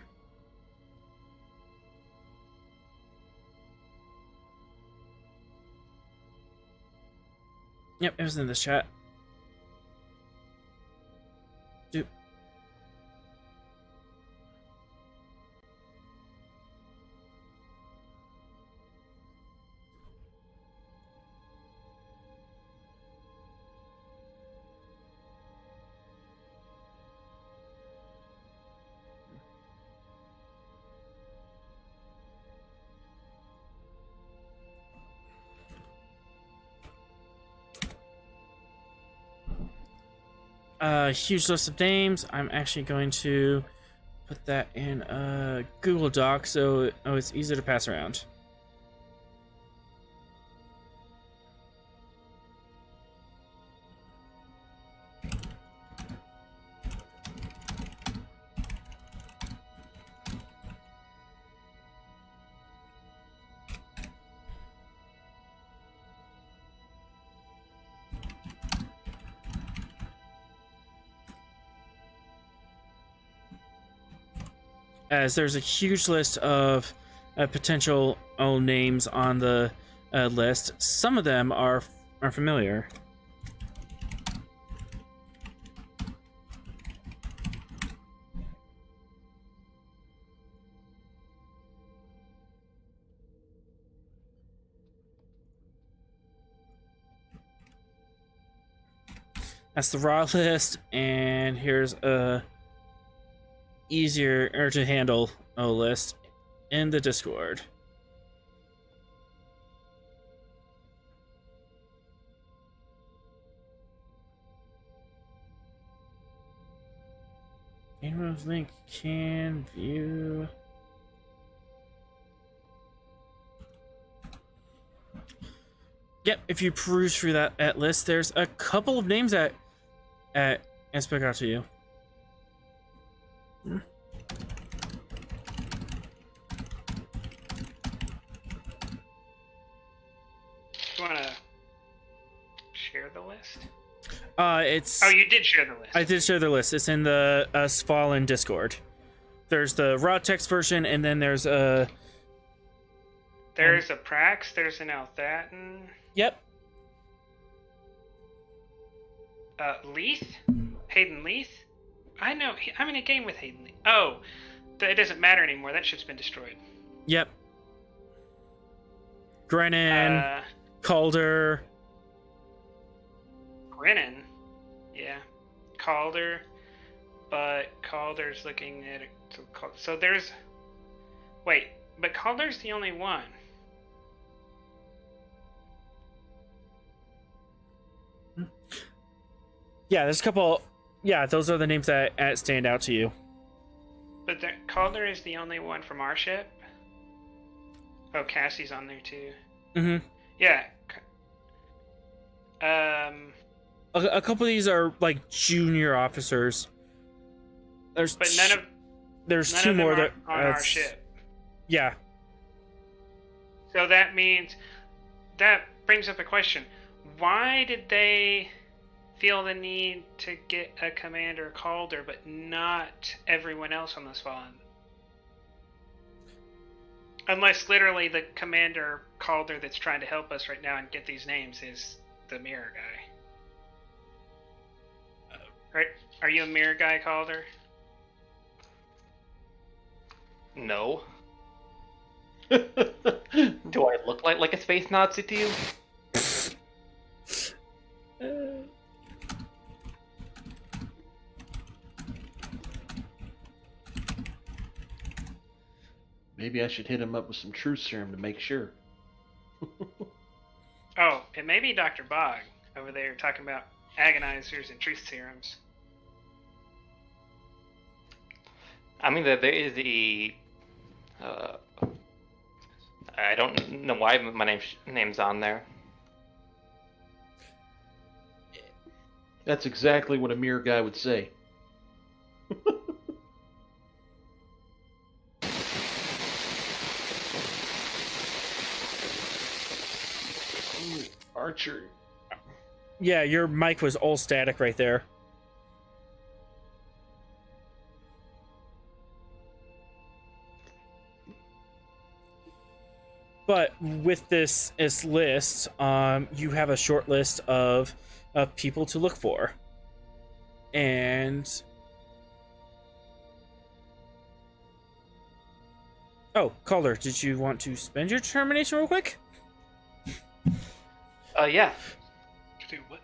Yep, it was in this chat. Dude. Huge list of names. I'm actually going to put that in a Google Doc so it's easy to pass around. As there's a huge list of potential names on the list. Some of them are familiar. That's the raw list, and here's a easier or to handle list in the Discord. Inroads link can view. Yep, if you peruse through that list, there's a couple of names that spoke out to you. Hmm. You want to share the list? It's. Oh, you did share the list. I did share the list. It's in the Svalinn Discord. There's the raw text version, and then there's a. There's a Prax. There's an Althatin. Yep. Leith? Hayden Leith? I know. I'm in a game with Hayden Leith. Oh, it doesn't matter anymore. That ship's been destroyed. Yep. Grennan. Calder. Grennan? Yeah. Calder. But Calder's looking at it. So there's... Wait, but Calder's the only one. Yeah, there's a couple. Yeah, those are the names that stand out to you. But Calder is the only one from our ship? Oh, Cassie's on there too. Mm-hmm. Yeah. A couple of these are like junior officers. There's none two of more them that are on our ship. Yeah. So that means that brings up a question. Why did they feel the need to get a Commander Calder, but not everyone else on the Svalinn? Unless literally the Commander Calder that's trying to help us right now and get these names is the mirror guy. Right? Are you a mirror guy, Calder? No. Do I look like a space Nazi to you? Maybe I should hit him up with some truth serum to make sure. Oh, it may be Dr. Bog over there talking about agonizers and truth serums. I mean, there is the... I don't know why my name's on there. That's exactly what a mirror guy would say. Archer. Yeah, your mic was all static right there. But with this list, you have a short list of people to look for. And... Oh, Calder, did you want to spend your determination real quick? Yeah. To do what?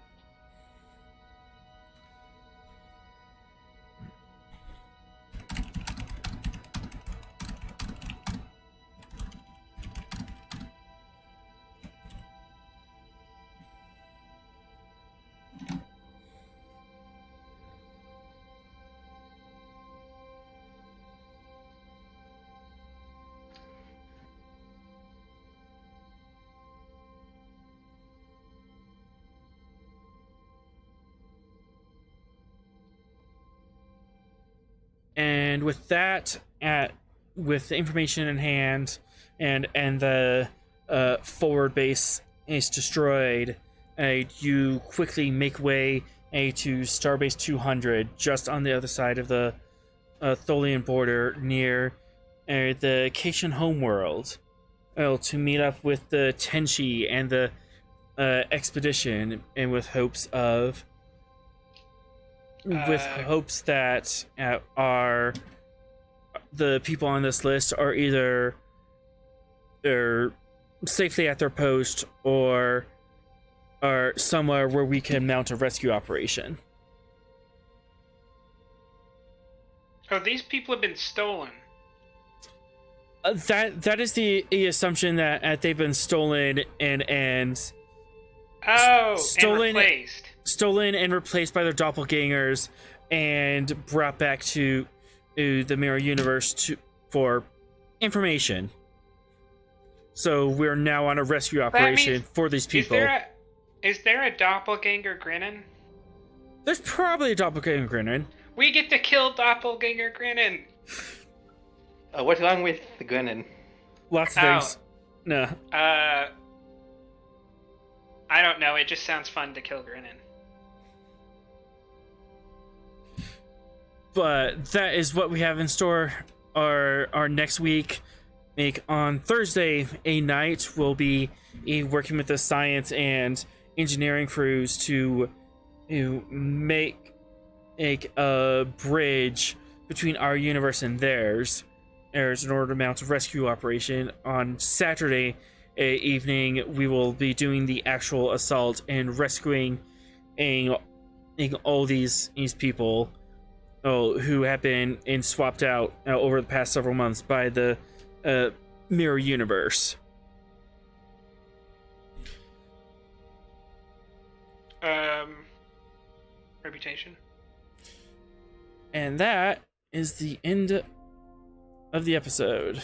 And with that, with the information in hand, and the forward base is destroyed, you quickly make way to Starbase 200, just on the other side of the Tholian border, near the Cation homeworld, to meet up with the Tenchi and the expedition, and with hopes that are the people on this list are either they're safely at their post or are somewhere where we can mount a rescue operation. Oh, these people have been stolen. That is the assumption that they've been stolen and And replaced. Stolen and replaced by their doppelgangers and brought back to the mirror universe for information. So we're now on a rescue operation for these people. Is there a doppelganger grinning? There's probably a doppelganger grinning. We get to kill doppelganger grinning. What's wrong with the gunning? Lots of things. No. I don't know. It just sounds fun to kill grinning. But that is what we have in store. Our next week, on Thursday, a night, we'll be working with the science and engineering crews to make a bridge between our universe and theirs. There's an order to mount a rescue operation. On Saturday evening, we will be doing the actual assault and rescuing all these people who have been swapped out over the past several months by the mirror universe. Reputation. And that is the end of the episode.